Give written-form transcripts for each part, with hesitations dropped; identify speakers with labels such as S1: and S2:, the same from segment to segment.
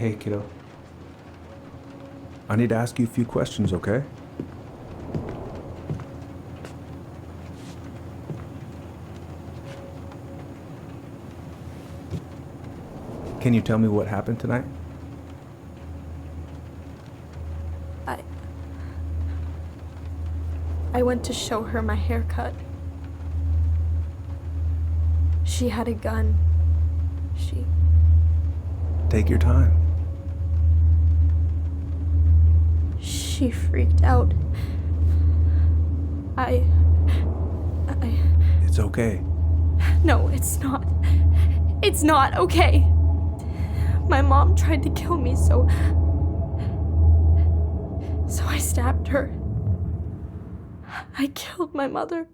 S1: Hey, kiddo. I need to ask you a few questions, okay? Can you tell me what happened tonight?
S2: I went to show her my haircut. She had a gun.
S1: Take your time.
S2: She freaked out.
S1: It's okay.
S2: No, it's not. It's not okay. My mom tried to kill me, so I stabbed her. I killed my mother.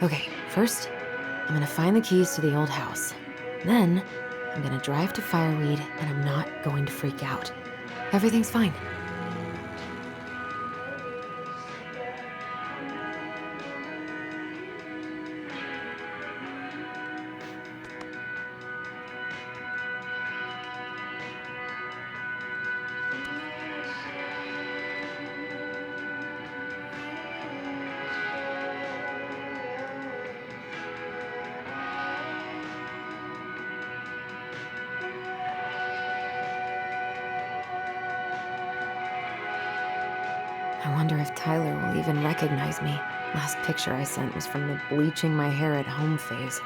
S3: Okay, first, I'm gonna find the keys to the old house. Then, I'm gonna drive to Fireweed, and I'm not going to freak out. Everything's fine. I wonder if Tyler will even recognize me. Last picture I sent was from the bleaching my hair at home phase.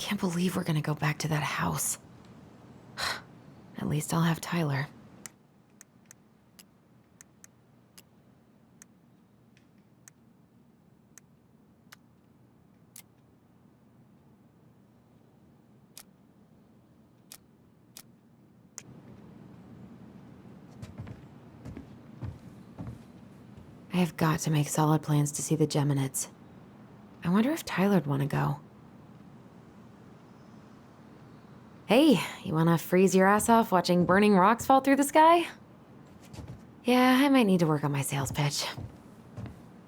S3: can't believe we're gonna go back to that house. At least I'll have Tyler. I have got to make solid plans to see the Geminids. I wonder if Tyler'd want to go. Hey, you want to freeze your ass off watching burning rocks fall through the sky? Yeah, I might need to work on my sales pitch.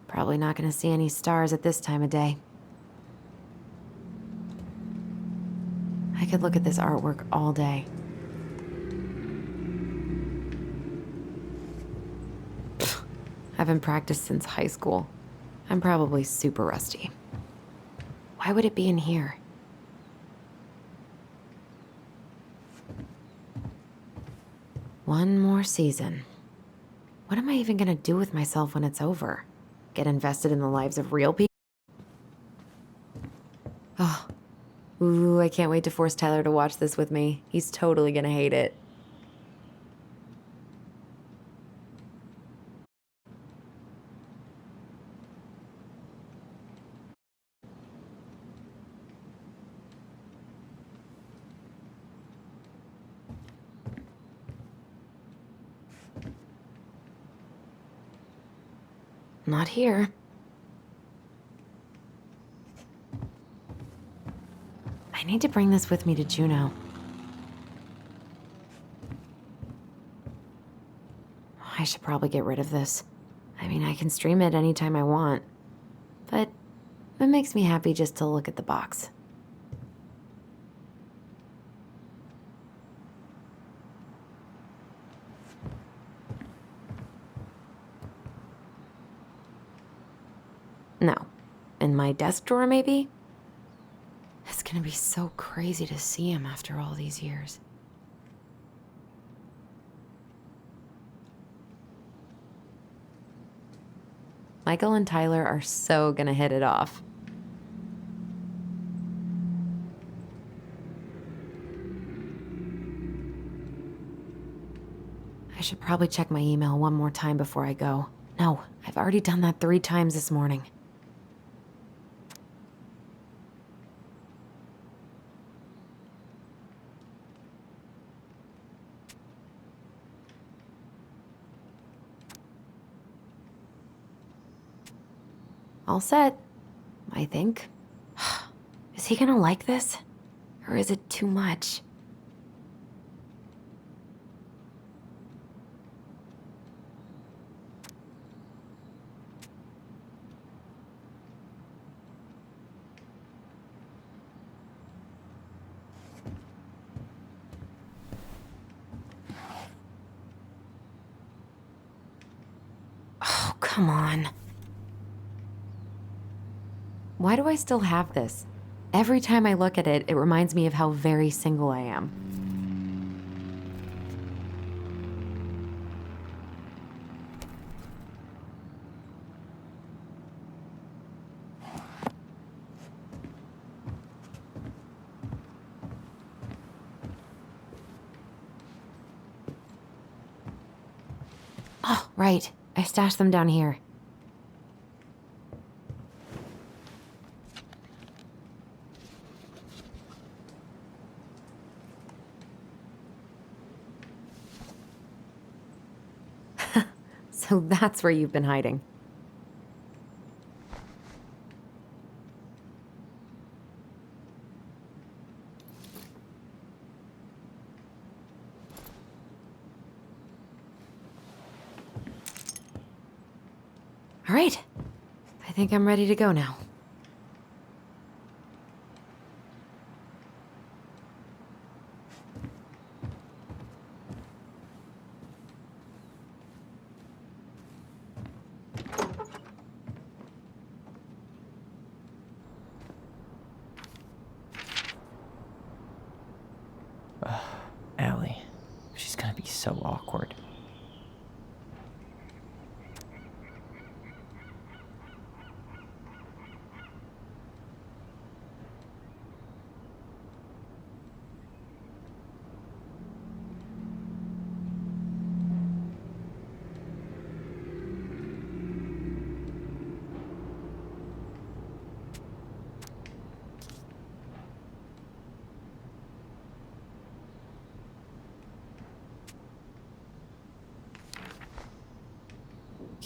S3: Probably not going to see any stars at this time of day. I could look at this artwork all day. I haven't practiced since high school. I'm probably super rusty. Why would it be in here? One more season. What am I even gonna do with myself when it's over? Get invested in the lives of real people? Oh. Ooh, I can't wait to force Tyler to watch this with me. He's totally gonna hate it. Not here. I need to bring this with me to Juneau. I should probably get rid of this. I mean, I can stream it anytime I want. But it makes me happy just to look at the box. No. In my desk drawer, maybe? It's gonna be so crazy to see him after all these years. Michael and Tyler are so gonna hit it off. I should probably check my email one more time before I go. No, I've already done that 3 times this morning. All set, I think. Is he gonna like this? Or is it too much? Oh, come on. Why do I still have this? Every time I look at it, it reminds me of how very single I am. Oh, right. I stashed them down here. So that's where you've been hiding. All right. I think I'm ready to go now.
S4: Allie. She's gonna be so awkward.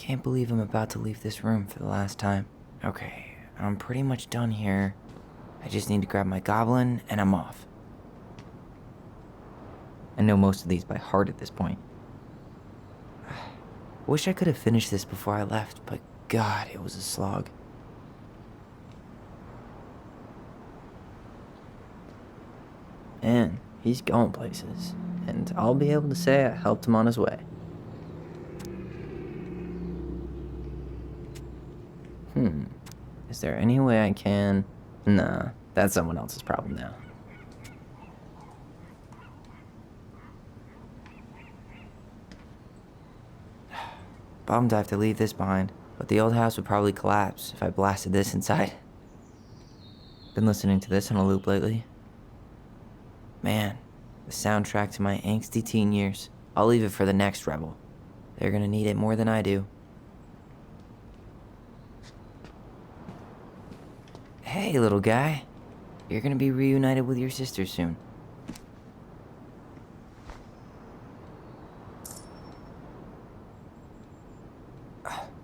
S4: can't believe I'm about to leave this room for the last time. Okay, I'm pretty much done here. I just need to grab my goblin and I'm off. I know most of these by heart at this point. Wish I could have finished this before I left, but God, it was a slog. Man, he's going places, and I'll be able to say I helped him on his way. Is there any way I can... Nah, that's someone else's problem now. Bummed I have to leave this behind, but the old house would probably collapse if I blasted this inside. Been listening to this on a loop lately. Man, the soundtrack to my angsty teen years. I'll leave it for the next rebel. They're gonna need it more than I do. Hey, little guy. You're gonna be reunited with your sister soon.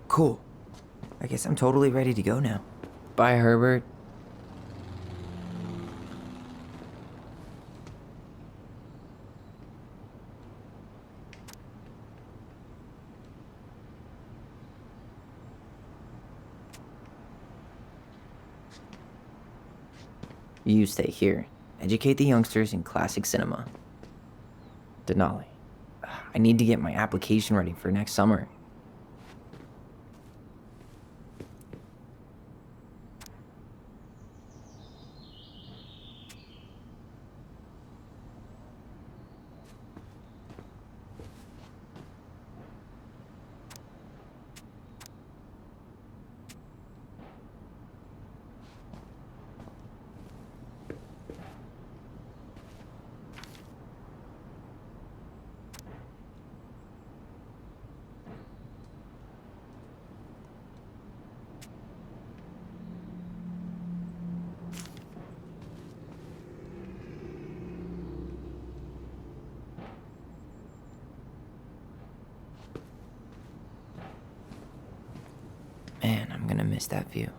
S4: Cool. I guess I'm totally ready to go now. Bye, Herbert. You stay here. Educate the youngsters in classic cinema. Denali. I need to get my application ready for next summer. Man, I'm gonna miss that view.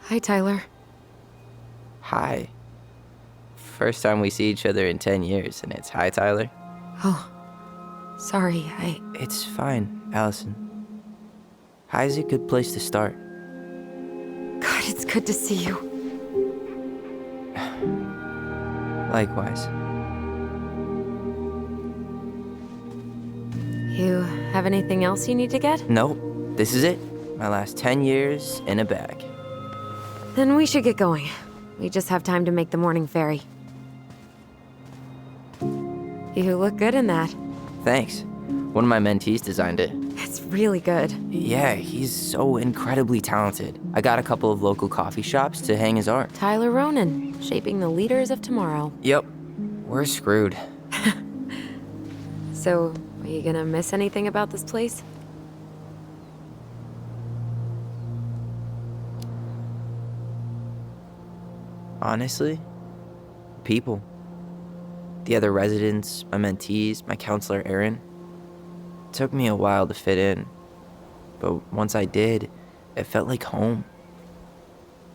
S3: Hi, Tyler.
S4: Hi. First time we see each other in 10 years, and it's hi, Tyler.
S3: Oh, sorry,
S4: It's fine, Allison. Hi's a good place to start.
S3: God, it's good to see you.
S4: Likewise.
S3: You have anything else you need to get?
S4: Nope, this is it. My last 10 years in a bag.
S3: Then we should get going. We just have time to make the morning ferry. You look good in that.
S4: Thanks. One of my mentees designed it.
S3: It's really good.
S4: Yeah, he's so incredibly talented. I got a couple of local coffee shops to hang his art.
S3: Tyler Ronan, shaping the leaders of tomorrow.
S4: Yep, we're screwed.
S3: So, are you gonna miss anything about this place?
S4: Honestly, people. The other residents, my mentees, my counselor Aaron. It took me a while to fit in, but once I did, it felt like home.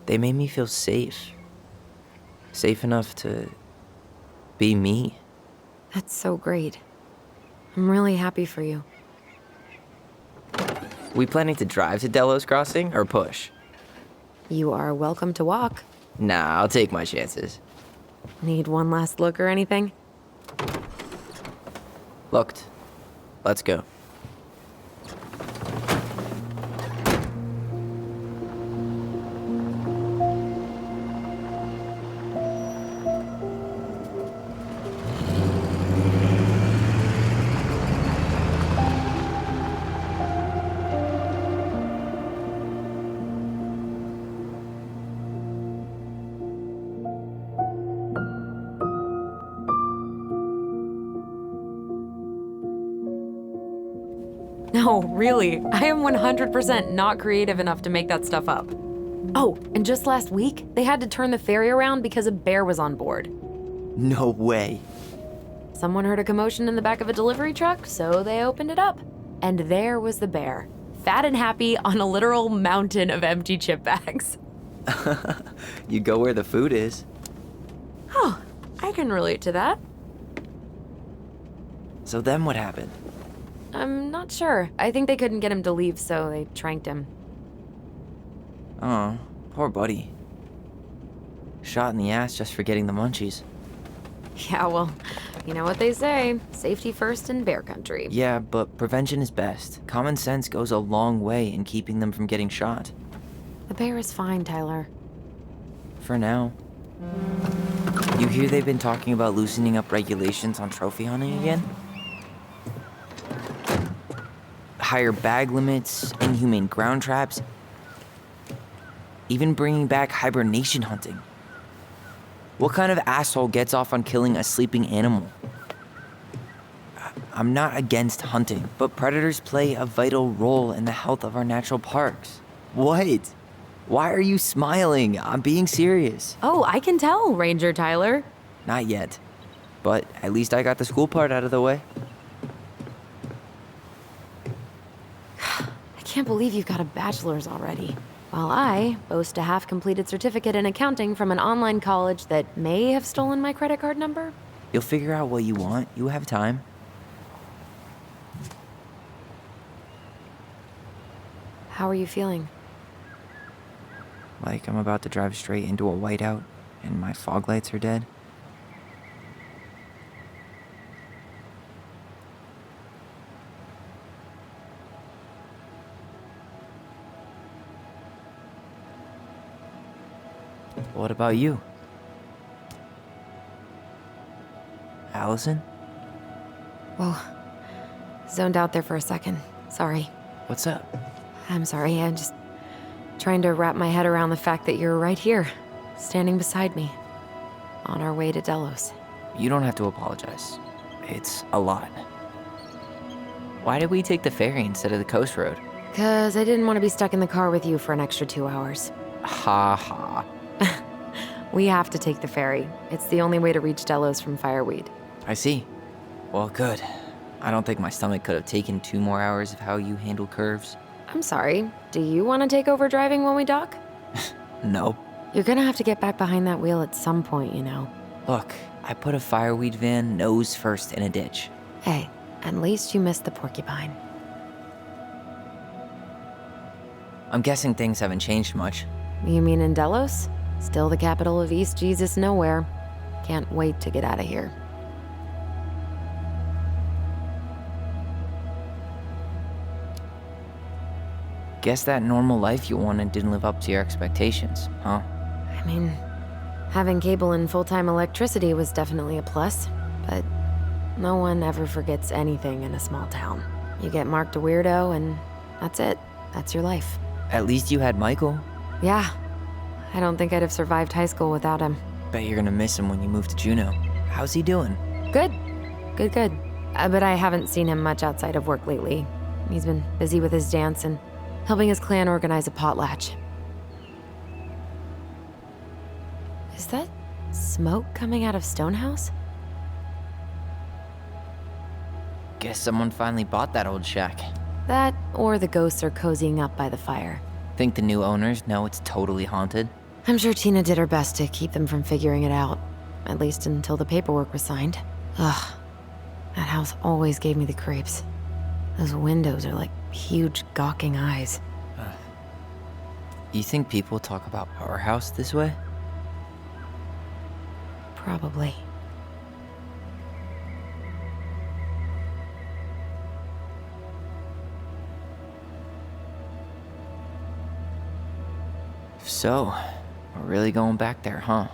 S4: They made me feel safe. Safe enough to be me.
S3: That's so great. I'm really happy for you.
S4: We planning to drive to Delos Crossing or push?
S3: You are welcome to walk.
S4: Nah, I'll take my chances.
S3: Need one last look or anything?
S4: Looked. Let's go.
S3: No, really. I am 100% not creative enough to make that stuff up. Oh, and just last week, they had to turn the ferry around because a bear was on board.
S4: No way.
S3: Someone heard a commotion in the back of a delivery truck, so they opened it up. And there was the bear, fat and happy on a literal mountain of empty chip bags.
S4: You go where the food is.
S3: Oh, I can relate to that.
S4: So then what happened?
S3: I'm not sure. I think they couldn't get him to leave, so they tranked him.
S4: Oh, poor buddy. Shot in the ass just for getting the munchies.
S3: Yeah, well, you know what they say. Safety first in bear country.
S4: Yeah, but prevention is best. Common sense goes a long way in keeping them from getting shot.
S3: The bear is fine, Tyler.
S4: For now. You hear they've been talking about loosening up regulations on trophy hunting again? Higher bag limits, inhumane ground traps, even bringing back hibernation hunting. What kind of asshole gets off on killing a sleeping animal? I'm not against hunting, but predators play a vital role in the health of our natural parks. What? Why are you smiling? I'm being serious.
S3: Oh, I can tell, Ranger Tyler.
S4: Not yet, but at least I got the school part out of the way.
S3: I can't believe you've got a bachelor's already. While I boast a half-completed certificate in accounting from an online college that may have stolen my credit card number.
S4: You'll figure out what you want. You have time.
S3: How are you feeling?
S4: Like I'm about to drive straight into a whiteout and my fog lights are dead. What about you? Allison?
S3: Whoa. Zoned out there for a second. Sorry.
S4: What's up?
S3: I'm sorry. I'm just trying to wrap my head around the fact that you're right here, standing beside me, on our way to Delos.
S4: You don't have to apologize. It's a lot. Why did we take the ferry instead of the coast road?
S3: 'Cause I didn't want to be stuck in the car with you for an extra 2 hours.
S4: Ha ha.
S3: We have to take the ferry. It's the only way to reach Delos from Fireweed.
S4: I see. Well, good. I don't think my stomach could have taken 2 more hours of how you handle curves.
S3: I'm sorry. Do you want to take over driving when we dock?
S4: No.
S3: You're gonna have to get back behind that wheel at some point, you know.
S4: Look, I put a fireweed van nose first in a ditch.
S3: Hey, at least you missed the porcupine.
S4: I'm guessing things haven't changed much.
S3: You mean in Delos? Still the capital of East Jesus Nowhere. Can't wait to get out of here.
S4: Guess that normal life you wanted didn't live up to your expectations, huh?
S3: I mean, having cable and full-time electricity was definitely a plus, but no one ever forgets anything in a small town. You get marked a weirdo and that's it. That's your life.
S4: At least you had Michael.
S3: Yeah. I don't think I'd have survived high school without him.
S4: Bet you're gonna miss him when you move to Juneau. How's he doing?
S3: Good. Good. But I haven't seen him much outside of work lately. He's been busy with his dance and helping his clan organize a potlatch. Is that smoke coming out of Stonehouse?
S4: Guess someone finally bought that old shack.
S3: That, or the ghosts are cozying up by the fire.
S4: Think the new owners know it's totally haunted?
S3: I'm sure Tina did her best to keep them from figuring it out. At least until the paperwork was signed. Ugh. That house always gave me the creeps. Those windows are like huge gawking eyes.
S4: You think people talk about our house this way?
S3: Probably.
S4: So, we're really going back there, huh?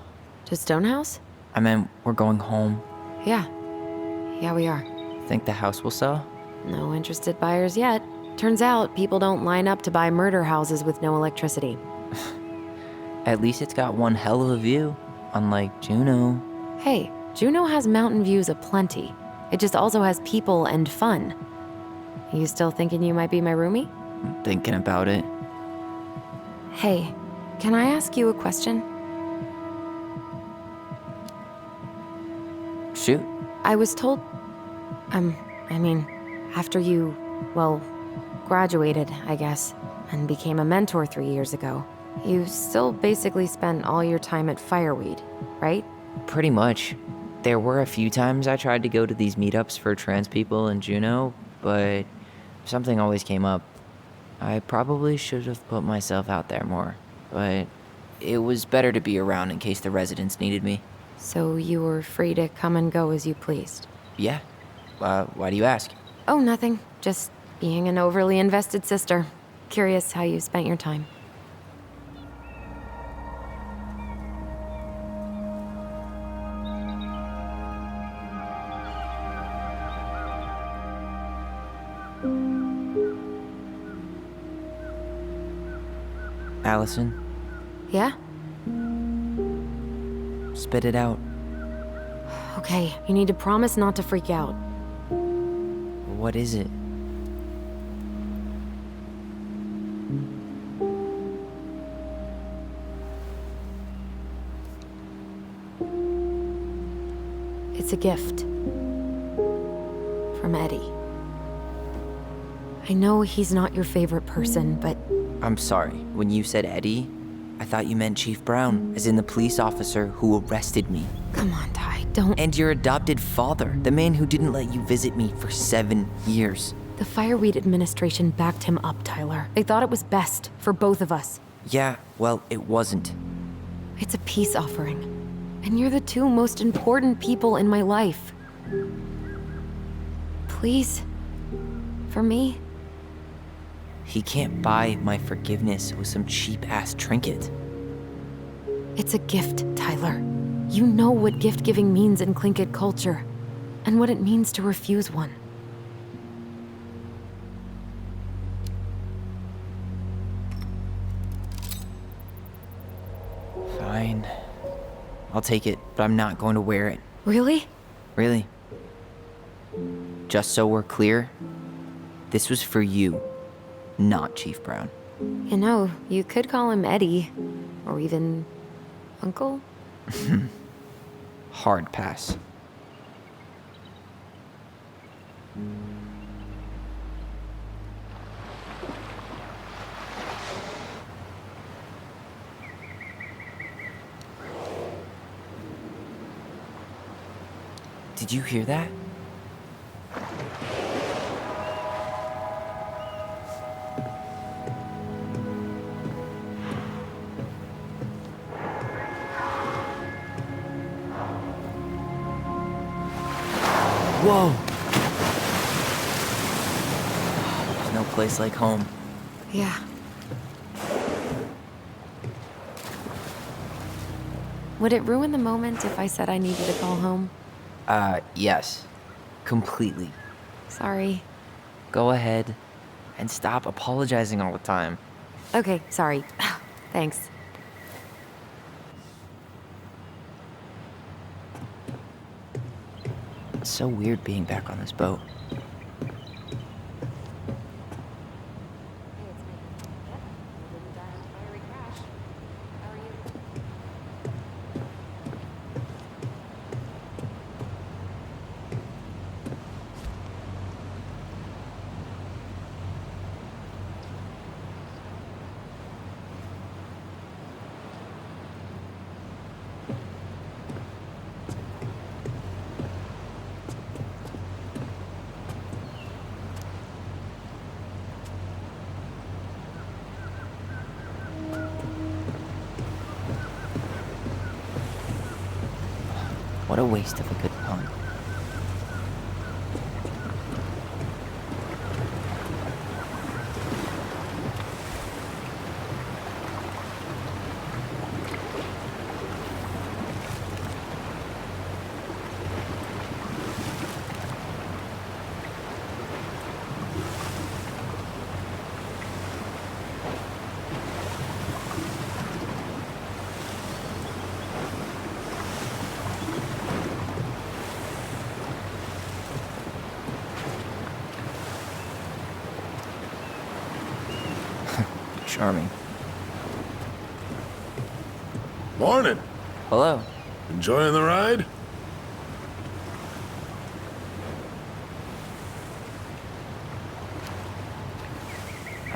S3: To Stonehouse?
S4: I mean, we're going home.
S3: Yeah. Yeah, we are.
S4: Think the house will sell?
S3: No interested buyers yet. Turns out people don't line up to buy murder houses with no electricity.
S4: At least it's got one hell of a view, unlike Juneau.
S3: Hey, Juneau has mountain views aplenty. It just also has people and fun. You still thinking you might be my roomie?
S4: I'm thinking about it.
S3: Hey, can I ask you a question?
S4: Shoot.
S3: I was told... after you, well, graduated, I guess, and became a mentor 3 years ago, you still basically spent all your time at Fireweed, right?
S4: Pretty much. There were a few times I tried to go to these meetups for trans people in Juneau, but something always came up. I probably should have put myself out there more, but it was better to be around in case the residents needed me.
S3: So you were free to come and go as you pleased?
S4: Yeah. Why do you ask?
S3: Oh, nothing. Just being an overly invested sister. Curious how you spent your time.
S4: Allison,
S3: Yeah?
S4: spit it out.
S3: Okay, you need to promise not to freak out.
S4: What is it?
S3: It's a gift. From Eddie. I know he's not your favorite person, but
S4: I'm sorry. When you said Eddie, I thought you meant Chief Brown, as in the police officer who arrested me.
S3: come on, Ty, don't...
S4: And your adopted father, the man who didn't let you visit me for 7 years.
S3: The Fireweed administration backed him up, Tyler. They thought it was best for both of us.
S4: Yeah, well, it wasn't.
S3: It's a peace offering. And you're the two most important people in my life. Please? For me?
S4: He can't buy my forgiveness with some cheap-ass trinket.
S3: It's a gift, Tyler. You know what gift-giving means in Tlingit culture, and what it means to refuse one.
S4: Fine. I'll take it, but I'm not going to wear it.
S3: Really?
S4: Really. Just so we're clear, this was for you, not Chief Brown.
S3: You know, you could call him Eddie, or even Uncle?
S4: Hard pass. Did you hear that? Whoa! There's no place like home.
S3: Yeah. Would it ruin the moment if I said I needed to call home?
S4: Yes. Completely.
S3: Sorry.
S4: Go ahead and stop apologizing all the time.
S3: Okay, sorry. Thanks.
S4: It's so weird being back on this boat. What a waste of a good pun. Charming.
S5: Morning.
S4: Hello.
S5: Enjoying the ride?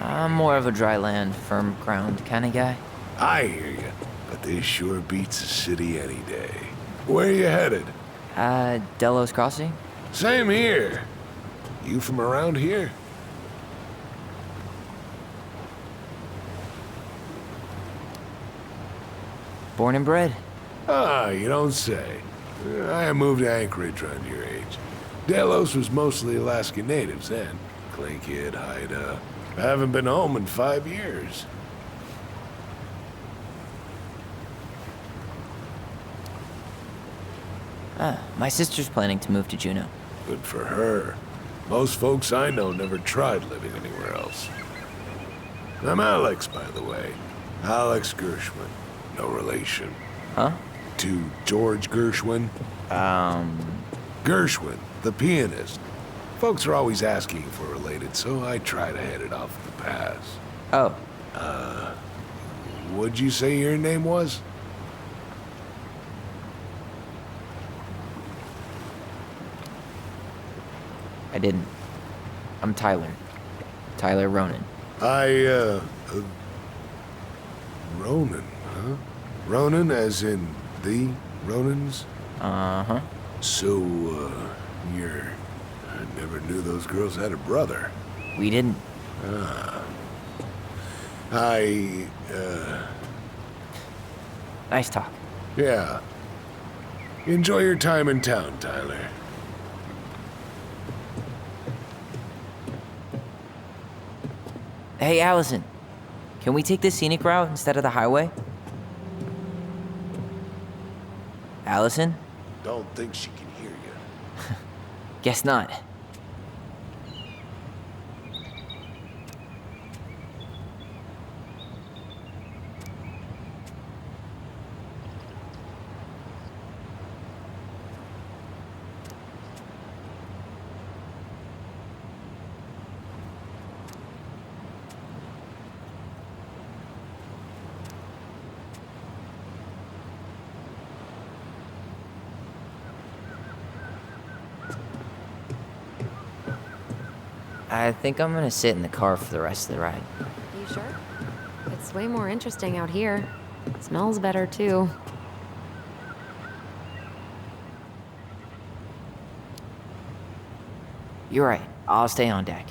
S4: I'm more of a dry land, firm ground kind of guy.
S5: I hear you, but this sure beats a city any day. Where you headed?
S4: Delos Crossing?
S5: Same here. You from around here?
S4: Born and bred.
S5: Ah, you don't say. I moved to Anchorage around your age. Delos was mostly Alaskan natives then. Clay Kid, Haida. I haven't been home in 5 years.
S4: My sister's planning to move to Juneau.
S5: Good for her. Most folks I know never tried living anywhere else. I'm Alex, by the way. Alex Gershwin. No relation.
S4: Huh?
S5: To George Gershwin. Gershwin, the pianist. Folks are always asking if we're related, so I try to head it off at the pass.
S4: Oh,
S5: What'd you say your name was?
S4: I didn't. I'm Tyler. Tyler Ronan.
S5: Ronan, huh? Ronan as in the Ronans?
S4: Uh-huh.
S5: So, I never knew those girls had a brother.
S4: We didn't. Nice talk.
S5: Yeah. Enjoy your time in town, Tyler.
S4: Hey, Allison. Can we take the scenic route instead of the highway? Allison?
S5: Don't think she can hear you.
S4: Guess not. I think I'm gonna sit in the car for the rest of the ride.
S3: You sure? It's way more interesting out here. Smells better, too.
S4: You're right. I'll stay on deck.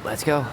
S4: Let's go.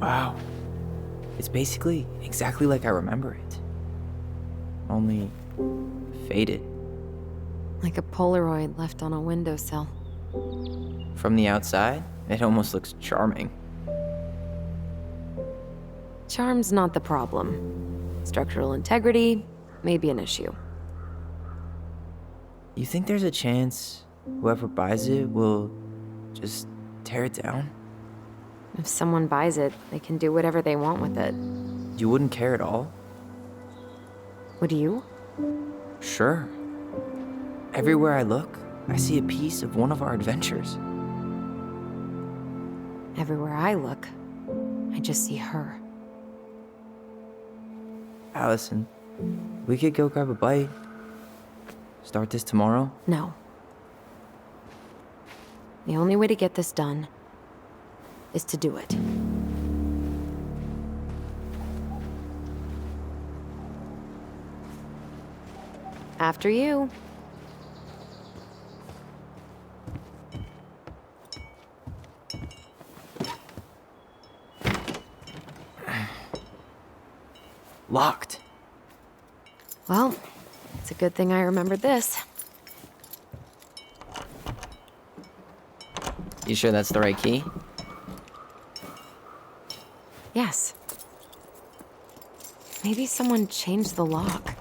S4: Wow. It's basically exactly like I remember it. Only faded.
S3: Like a Polaroid left on a windowsill.
S4: From the outside, it almost looks charming.
S3: Charm's not the problem. Structural integrity may be an issue.
S4: You think there's a chance whoever buys it will just tear it down?
S3: If someone buys it, they can do whatever they want with it.
S4: You wouldn't care at all?
S3: Would you?
S4: Sure. Everywhere I look, I see a piece of one of our adventures.
S3: Everywhere I look, I just see her.
S4: Allison, we could go grab a bite. Start this tomorrow?
S3: No. The only way to get this done is to do it. After you.
S4: Locked.
S3: Well, it's a good thing I remembered this.
S4: You sure that's the right key?
S3: Yes. Maybe someone changed the lock.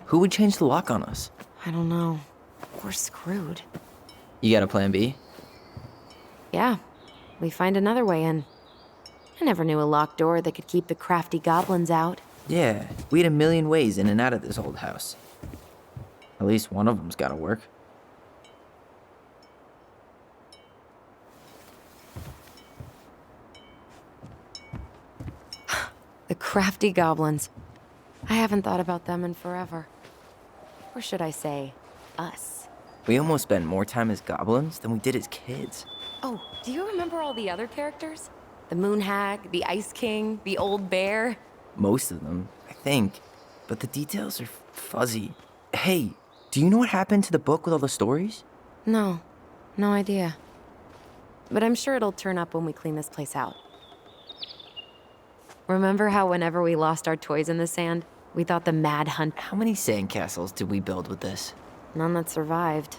S4: Who would change the lock on us?
S3: I don't know. We're screwed.
S4: You got a plan B?
S3: Yeah, we find another way in. I never knew a locked door that could keep the crafty goblins out.
S4: Yeah, we had a million ways in and out of this old house. At least one of them's gotta work.
S3: The crafty goblins. I haven't thought about them in forever. Or should I say, us.
S4: We almost spent more time as goblins than we did as kids.
S3: Oh, do you remember all the other characters? The Moon Hag, the Ice King, the Old Bear?
S4: Most of them, I think. But the details are fuzzy. Hey, do you know what happened to the book with all the stories?
S3: No idea. But I'm sure it'll turn up when we clean this place out. Remember how whenever we lost our toys in the sand, we thought the Mad Hunt...
S4: How many sandcastles did we build with this?
S3: None that survived.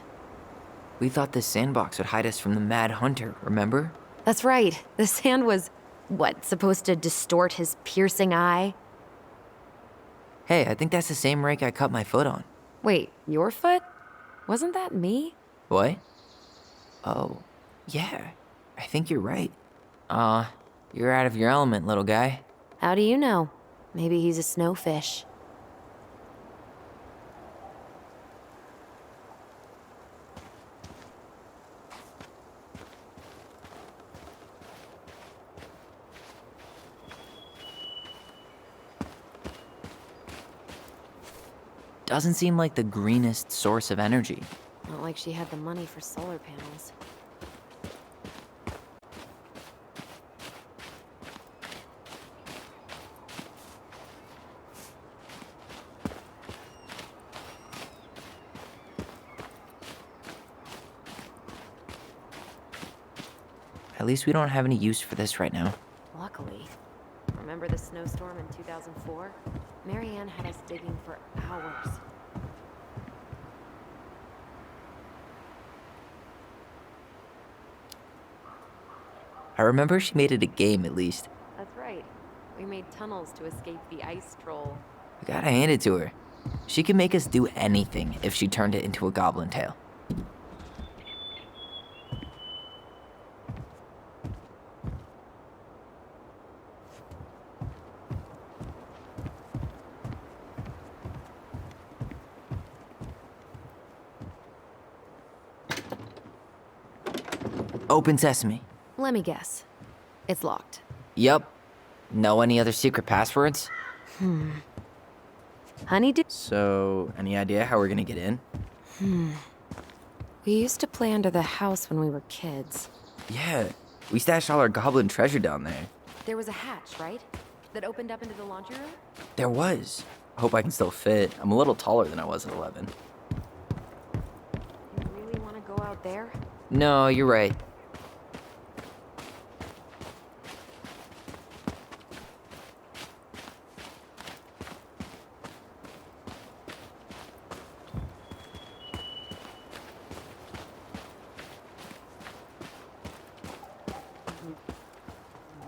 S4: We thought this sandbox would hide us from the Mad Hunter, remember?
S3: That's right. The sand was, what, supposed to distort his piercing eye?
S4: Hey, I think that's the same rake I cut my foot on.
S3: Wait, your foot? Wasn't that me?
S4: What? Oh, yeah. I think you're right. You're out of your element, little guy.
S3: How do you know? Maybe he's a snowfish.
S4: Doesn't seem like the greenest source of energy.
S3: Not like she had the money for solar panels.
S4: At least we don't have any use for this right now.
S3: Luckily. Remember the snowstorm in 2004? Marianne had us digging for hours.
S4: I remember she made it a game, at least.
S3: That's right. We made tunnels to escape the ice troll.
S4: I gotta hand it to her. She can make us do anything if she turned it into a goblin tail. Open sesame.
S3: Let me guess. It's locked.
S4: Yup. Know any other secret passwords?
S3: Honeydew?
S4: So, any idea how we're gonna get in?
S3: We used to play under the house when we were kids.
S4: Yeah, we stashed all our goblin treasure down there.
S3: There was a hatch, right? That opened up into the laundry room?
S4: There was. I hope I can still fit. I'm a little taller than I was at 11.
S3: You really want to go out there?
S4: No, you're right.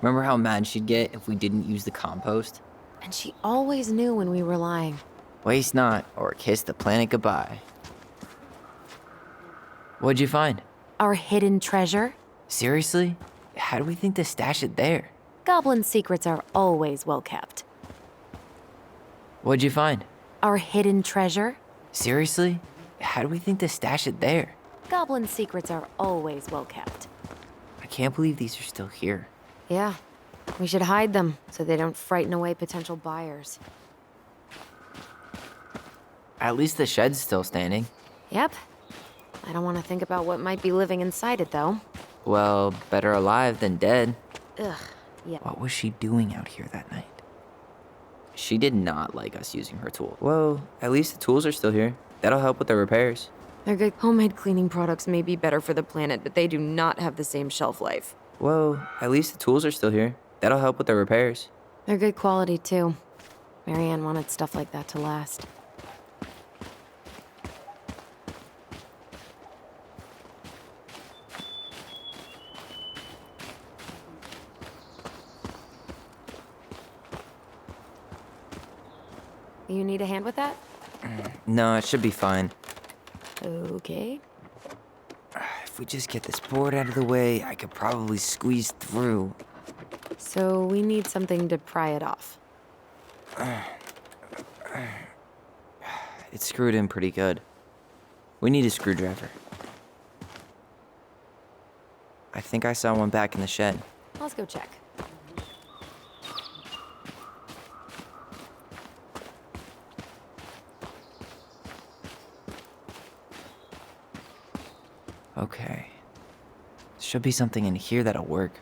S4: Remember how mad she'd get if we didn't use the compost?
S3: And she always knew when we were lying.
S4: Waste not, or kiss the planet goodbye. What'd you find?
S3: Our hidden treasure?
S4: Seriously? How do we think to stash it there?
S3: Goblin secrets are always well kept.
S4: What'd you find?
S3: Our hidden treasure?
S4: Seriously? How do we think to stash it there?
S3: Goblin secrets are always well kept.
S4: I can't believe these are still here.
S3: Yeah. We should hide them so they don't frighten away potential buyers.
S4: At least the shed's still standing.
S3: Yep. I don't want to think about what might be living inside it, though.
S4: Well, better alive than dead.
S3: Ugh. Yeah.
S4: What was she doing out here that night? She did not like us using her tool. Well, at least the tools are still here. That'll help with the repairs.
S3: They're good. Homemade cleaning products may be better for the planet, but they do not have the same shelf life.
S4: Well, at least the tools are still here. That'll help with the repairs.
S3: They're good quality, too. Marianne wanted stuff like that to last. You need a hand with that?
S4: No, it should be fine.
S3: Okay.
S4: If we just get this board out of the way, I could probably squeeze through.
S3: So we need something to pry it off.
S4: It's screwed in pretty good. We need a screwdriver. I think I saw one back in the shed.
S3: Let's go check.
S4: Okay. Should be something in here that'll work.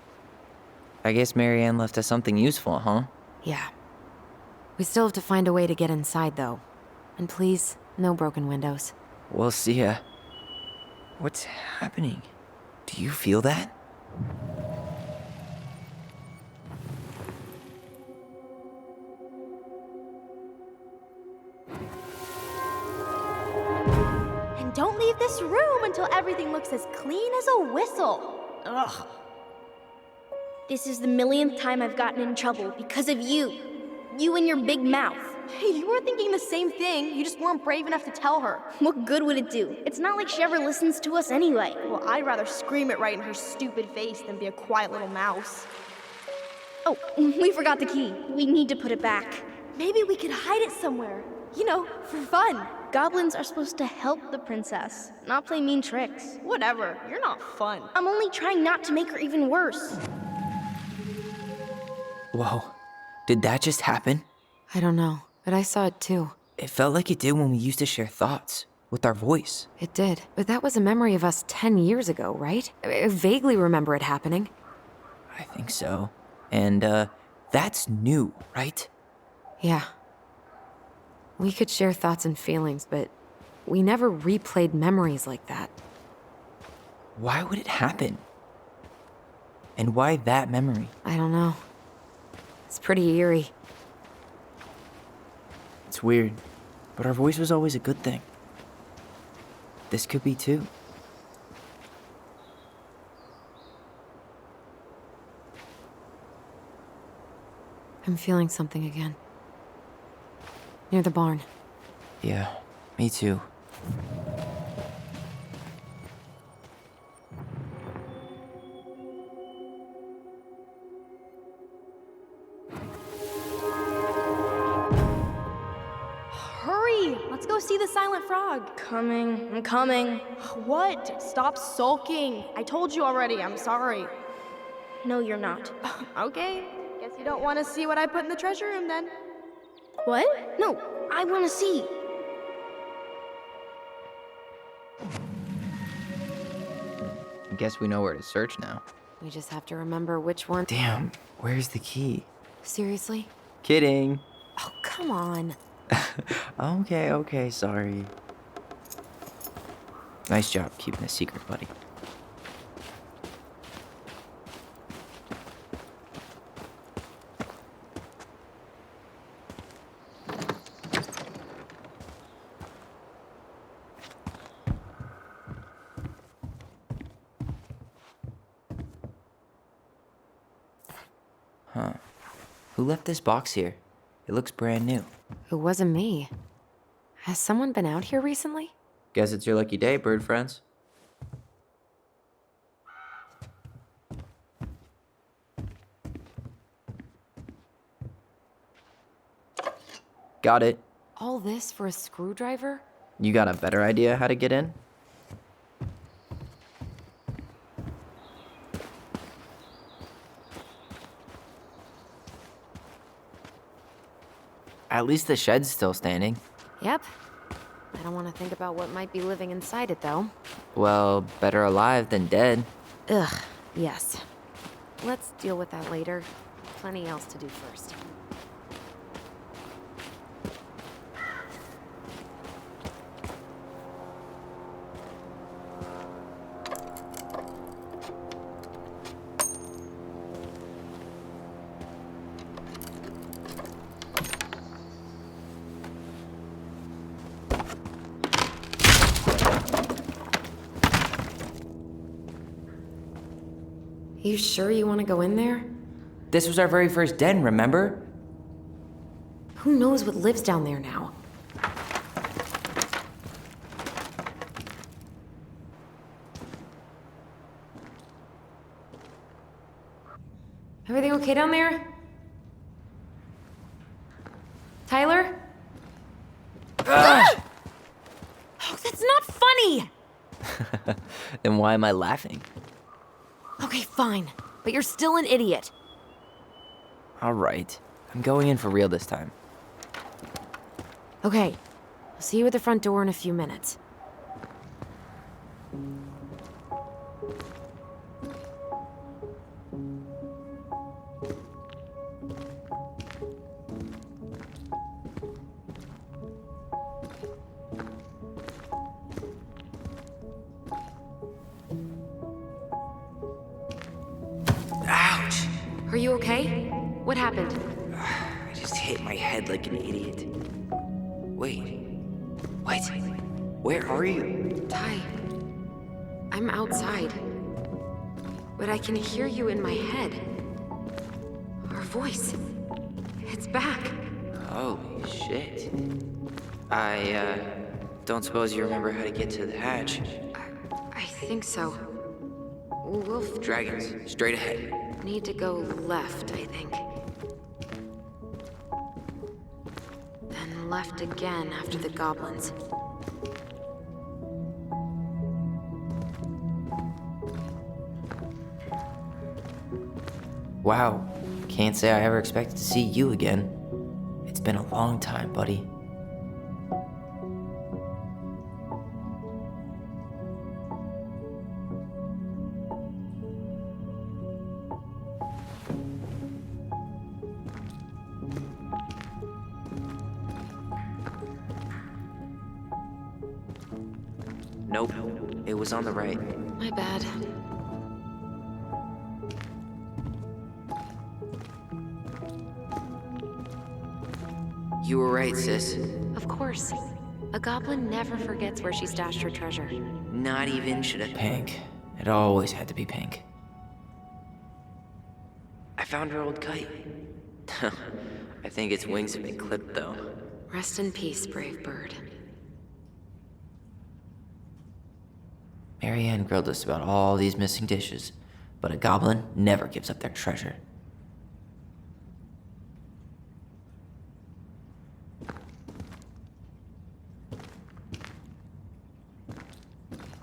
S4: I guess Marianne left us something useful, huh?
S3: Yeah. We still have to find a way to get inside, though. And please, no broken windows.
S4: We'll see ya. What's happening? Do you feel that?
S6: room until everything looks as clean as a whistle. Ugh. This is the millionth time I've gotten in trouble because of you. You and your big mouth.
S2: You were thinking the same thing. You just weren't brave enough to tell her.
S6: What good would it do? It's not like she ever listens to us anyway.
S2: Well, I'd rather scream it right in her stupid face than be a quiet little mouse.
S6: Oh, we forgot the key. We need to put it back.
S2: Maybe we could hide it somewhere. You know, for fun.
S6: Goblins are supposed to help the princess, not play mean tricks.
S2: Whatever, you're not fun.
S6: I'm only trying not to make her even worse.
S4: Whoa, did that just happen?
S3: I don't know, but I saw it too.
S4: It felt like it did when we used to share thoughts with our voice.
S3: It did, but that was a memory of us 10 years ago, right? I vaguely remember it happening.
S4: I think so. And, that's new, right?
S3: Yeah. We could share thoughts and feelings, but we never replayed memories like that.
S4: Why would it happen? And why that memory?
S3: I don't know. It's pretty eerie.
S4: It's weird, but our voice was always a good thing. This could be too.
S3: I'm feeling something again. Near the barn.
S4: Yeah, me too.
S2: Hurry! Let's go see the silent frog.
S6: I'm coming.
S2: What? Stop sulking. I told you already, I'm sorry.
S6: No, you're not.
S2: Okay, guess you don't want to see what I put in the treasure room then.
S6: What? No, I want to see.
S4: I guess we know where to search now.
S3: We just have to remember which one.
S4: Damn, where's the key?
S3: Seriously?
S4: Kidding.
S3: Oh, come on.
S4: Okay, sorry. Nice job keeping a secret, buddy. Huh. Who left this box here? It looks brand new.
S3: It wasn't me. Has someone been out here recently?
S4: Guess it's your lucky day, bird friends. Got it.
S3: All this for a screwdriver?
S4: You got a better idea how to get in? At least the shed's still standing.
S3: Yep. I don't want to think about what might be living inside it, though.
S4: Well, better alive than dead.
S3: Ugh, yes. Let's deal with that later. Plenty else to do first. You sure you want to go in there?
S4: This was our very first den, remember?
S3: Who knows what lives down there now? Everything okay down there? Tyler? Oh, that's not funny!
S4: Then why am I laughing?
S3: Okay, fine. But you're still an idiot.
S4: All right. I'm going in for real this time.
S3: Okay. I'll see you at the front door in a few minutes.
S4: Ouch!
S3: Are you okay? What happened?
S4: I just hit my head like an idiot. Wait. What? Where are you?
S3: Ty, I'm outside. But I can hear you in my head. Our voice. It's back.
S4: Holy shit. I don't suppose you remember how to get to the hatch.
S3: I think so. We'll
S4: Dragons, straight ahead.
S3: need to go left, I think. Then left again after the goblins.
S4: Wow, can't say I ever expected to see you again. It's been a long time, buddy. Nope, it was on the right.
S3: My bad.
S4: You were right, sis.
S3: Of course. A goblin never forgets where she stashed her treasure.
S4: Not even should have. Pink. It always had to be pink. I found her old kite. I think its wings have been clipped, though.
S3: Rest in peace, brave bird.
S4: Marianne grilled us about all these missing dishes, but a goblin never gives up their treasure.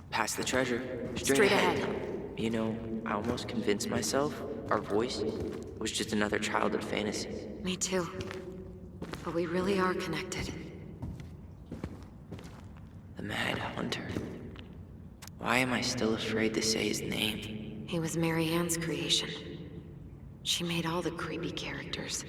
S4: Past the treasure. Straight ahead. You know, I almost convinced myself our voice was just another childhood fantasy.
S3: Me too. But we really are connected.
S4: The Mad Hunter. Why am I still afraid to say his name?
S3: He was Marianne's creation. She made all the creepy characters.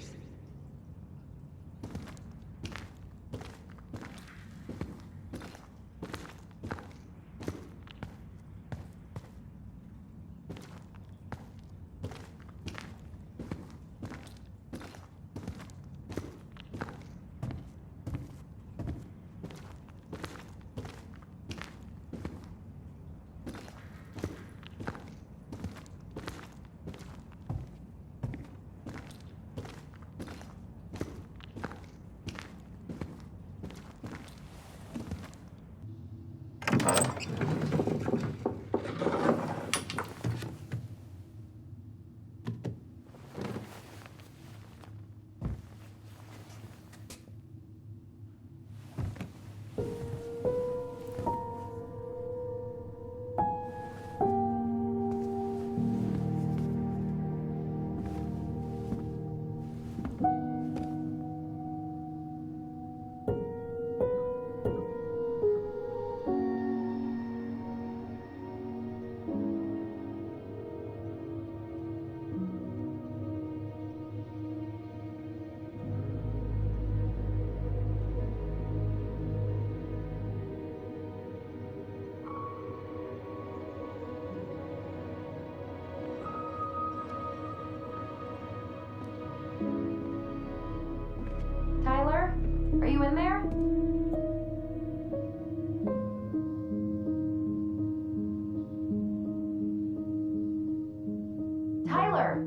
S2: Tyler, are you in there? Tyler!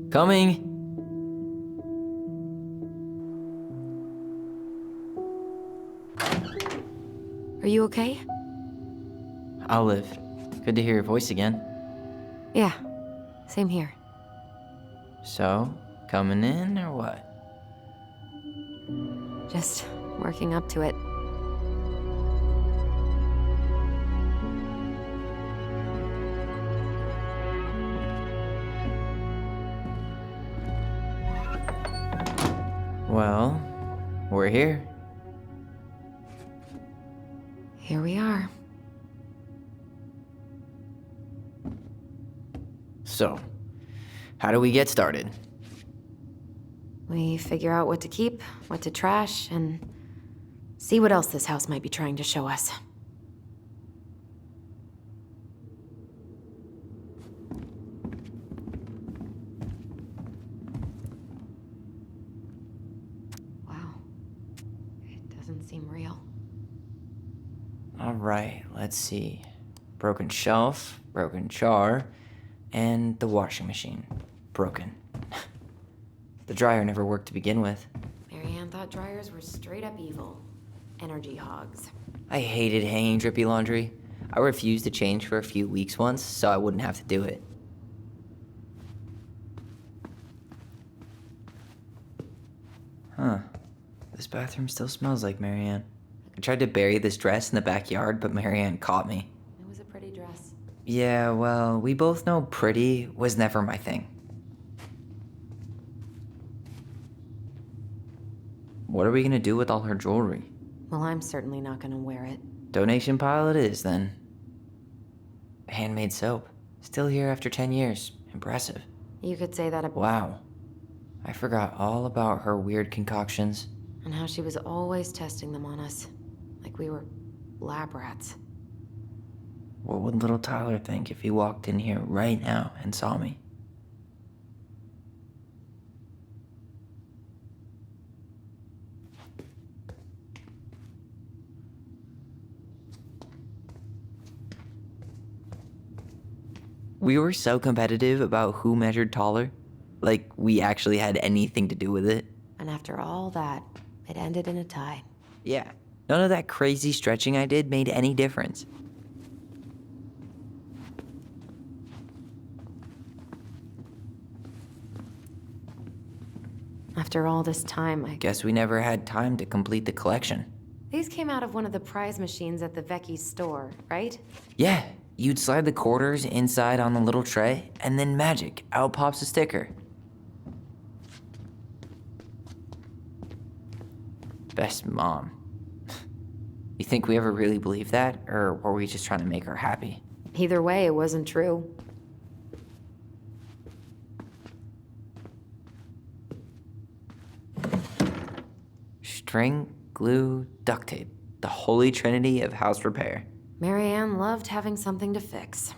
S4: Coming!
S3: Are you okay?
S4: I'll live. Good to hear your voice again.
S3: Yeah, same here.
S4: So, coming in or what?
S3: Just working up to it.
S4: Well, we're here.
S3: Here we are.
S4: So, how do we get started?
S3: We figure out what to keep, what to trash, and see what else this house might be trying to show us. Wow. It doesn't seem real.
S4: All Alright, let's see. Broken shelf, broken jar, and the washing machine. Broken. The dryer never worked to begin with.
S3: Marianne thought dryers were straight up evil. Energy hogs.
S4: I hated hanging drippy laundry. I refused to change for a few weeks once, so I wouldn't have to do it. Huh. This bathroom still smells like Marianne. I tried to bury this dress in the backyard, but Marianne caught me.
S3: It was a pretty dress.
S4: Yeah, well, we both know pretty was never my thing. What are we gonna do with all her jewelry?
S3: Well, I'm certainly not gonna wear it.
S4: Donation pile it is, then. Handmade soap. Still here after 10 years. Impressive.
S3: You could say that about
S4: Wow. I forgot all about her weird concoctions.
S3: and how she was always testing them on us. Like we were lab rats.
S4: What would little Tyler think if he walked in here right now and saw me? We were so competitive about who measured taller. Like we actually had anything to do with it.
S3: And after all that, it ended in a tie.
S4: Yeah. None of that crazy stretching I did made any difference.
S3: After all this time,
S4: Guess we never had time to complete the collection.
S3: These came out of one of the prize machines at the Vecchi's store, right?
S4: Yeah, you'd slide the quarters inside on the little tray, and then magic, out pops a sticker. Best mom. You think we ever really believed that, or were we just trying to make her happy?
S3: Either way, it wasn't true.
S4: String, glue, duct tape. The holy trinity of house repair.
S3: Marianne loved having something to fix.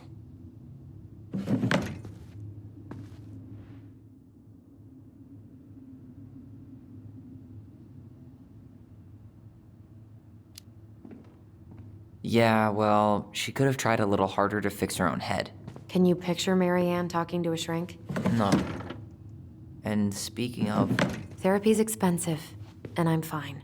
S4: Yeah, well, she could have tried a little harder to fix her own head.
S3: Can you picture Marianne talking to a shrink?
S4: No. And speaking of,
S3: Therapy's expensive, and I'm fine.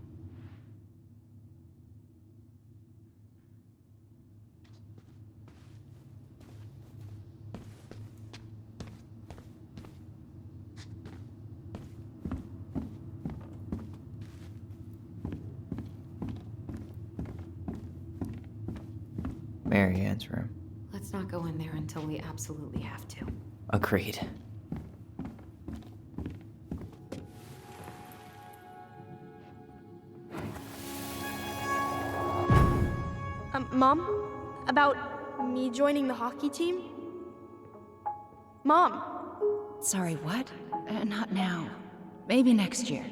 S4: Marianne's room.
S3: Let's not go in there until we absolutely have to.
S4: Agreed.
S6: Mom? About me joining the hockey team? Mom,
S7: Sorry, what? Not now. Maybe next year.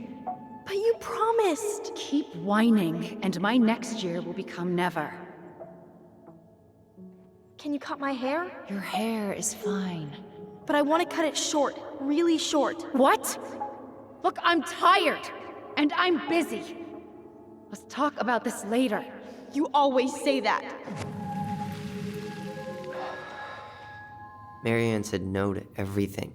S6: but you promised.
S7: Keep whining, and my next year will become never.
S6: Can you cut my hair?
S7: Your hair is fine.
S6: But I want to cut it short, really short.
S7: What? Look, I'm tired, and I'm busy. Let's talk about this later.
S6: You always say that.
S4: Marianne said no to everything.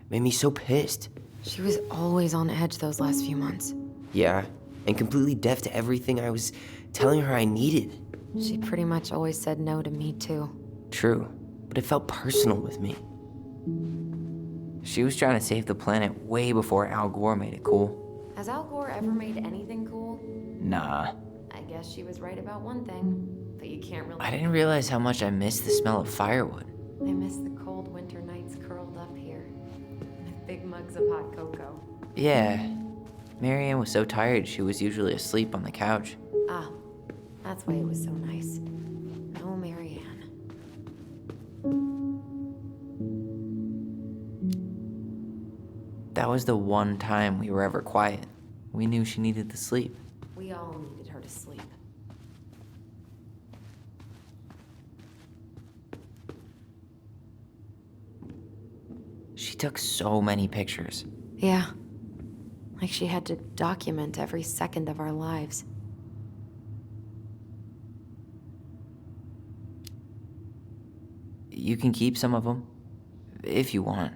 S4: Made me so pissed.
S3: She was always on edge those last few months.
S4: Yeah, and completely deaf to everything I was telling her I needed.
S3: She pretty much always said no to me, too.
S4: True, but it felt personal with me. She was trying to save the planet way before Al Gore made it cool.
S3: Has Al Gore ever made anything cool?
S4: Nah.
S3: I guess she was right about one thing, but you can't really...
S4: I didn't realize how much I missed the smell of firewood.
S3: I miss the cold winter nights curled up here, with big mugs of hot cocoa.
S4: Yeah. Marianne was so tired she was usually asleep on the couch.
S3: Ah, that's why it was so nice. No Marianne.
S4: That was the one time we were ever quiet. We knew she needed the sleep.
S3: We all needed her to sleep.
S4: She took so many pictures.
S3: Yeah. Like she had to document every second of our lives.
S4: You can keep some of them, if you want.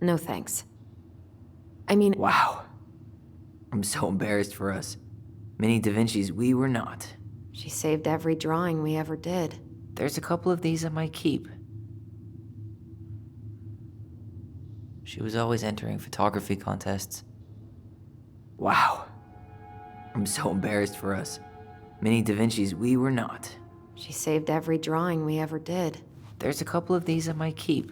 S3: No thanks. I mean,
S4: Wow. I'm so embarrassed for us. Mini Da Vinci's we were not.
S3: she saved every drawing we ever did.
S4: There's a couple of these I might keep. She was always entering photography contests. Wow. I'm so embarrassed for us. Mini Da Vinci's we were not.
S3: She saved every drawing we ever did.
S4: There's a couple of these I might keep.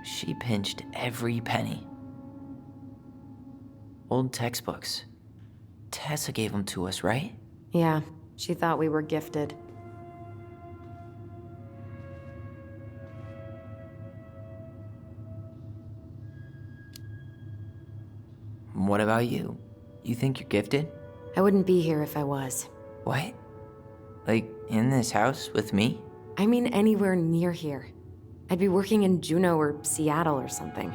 S4: She pinched every penny. Old textbooks. Tessa gave them to us, right?
S3: Yeah, she thought we were gifted.
S4: What about you? You think you're gifted?
S3: I wouldn't be here if I was.
S4: What? Like, in this house with me?
S3: I mean anywhere near here. I'd be working in Juneau or Seattle or something.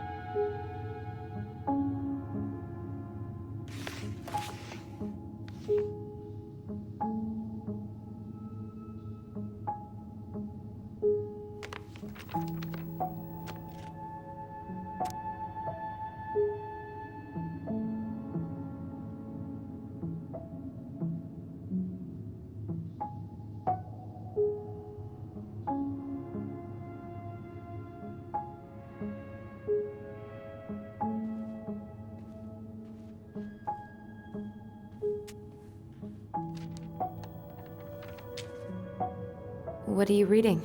S3: What are you reading?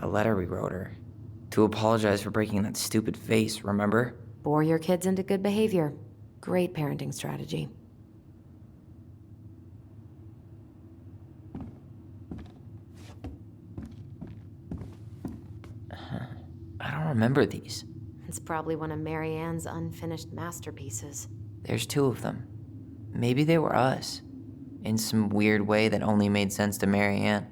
S4: A letter we wrote her. To apologize for breaking that stupid vase, remember?
S3: Bore your kids into good behavior. Great parenting strategy.
S4: I don't remember these.
S3: It's probably one of Mary Ann's unfinished masterpieces.
S4: There's 2 of them. Maybe they were us. In some weird way that only made sense to Mary Ann.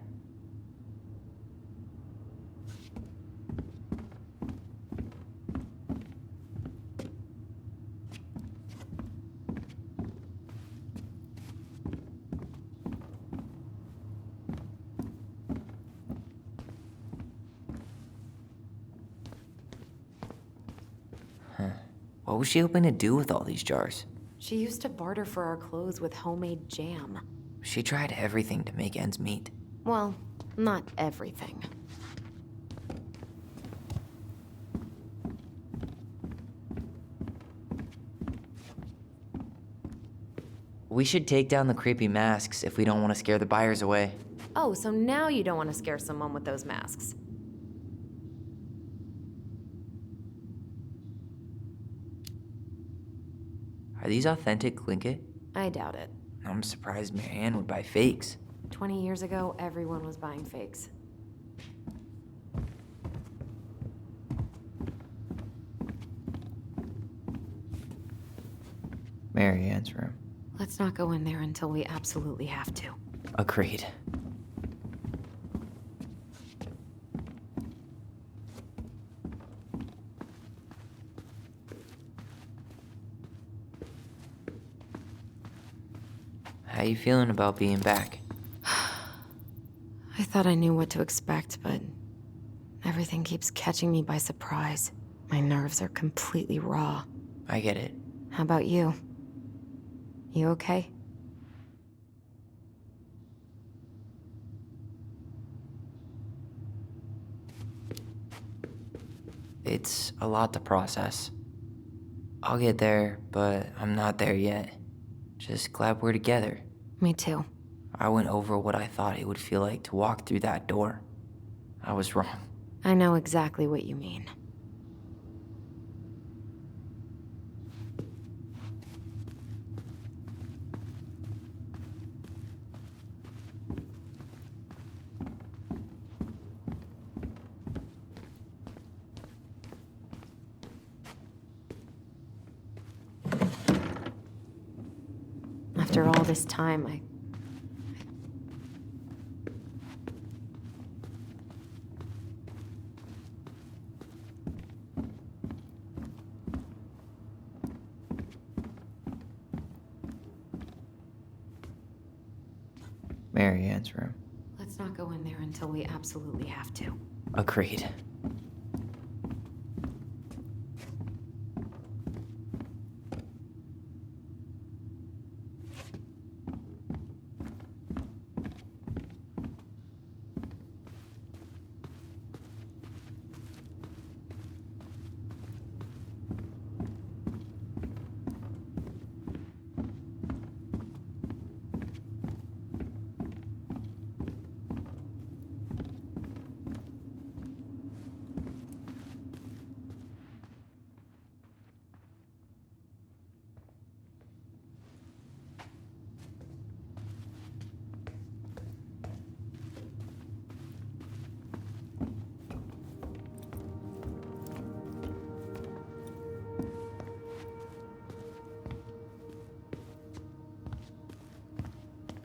S4: What was she hoping to do with all these jars?
S3: She used to barter for our clothes with homemade jam.
S4: She tried everything to make ends meet.
S3: Well, not everything.
S4: We should take down the creepy masks if we don't want to scare the buyers away.
S3: Oh, so now you don't want to scare someone with those masks.
S4: Are these authentic Tlingit?
S3: I doubt it.
S4: I'm surprised Mary Ann would buy fakes.
S3: 20 years ago, everyone was buying fakes.
S4: Mary Ann's room.
S3: Let's not go in there until we absolutely have to.
S4: Agreed. How you feeling about being back?
S3: I thought I knew what to expect, but everything keeps catching me by surprise. My nerves are completely raw.
S4: I get it.
S3: How about you? You okay?
S4: It's a lot to process. I'll get there, but I'm not there yet. Just glad we're together.
S3: Me too.
S4: I went over what I thought it would feel like to walk through that door. I was wrong.
S3: I know exactly what you mean. After all this time,
S4: Marianne's room.
S3: Let's not go in there until we absolutely have to.
S4: Agreed.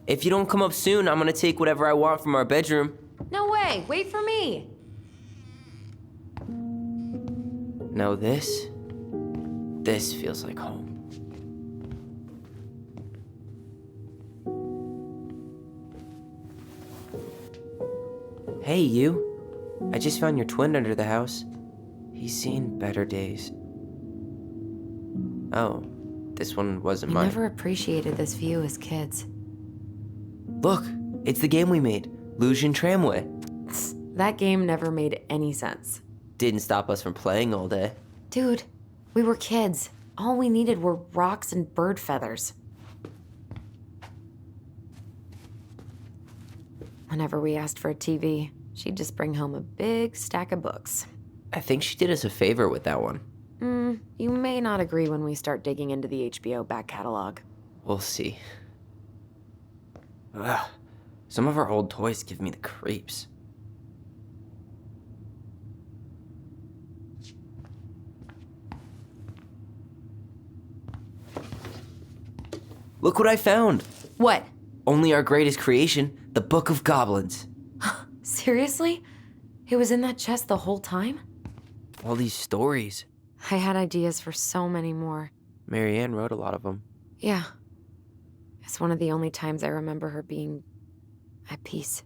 S4: If you don't come up soon, I'm gonna take whatever I want from our bedroom.
S3: No way! Wait for me!
S4: No, this feels like home. Hey, you. I just found your twin under the house. He's seen better days. Oh, this one wasn't
S3: We
S4: mine.
S3: never appreciated this view as kids.
S4: Look, it's the game we made, Lucian Tramway.
S3: That game never made any sense.
S4: Didn't stop us from playing all day.
S3: Dude, we were kids. All we needed were rocks and bird feathers. Whenever we asked for a TV, she'd just bring home a big stack of books.
S4: I think she did us a favor with that one.
S3: You may not agree when we start digging into the HBO back catalog.
S4: We'll see. Ugh, some of our old toys give me the creeps. Look what I found!
S3: What?
S4: Only our greatest creation, the Book of Goblins.
S3: Seriously? It was in that chest the whole time?
S4: All these stories.
S3: I had ideas for so many more.
S4: Marianne wrote a lot of them.
S3: Yeah. It's one of the only times I remember her being at peace.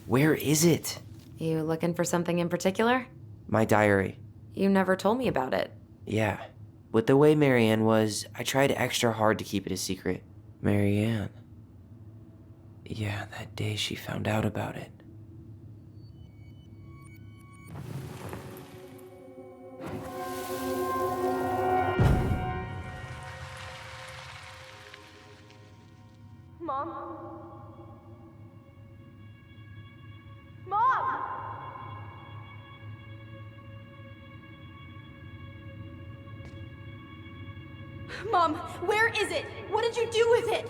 S4: Where is it?
S3: You looking for something in particular?
S4: My diary.
S3: You never told me about it.
S4: Yeah. With the way Marianne was, I tried extra hard to keep it a secret. Marianne. Yeah, that day she found out about it.
S2: Mom? Mom! Mom, where is it? What did you do with it?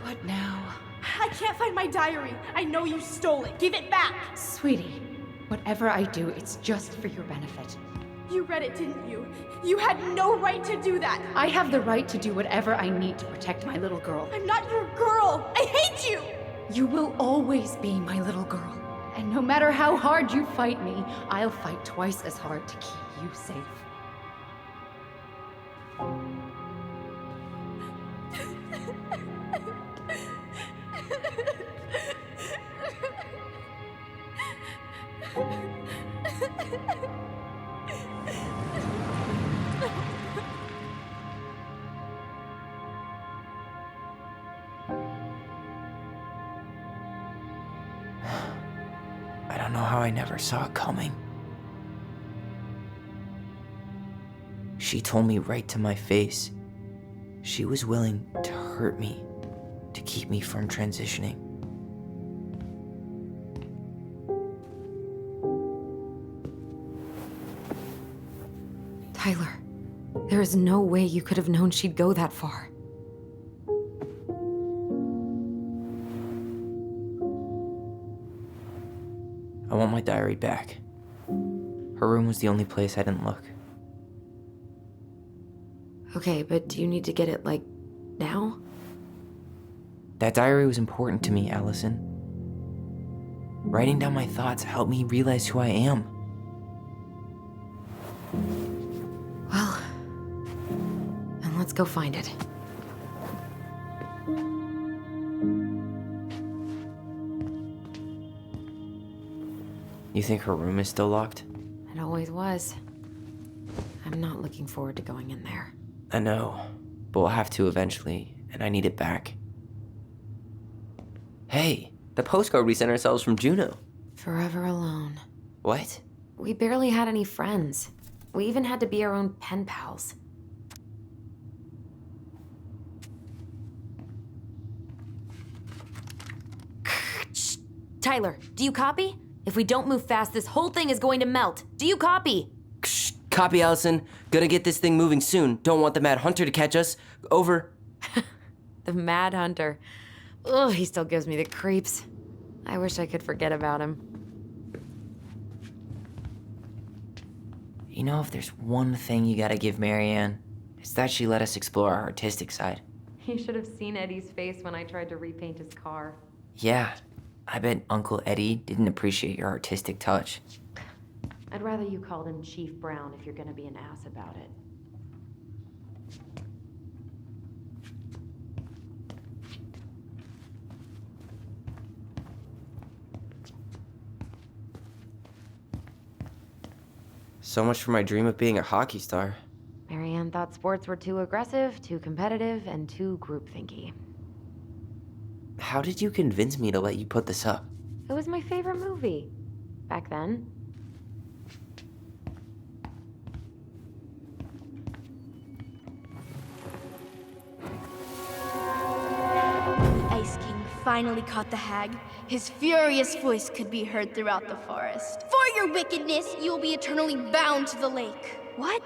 S7: What now?
S2: I can't find my diary. I know you stole it. Give it back.
S7: Sweetie, whatever I do, it's just for your benefit.
S2: You read it, didn't you? You had no right to do that.
S7: I have the right to do whatever I need to protect my little girl.
S2: I'm not your girl. I hate you.
S7: You will always be my little girl. And no matter how hard you fight me, I'll fight twice as hard to keep you safe.
S4: I don't know how I never saw it coming. She told me right to my face. She was willing to hurt me, to keep me from transitioning.
S3: Tyler, there is no way you could have known she'd go that far.
S4: I want my diary back. Her room was the only place I didn't look.
S3: Okay, but do you need to get it, like, now?
S4: That diary was important to me, Allison. Writing down my thoughts helped me realize who I am.
S3: Well, then let's go find it.
S4: You think her room is still locked?
S3: It always was. I'm not looking forward to going in there.
S4: I know, but we'll have to eventually, and I need it back. Hey, the postcard we sent ourselves from Juneau.
S3: Forever alone.
S4: What?
S3: We barely had any friends. We even had to be our own pen pals. Tyler, do you copy? If we don't move fast, this whole thing is going to melt. Do you copy?
S4: Shh, copy, Allison. Gonna get this thing moving soon. Don't want the Mad Hunter to catch us. Over.
S3: The Mad Hunter. Ugh, he still gives me the creeps. I wish I could forget about him.
S4: You know, if there's one thing you gotta give Marianne, it's that she let us explore our artistic side.
S3: You should have seen Eddie's face when I tried to repaint his car.
S4: Yeah, I bet Uncle Eddie didn't appreciate your artistic touch.
S3: I'd rather you called him Chief Brown if you're gonna be an ass about it.
S4: So much for my dream of being a hockey star.
S3: Marianne thought sports were too aggressive, too competitive, and too groupthinky.
S4: How did you convince me to let you put this up?
S3: It was my favorite movie. Back then.
S6: The Ice King finally caught the hag. His furious voice could be heard throughout the forest. For your wickedness, you will be eternally bound to the lake. What?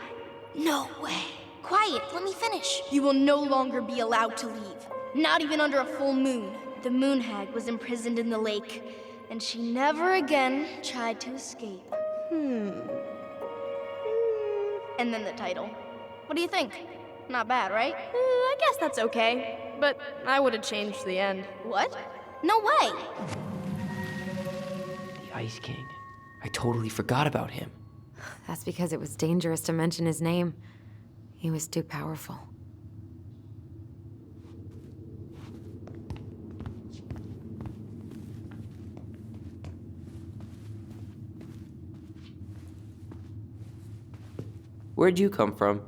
S6: No way. Quiet, let me finish. You will no longer be allowed to leave. Not even under a full moon. The moon hag was imprisoned in the lake, and she never again tried to escape. And then the title. What do you think? Not bad, right?
S2: I guess that's okay. But I would have changed the end.
S6: What? No way!
S4: The Ice King. I totally forgot about him.
S3: That's because it was dangerous to mention his name. He was too powerful.
S4: Where'd you come from?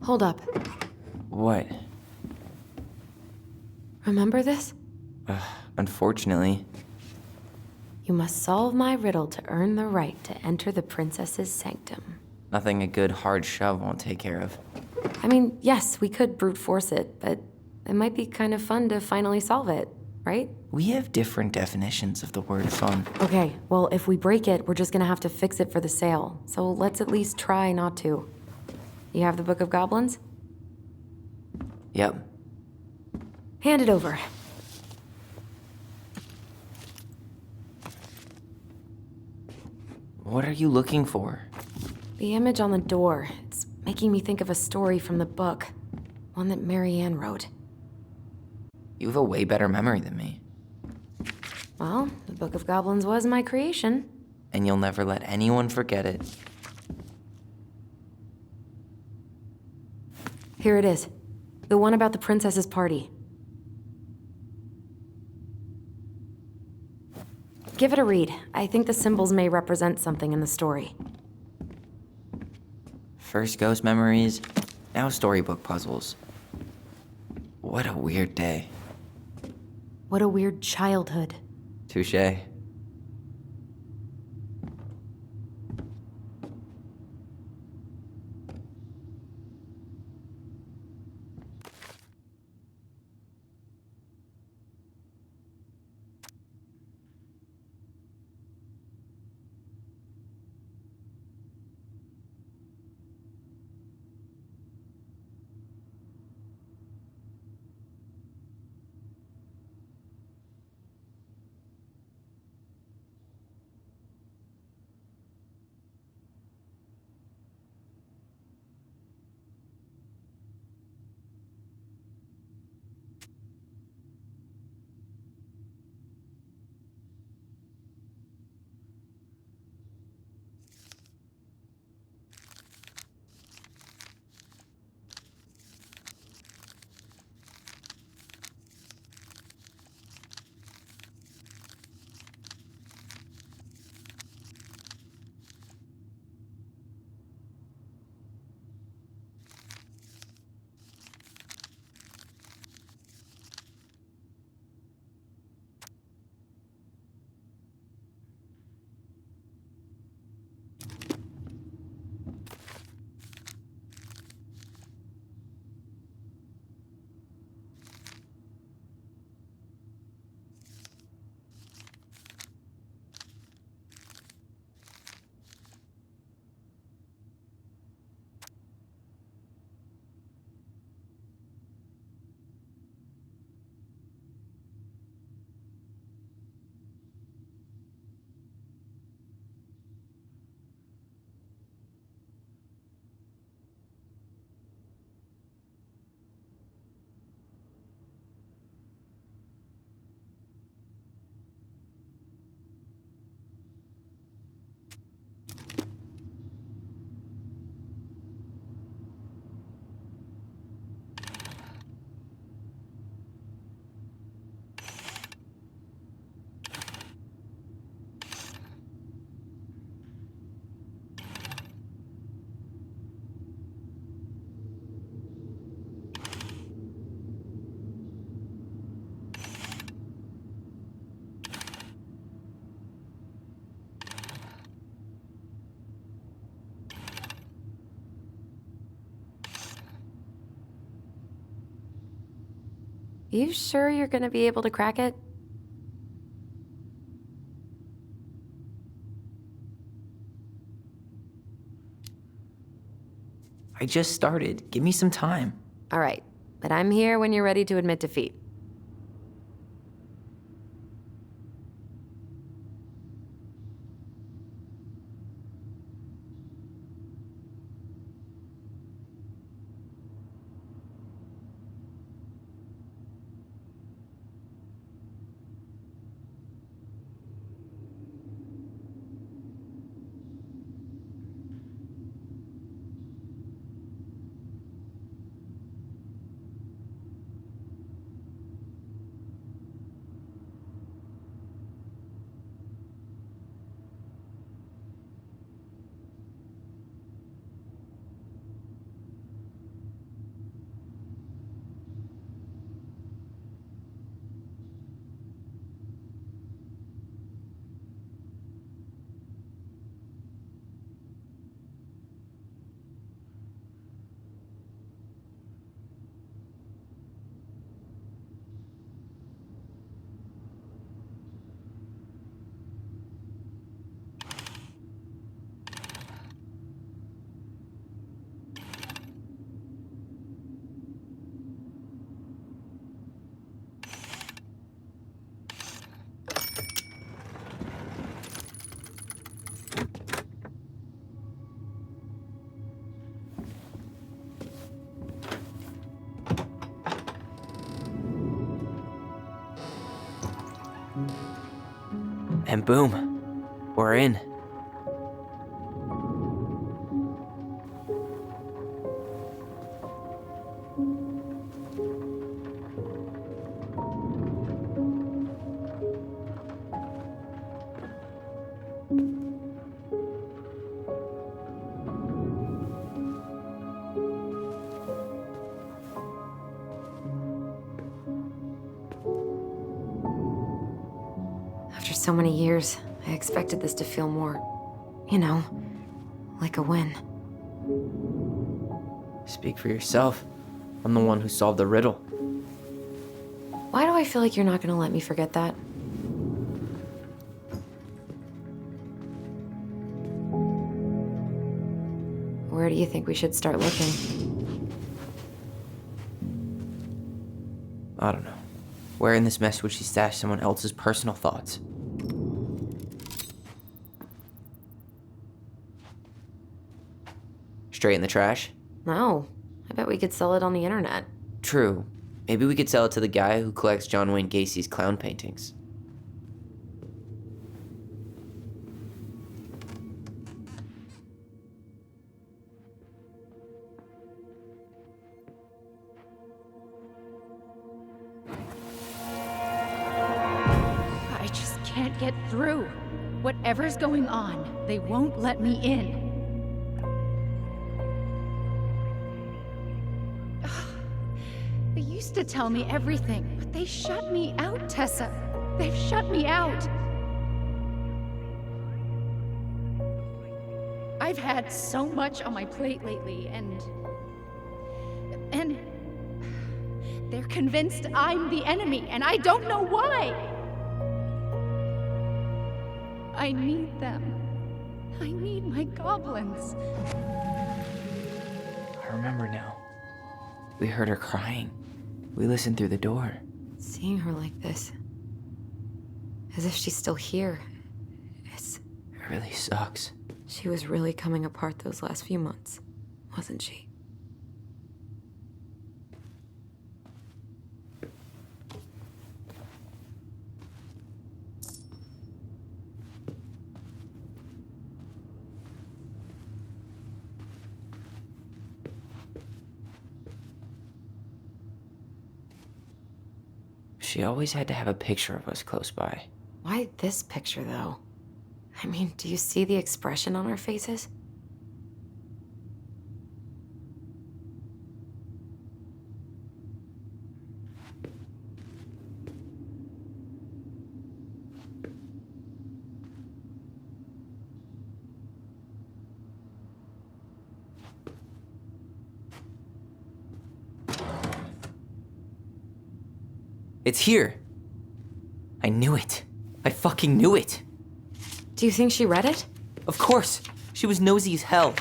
S3: Hold up.
S4: What?
S3: Remember this?
S4: Unfortunately.
S3: You must solve my riddle to earn the right to enter the princess's sanctum.
S4: Nothing a good hard shove won't take care of.
S3: I mean, yes, we could brute force it, but it might be kind of fun to finally solve it, right?
S4: We have different definitions of the word fun.
S3: Okay, well, if we break it, we're just gonna have to fix it for the sale. So let's at least try not to. You have the Book of Goblins?
S4: Yep.
S3: Hand it over.
S4: What are you looking for?
S3: The image on the door. It's making me think of a story from the book. One that Marianne wrote.
S4: You have a way better memory than me.
S3: Well, the Book of Goblins was my creation.
S4: And you'll never let anyone forget it.
S3: Here it is. The one about the princess's party. Give it a read. I think the symbols may represent something in the story.
S4: First ghost memories, now storybook puzzles. What a weird day.
S3: What a weird childhood.
S4: Touché.
S3: You sure you're gonna be able to crack it?
S4: I just started. Give me some time.
S3: All right, but I'm here when you're ready to admit defeat.
S4: And boom, we're in.
S3: After so many years, I expected this to feel more, you know, like a win.
S4: Speak for yourself. I'm the one who solved the riddle.
S3: Why do I feel like you're not gonna let me forget that? Where do you think we should start looking?
S4: I don't know. Where in this mess would she stash someone else's personal thoughts? Straight in the trash?
S3: No. I bet we could sell it on the internet.
S4: True. Maybe we could sell it to the guy who collects John Wayne Gacy's clown paintings.
S7: I just can't get through. Whatever's going on, they won't let me in. They used to tell me everything, but they shut me out, Tessa. They've shut me out. I've had so much on my plate lately, and they're convinced I'm the enemy, and I don't know why. I need them. I need my goblins.
S4: I remember now. We heard her crying. We listened through the door.
S3: Seeing her like this, as if she's still here,
S4: It really sucks.
S3: she was really coming apart those last few months, wasn't she?
S4: She always had to have a picture of us close by.
S3: Why this picture, though? I mean, do you see the expression on our faces?
S4: It's here. I knew it. I fucking knew it.
S3: Do you think she read it?
S4: Of course. She was nosy as hell.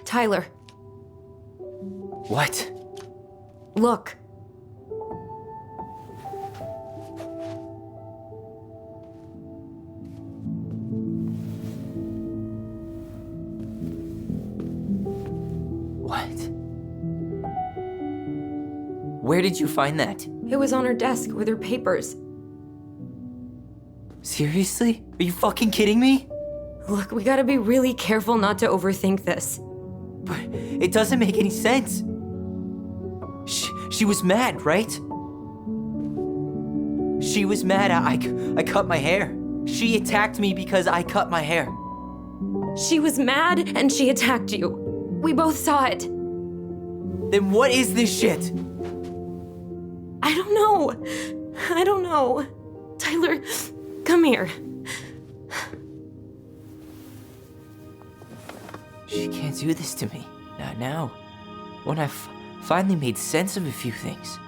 S3: Tyler.
S4: What?
S3: Look.
S4: What? Where did you find that?
S3: It was on her desk with her papers.
S4: Seriously? Are you fucking kidding me?
S3: Look, we gotta be really careful not to overthink this.
S4: But it doesn't make any sense. She was mad, right? She was mad I cut my hair. She attacked me because I cut my hair.
S3: She was mad and she attacked you. We both saw it.
S4: Then what is this shit?
S3: I don't know. Tyler, come here.
S4: She can't do this to me. Not now. When I've finally made sense of a few things.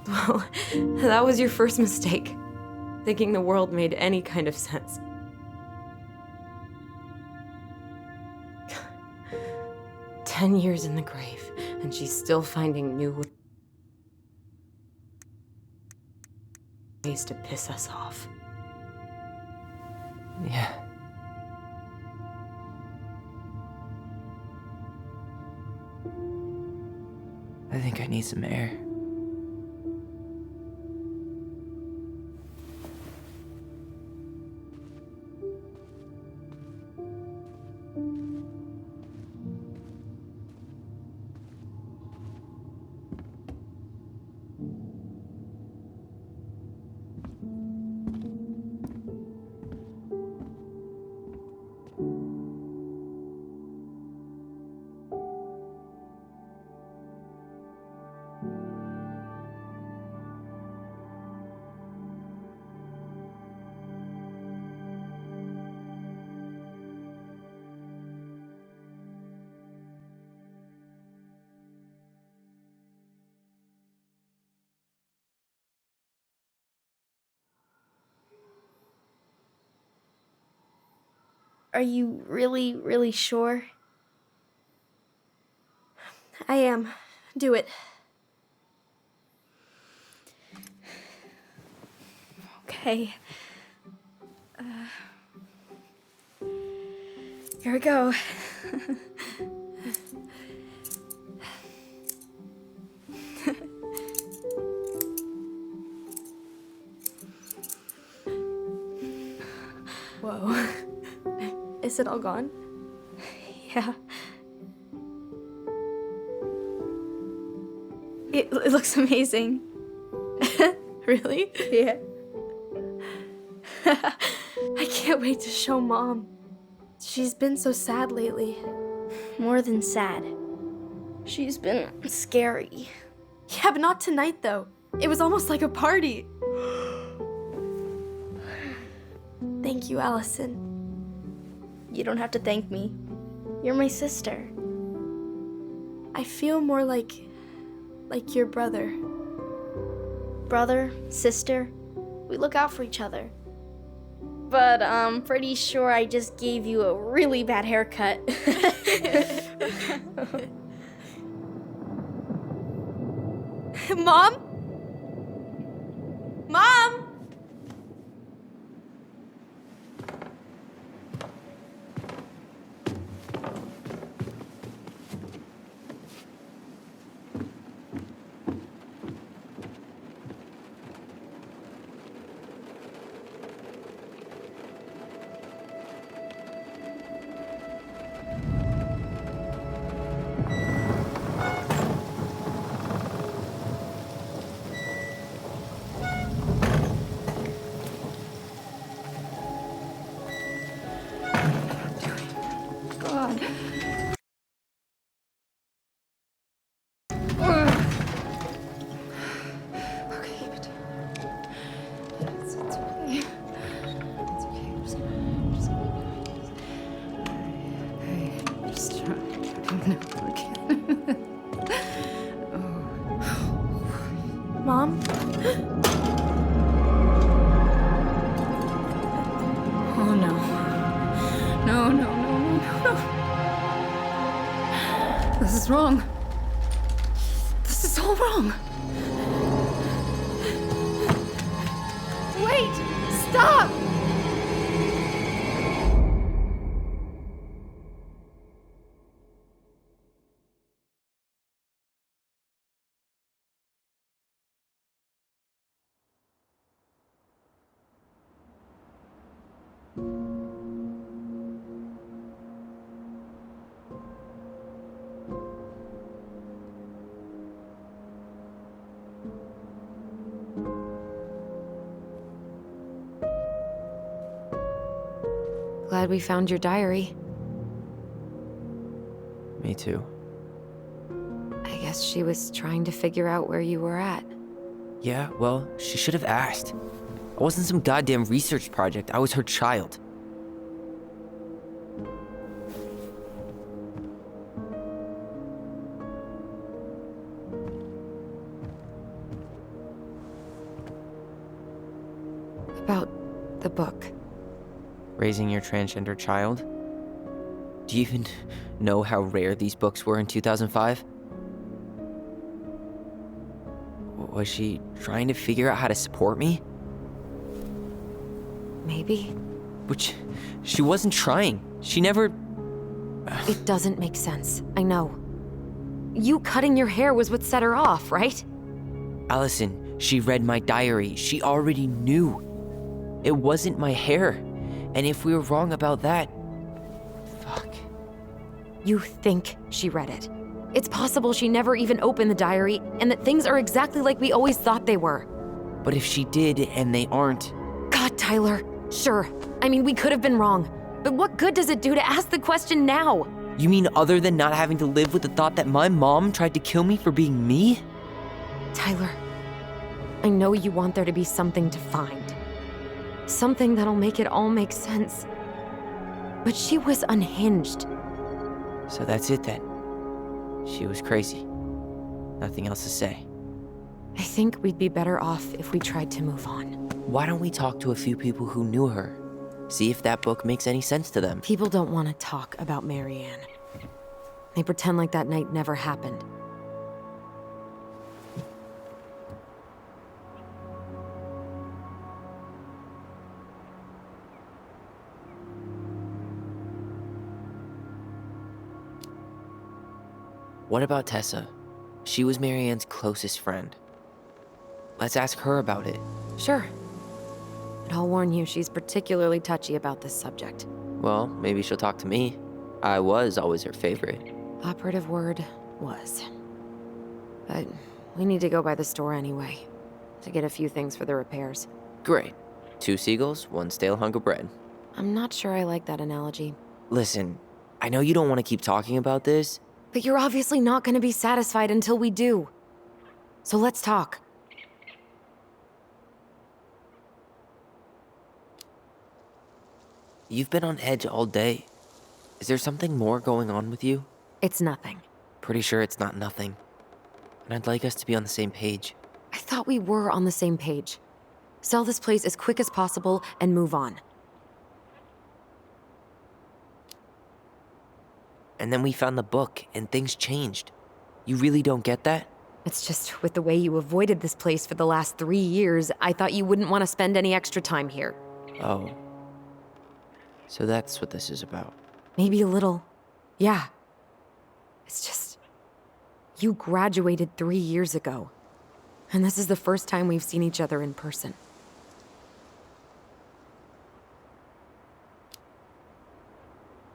S3: Well, that was your first mistake. Thinking the world made any kind of sense. "10 years in the grave, and she's still finding new ways to piss us off."
S4: Yeah. I think I need some air.
S6: Are you really, really sure?
S2: I am. Do it. Okay. Here we go. Whoa. Is it all gone? Yeah. It looks amazing. Really? Yeah. I can't wait to show Mom. She's been so sad lately.
S6: More than sad. She's been scary.
S2: Yeah, but not tonight, though. It was almost like a party. Thank you, Allison.
S6: You don't have to thank me. You're my sister.
S2: I feel more like your brother.
S6: Brother, sister, we look out for each other. But I'm pretty sure I just gave you a really bad haircut.
S2: Mom? Mom? Mom?
S7: Oh no. No, no, no, no, no, no. This is wrong. This is all wrong.
S2: Wait! Stop!
S3: Glad we found your diary.
S4: Me too.
S3: I guess she was trying to figure out where you were at.
S4: Yeah, well, she should have asked. I wasn't some goddamn research project. I was her child.
S3: About the book.
S4: Raising your transgender child? Do you even know how rare these books were in 2005? Was she trying to figure out how to support me?
S3: Maybe.
S4: Which, she wasn't trying. She never...
S3: It doesn't make sense. I know. You cutting your hair was what set her off, right?
S4: Allison, she read my diary. She already knew. It wasn't my hair. And if we were wrong about that... Fuck.
S3: You think she read it. It's possible she never even opened the diary, and that things are exactly like we always thought they were.
S4: But if she did, and they aren't...
S3: God, Tyler. Sure. I mean, we could have been wrong. But what good does it do to ask the question now?
S4: You mean other than not having to live with the thought that my mom tried to kill me for being me?
S3: Tyler, I know you want there to be something to find. Something that'll make it all make sense. But she was unhinged.
S4: So that's it then. She was crazy. Nothing else to say.
S3: I think we'd be better off if we tried to move on.
S4: Why don't we talk to a few people who knew her? See if that book makes any sense to them.
S3: People don't want to talk about Marianne. They pretend like that night never happened.
S4: What about Tessa? She was Marianne's closest friend. Let's ask her about it.
S3: Sure. But I'll warn you, she's particularly touchy about this subject.
S4: Well, maybe she'll talk to me. I was always her favorite.
S3: Operative word was. But we need to go by the store anyway, to get a few things for the repairs.
S4: Great. 2 seagulls, 1 stale hunk of bread.
S3: I'm not sure I like that analogy.
S4: Listen, I know you don't want to keep talking about this.
S3: But you're obviously not going to be satisfied until we do. So let's talk.
S4: You've been on edge all day. Is there something more going on with you?
S3: It's nothing.
S4: Pretty sure it's not nothing. And I'd like us to be on the same page.
S3: I thought we were on the same page. Sell this place as quick as possible and move on.
S4: And then we found the book, and things changed. You really don't get that?
S3: It's just with the way you avoided this place for the last 3 years, I thought you wouldn't want to spend any extra time here.
S4: Oh. So that's what this is about.
S3: Maybe a little. Yeah. It's just... You graduated 3 years ago. And this is the first time we've seen each other in person.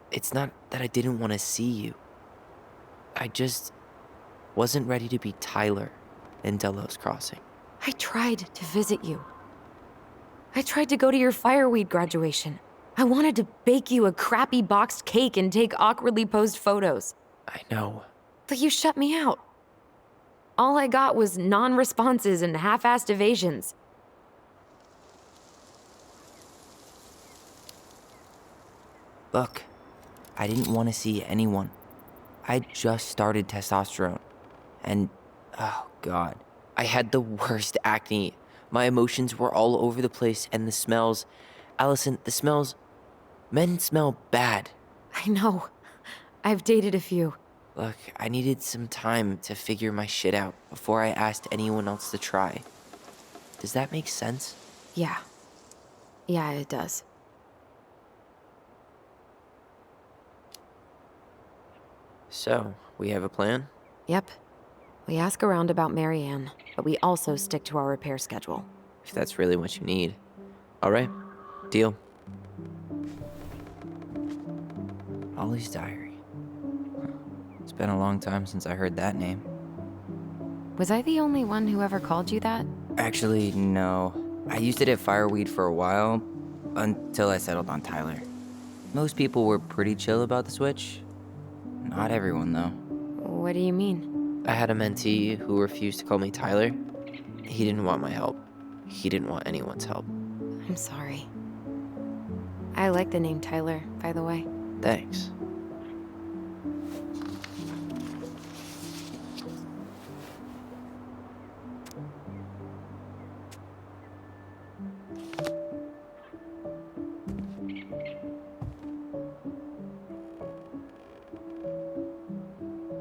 S4: It's not that I didn't want to see you. I just wasn't ready to be Tyler in Delos Crossing.
S3: I tried to visit you. I tried to go to your fireweed graduation. I wanted to bake you a crappy boxed cake and take awkwardly posed photos.
S4: I know.
S3: But you shut me out. All I got was non-responses and half-assed evasions.
S4: Look, I didn't want to see anyone. I just started testosterone. And, oh God, I had the worst acne. My emotions were all over the place, and the smells... Allison, the smells... Men smell bad.
S3: I know. I've dated a few.
S4: Look, I needed some time to figure my shit out before I asked anyone else to try. Does that make sense?
S3: Yeah. Yeah, it does.
S4: So, we have a plan?
S3: Yep. We ask around about Marianne, but we also stick to our repair schedule.
S4: If that's really what you need. All right, deal. Ollie's diary. It's been a long time since I heard that name.
S3: Was I the only one who ever called you that?
S4: Actually, no. I used it at Fireweed for a while, until I settled on Tyler. Most people were pretty chill about the switch. Not everyone, though.
S3: What do you mean?
S4: I had a mentee who refused to call me Tyler. He didn't want my help. He didn't want anyone's help.
S3: I'm sorry. I like the name Tyler, by the way.
S4: Thanks.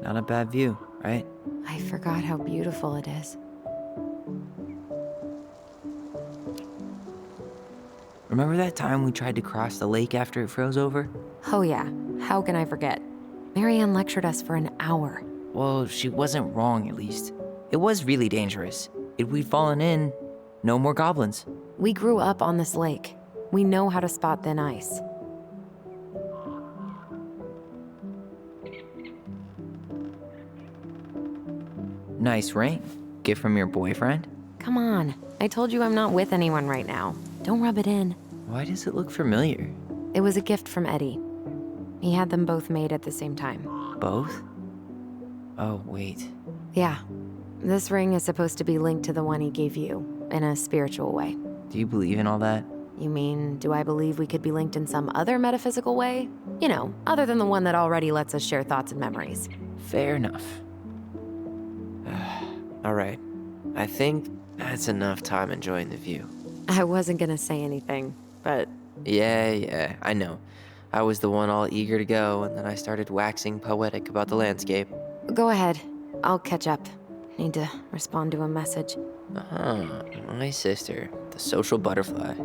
S4: Not a bad view, right?
S3: I forgot how beautiful it is.
S4: Remember that time we tried to cross the lake after it froze over?
S3: Oh yeah, how can I forget? Marianne lectured us for an hour.
S4: Well, she wasn't wrong, at least. It was really dangerous. If we'd fallen in, no more goblins.
S3: We grew up on this lake. We know how to spot thin ice.
S4: Nice ring. Gift from your boyfriend?
S3: Come on, I told you I'm not with anyone right now. Don't rub it in.
S4: Why does it look familiar?
S3: It was a gift from Eddie. He had them both made at the same time.
S4: Both? Oh, wait.
S3: Yeah. This ring is supposed to be linked to the one he gave you, in a spiritual way.
S4: Do you believe in all that?
S3: You mean, do I believe we could be linked in some other metaphysical way? You know, other than the one that already lets us share thoughts and memories.
S4: Fair enough. All right. I think that's enough time enjoying the view.
S3: I wasn't gonna say anything, but...
S4: Yeah, I know. I was the one all eager to go, and then I started waxing poetic about the landscape.
S3: Go ahead. I'll catch up. Need to respond to a message.
S4: My sister, the social butterfly.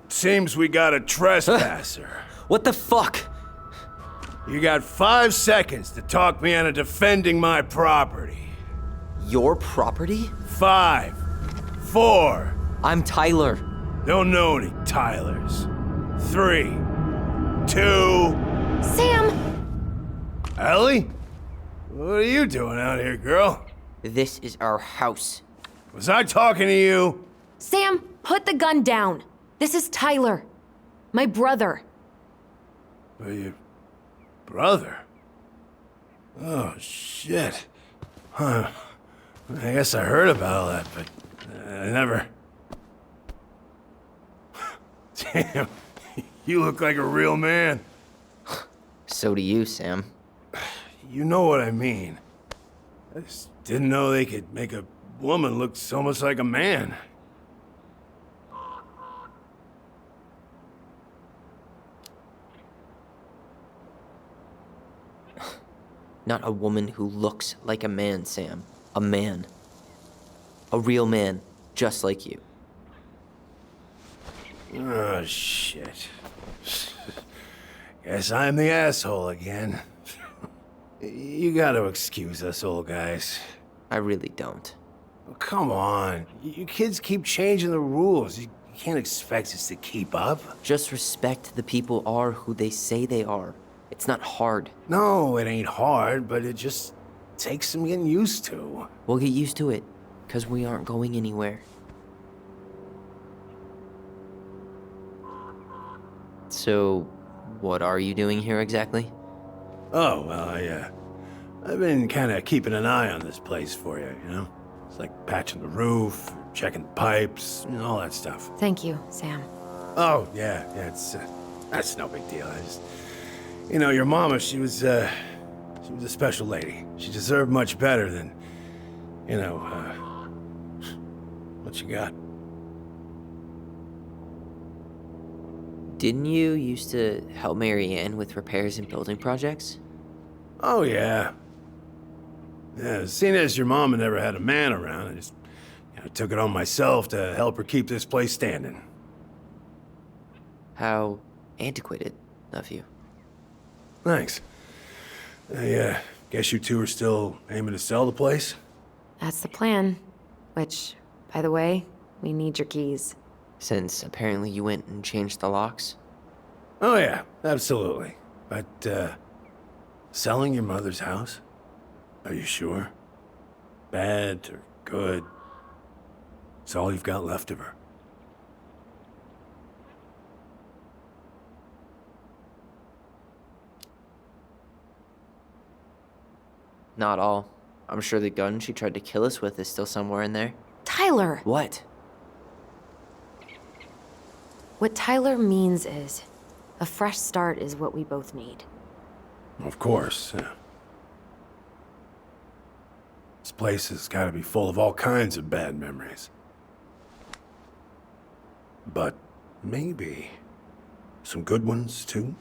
S8: Seems we got a trespasser.
S4: What the fuck?
S8: You got 5 seconds to talk me into defending my property.
S4: Your property?
S8: 5, 4.
S4: I'm Tyler.
S8: Don't know any Tylers. 3, 2.
S3: Sam!
S8: Ellie? What are you doing out here, girl?
S4: This is our house.
S8: Was I talking to you?
S3: Sam, put the gun down. This is Tyler. My brother.
S8: Your brother? Oh, shit. Huh. I guess I heard about all that, but I never... Damn, you look like a real man.
S4: So do you, Sam.
S8: You know what I mean. I just didn't know they could make a woman look so much like a man.
S4: Not a woman who looks like a man, Sam. A man. A real man, just like you.
S8: Oh, shit. Guess I'm the asshole again. You gotta excuse us old guys.
S4: I really don't.
S8: Oh, come on. You kids keep changing the rules. You can't expect us to keep up.
S4: Just respect the people are who they say they are. It's not hard.
S8: No, it ain't hard, but it just takes some getting used to.
S4: We'll get used to it, because we aren't going anywhere. So, what are you doing here exactly?
S8: Oh, well, I've been kind of keeping an eye on this place for you, you know? It's like patching the roof, checking the pipes, and all that stuff.
S3: Thank you, Sam.
S8: Oh, yeah, it's, that's no big deal. You know, your mama, she was a special lady. She deserved much better than, you know, what you got.
S4: Didn't you used to help Mary Ann with repairs and building projects?
S8: Oh, yeah. Yeah, seeing as your mama never had a man around, I just took it on myself to help her keep this place standing.
S4: How antiquated of you.
S8: Thanks. I guess you two are still aiming to sell the place?
S3: That's the plan. Which, by the way, we need your keys.
S4: Since apparently you went and changed the locks?
S8: Oh yeah, absolutely. But, selling your mother's house? Are you sure? Bad or good? It's all you've got left of her.
S4: Not all. I'm sure the gun she tried to kill us with is still somewhere in there.
S3: Tyler!
S4: What?
S3: What Tyler means is, a fresh start is what we both need.
S8: Of course, yeah. This place has got to be full of all kinds of bad memories. But maybe some good ones, too?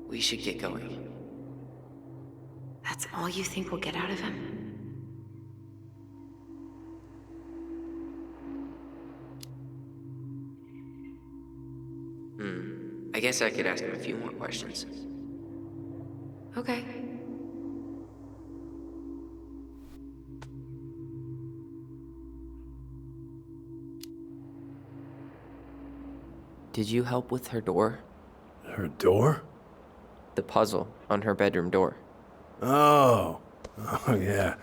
S4: We should get going.
S3: That's all you think we'll get out of him?
S4: I guess I could ask him a few more questions.
S3: Okay.
S4: Did you help with her door?
S8: Her door?
S4: The puzzle on her bedroom door.
S8: Oh, yeah.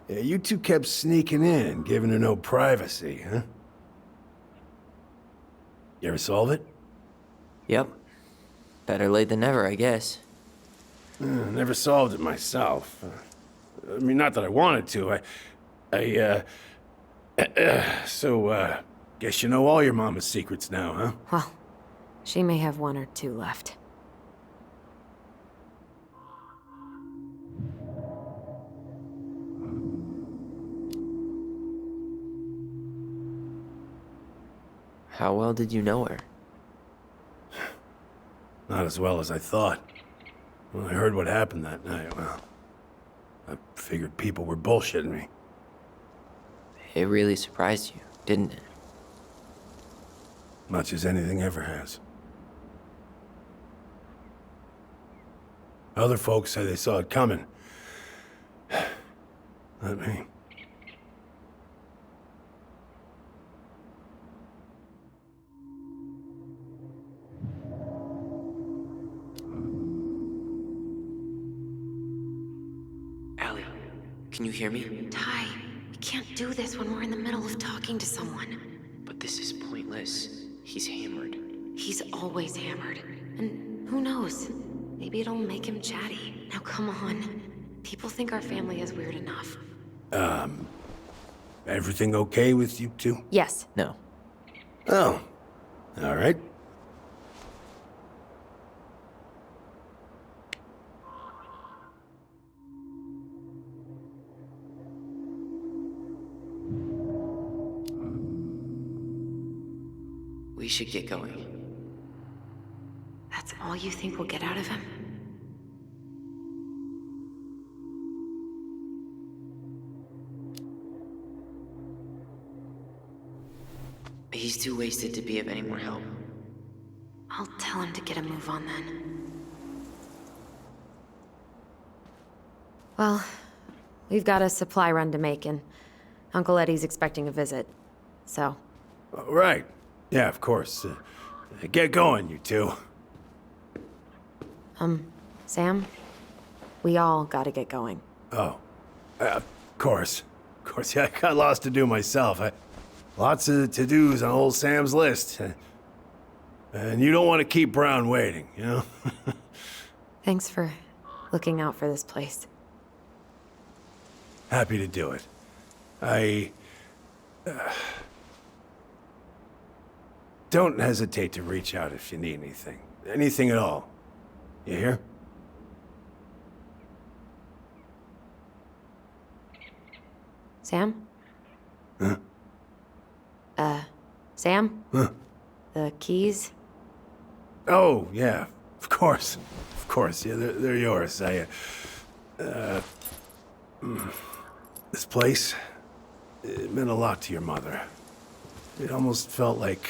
S8: Yeah, you two kept sneaking in, giving her no privacy, huh? You ever solve it?
S4: Yep. Better late than never, I guess.
S8: Never solved it myself. I mean, not that I wanted to. So, guess you know all your mama's secrets now, huh?
S3: Well, she may have one or two left.
S4: How well did you know her?
S8: Not as well as I thought. When I heard what happened that night, well, I figured people were bullshitting me.
S4: It really surprised you, didn't it?
S8: Much as anything ever has. Other folks say they saw it coming. Not me.
S4: Allie, can you hear me?
S3: Ty, we can't do this when we're in the middle of talking to someone.
S4: But this is pointless. He's hammered.
S3: He's always hammered. And who knows? Maybe it'll make him chatty. Now come on. People think our family is weird enough.
S8: Everything okay with you two?
S3: Yes.
S4: No.
S8: Oh, all right.
S4: We should get going.
S3: That's all you think we'll get out of him?
S4: He's too wasted to be of any more help.
S3: I'll tell him to get a move on then. Well, we've got a supply run to make, and Uncle Eddie's expecting a visit. So.
S8: Right. Yeah, of course. Get going, you two.
S3: Sam? We all gotta get going.
S8: Oh. Of course. Of course, yeah, I got lots to do myself. Lots of to-dos on old Sam's list. And you don't want to keep Brown waiting, you know?
S3: Thanks for looking out for this place.
S8: Happy to do it. Don't hesitate to reach out if you need anything. Anything at all. You hear?
S3: Sam? Huh? Sam?
S8: Huh?
S3: The keys?
S8: Oh, yeah. Of course. Of course. Yeah, they're yours. This place, it meant a lot to your mother. It almost felt like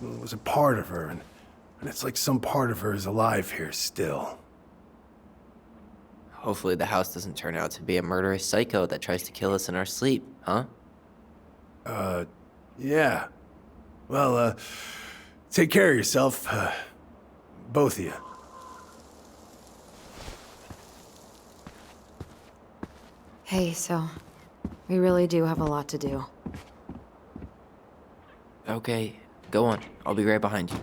S8: it was a part of her, and it's like some part of her is alive here still.
S4: Hopefully the house doesn't turn out to be a murderous psycho that tries to kill us in our sleep, huh?
S8: Yeah. Well, take care of yourself, both of you.
S3: Hey, so we really do have a lot to do.
S4: Okay, go on. I'll be right behind you.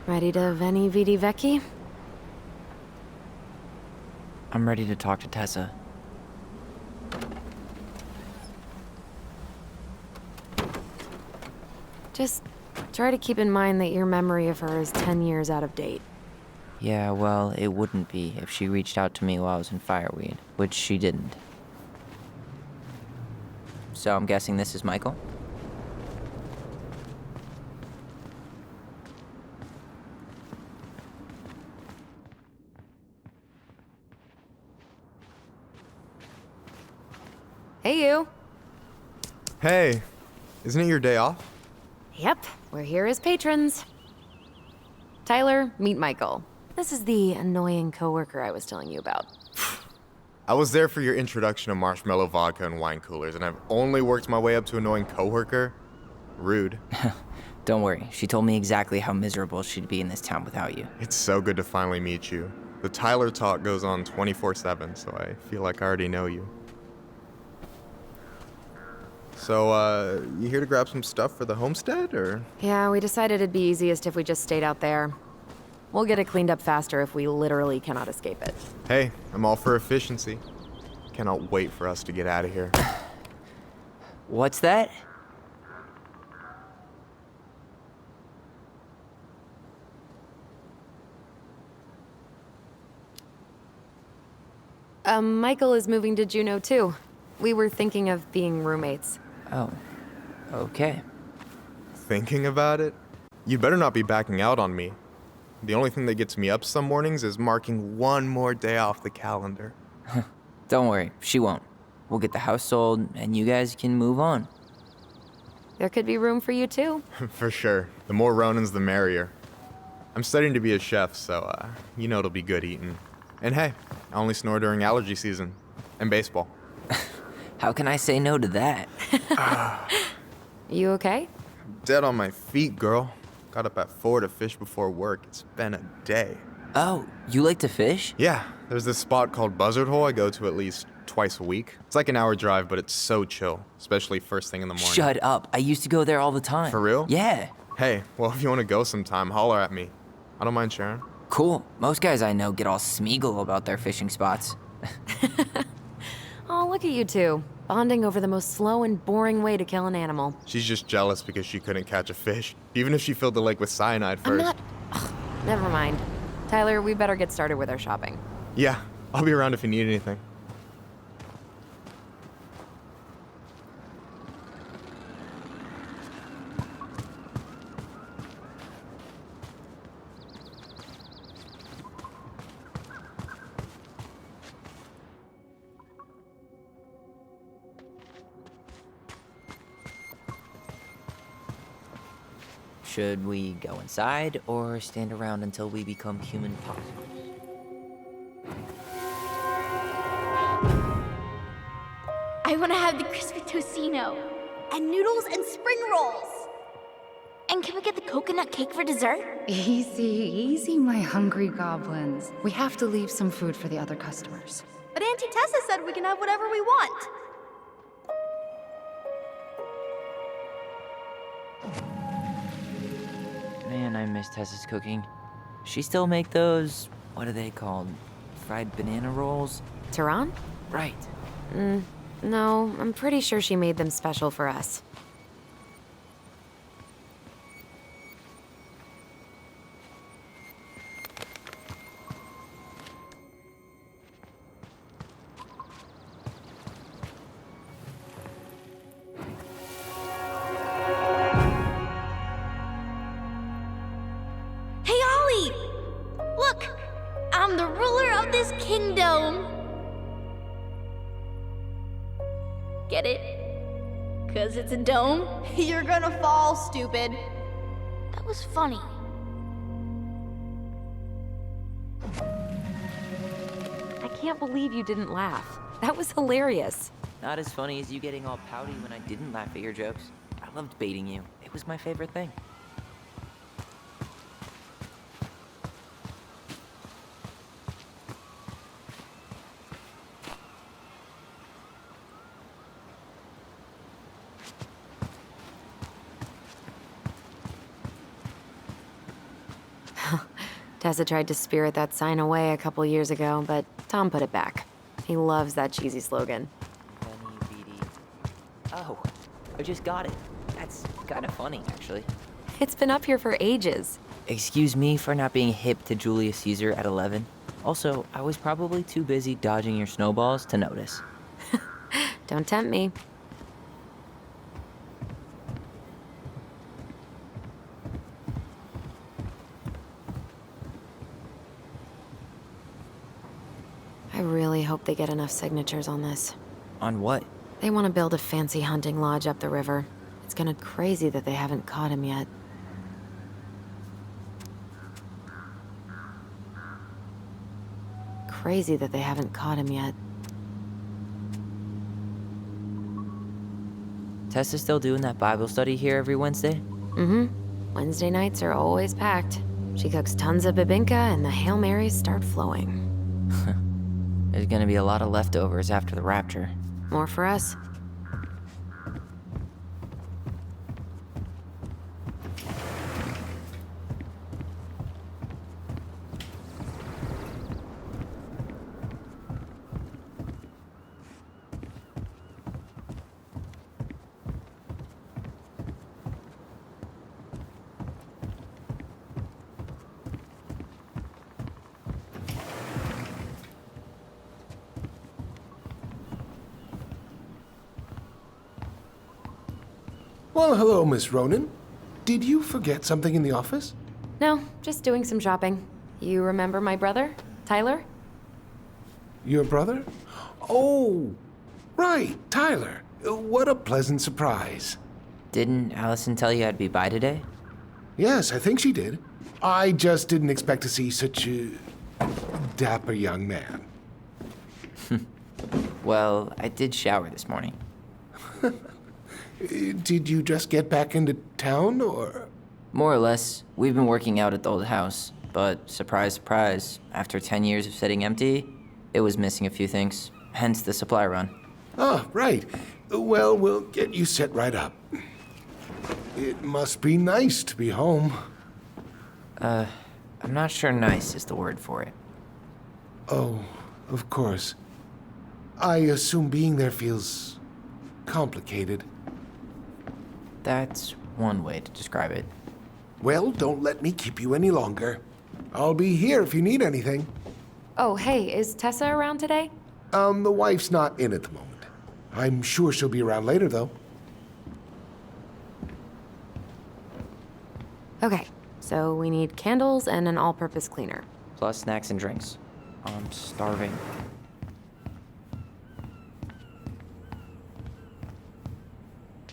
S3: Ready to Veni Vidi Vecchi?
S4: I'm ready to talk to Tessa.
S3: Just try to keep in mind that your memory of her is 10 years out of date.
S4: Yeah, well, it wouldn't be if she reached out to me while I was in Fireweed, which she didn't. So I'm guessing this is Michael?
S3: Hey, you.
S9: Hey, isn't it your day off?
S3: Yep, we're here as patrons. Tyler, meet Michael. This is the annoying coworker I was telling you about.
S9: I was there for your introduction to marshmallow vodka and wine coolers, and I've only worked my way up to annoying coworker. Rude.
S4: Don't worry, she told me exactly how miserable she'd be in this town without you.
S9: It's so good to finally meet you. The Tyler talk goes on 24/7, so I feel like I already know you. So, you here to grab some stuff for the homestead, or?
S3: Yeah, we decided it'd be easiest if we just stayed out there. We'll get it cleaned up faster if we literally cannot escape it.
S9: Hey, I'm all for efficiency. Cannot wait for us to get out of here.
S4: What's that?
S3: Michael is moving to Juneau too. We were thinking of being roommates.
S4: Oh, okay.
S9: Thinking about it? You better not be backing out on me. The only thing that gets me up some mornings is marking one more day off the calendar.
S4: Don't worry, she won't. We'll get the house sold, and you guys can move on.
S3: There could be room for you too.
S9: For sure. The more Ronins, the merrier. I'm studying to be a chef, so, you know it'll be good eating. And hey, I only snore during allergy season. And baseball.
S4: How can I say no to that?
S3: You okay?
S9: Dead on my feet, girl. Got up at 4 to fish before work. It's been a day.
S4: Oh, you like to fish?
S9: Yeah, there's this spot called Buzzard Hole I go to at least twice a week. It's like an hour drive, but it's so chill, especially first thing in the morning.
S4: Shut up. I used to go there all the time.
S9: For real?
S4: Yeah.
S9: Hey, well, if you want to go sometime, holler at me. I don't mind sharing.
S4: Cool. Most guys I know get all Smeagol about their fishing spots.
S3: Oh, look at you two. Bonding over the most slow and boring way to kill an animal.
S9: She's just jealous because she couldn't catch a fish, even if she filled the lake with cyanide first.
S3: I'm not... Ugh, never mind. Tyler, we better get started with our shopping.
S9: Yeah, I'll be around if you need anything.
S4: Should we go inside or stand around until we become human possums?
S6: I want to have the crispy tocino, and noodles and spring rolls. And can we get the coconut cake for dessert?
S7: Easy, easy, my hungry goblins. We have to leave some food for the other customers.
S6: But Auntie Tessa said we can have whatever we want.
S4: Man, I miss Tessa's cooking. She still make those, what are they called? Fried banana rolls?
S3: Tehran?
S4: Right.
S3: No, I'm pretty sure she made them special for us.
S6: Hey, Ollie! Look! I'm the ruler of this kingdom! Get it? 'Cause it's a dome? You're gonna fall, stupid. That was funny.
S3: I can't believe you didn't laugh. That was hilarious.
S4: Not as funny as you getting all pouty when I didn't laugh at your jokes. I loved baiting you. It was my favorite thing.
S3: Tessa tried to spirit that sign away a couple years ago, but Tom put it back. He loves that cheesy slogan.
S4: Benny BD. Oh, I just got it. That's kind of funny, actually.
S3: It's been up here for ages.
S4: Excuse me for not being hip to Julius Caesar at 11. Also, I was probably too busy dodging your snowballs to notice.
S3: Don't tempt me. I really hope they get enough signatures on this.
S4: On what?
S3: They want to build a fancy hunting lodge up the river. It's kinda crazy that they haven't caught him yet. Crazy that they haven't caught him yet.
S4: Tessa's still doing that Bible study here every Wednesday?
S3: Mm-hmm. Wednesday nights are always packed. She cooks tons of bibinka and the Hail Marys start flowing.
S4: There's gonna be a lot of leftovers after the rapture.
S3: More for us.
S5: Well, hello, Miss Ronan. Did you forget something in the office?
S3: No, just doing some shopping. You remember my brother, Tyler?
S5: Your brother? Oh, right, Tyler. What a pleasant surprise.
S4: Didn't Allison tell you I'd be by today?
S5: Yes, I think she did. I just didn't expect to see such a dapper young man.
S4: Well, I did shower this morning.
S5: Did you just get back into town, or...?
S4: More or less, we've been working out at the old house, but surprise, surprise, after 10 years of sitting empty, it was missing a few things, hence the supply run.
S5: Ah, right. Well, we'll get you set right up. It must be nice to be home.
S4: I'm not sure nice is the word for it.
S5: Oh, of course. I assume being there feels complicated.
S4: That's one way to describe it.
S5: Well, don't let me keep you any longer. I'll be here if you need anything.
S3: Oh, hey, is Tessa around today?
S5: The wife's not in at the moment. I'm sure she'll be around later, though.
S3: Okay, so we need candles and an all-purpose cleaner.
S4: Plus snacks and drinks. I'm starving.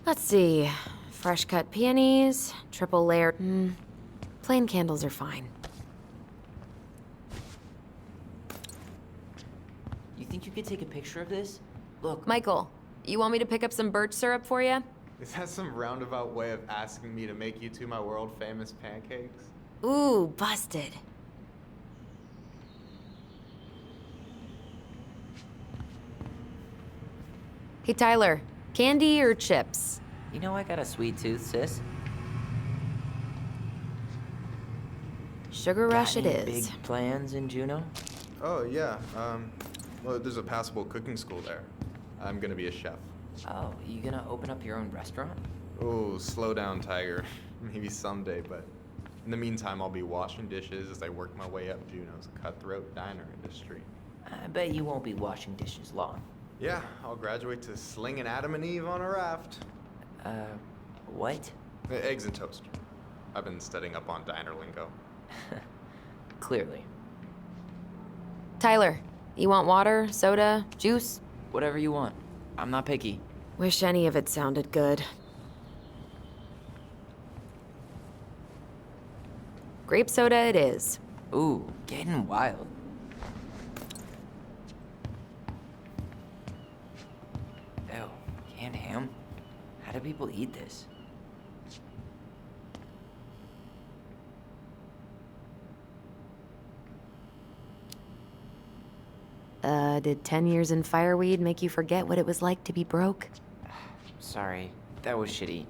S3: Let's see. Fresh cut peonies, triple layer. Plain candles are fine.
S4: You think you could take a picture of this? Look,
S3: Michael, you want me to pick up some birch syrup for you?
S9: Is that some roundabout way of asking me to make you two my world-famous pancakes?
S3: Ooh, busted. Hey, Tyler, candy or chips?
S4: you know I got a sweet tooth, sis.
S3: Sugar rush
S4: Got
S3: it
S4: any
S3: is.
S4: big plans in Juneau?
S9: Oh, yeah. Well, there's a passable cooking school there. I'm gonna be a chef.
S4: Oh, you gonna open up your own restaurant?
S9: Oh, slow down, Tiger. Maybe someday, but in the meantime, I'll be washing dishes as I work my way up Juneau's cutthroat diner industry.
S4: I bet you won't be washing dishes long.
S9: Yeah, I'll graduate to slinging Adam and Eve on a raft.
S4: What?
S9: Eggs and toast. I've been studying up on diner lingo.
S4: Clearly.
S3: Tyler, you want water, soda, juice?
S4: Whatever you want. I'm not picky.
S3: Wish any of it sounded good. Grape soda it is.
S4: Ooh, getting wild. Ew, canned ham? How do people eat this?
S3: Did 10 years in fireweed make you forget what it was like to be broke?
S4: Sorry, that was shitty.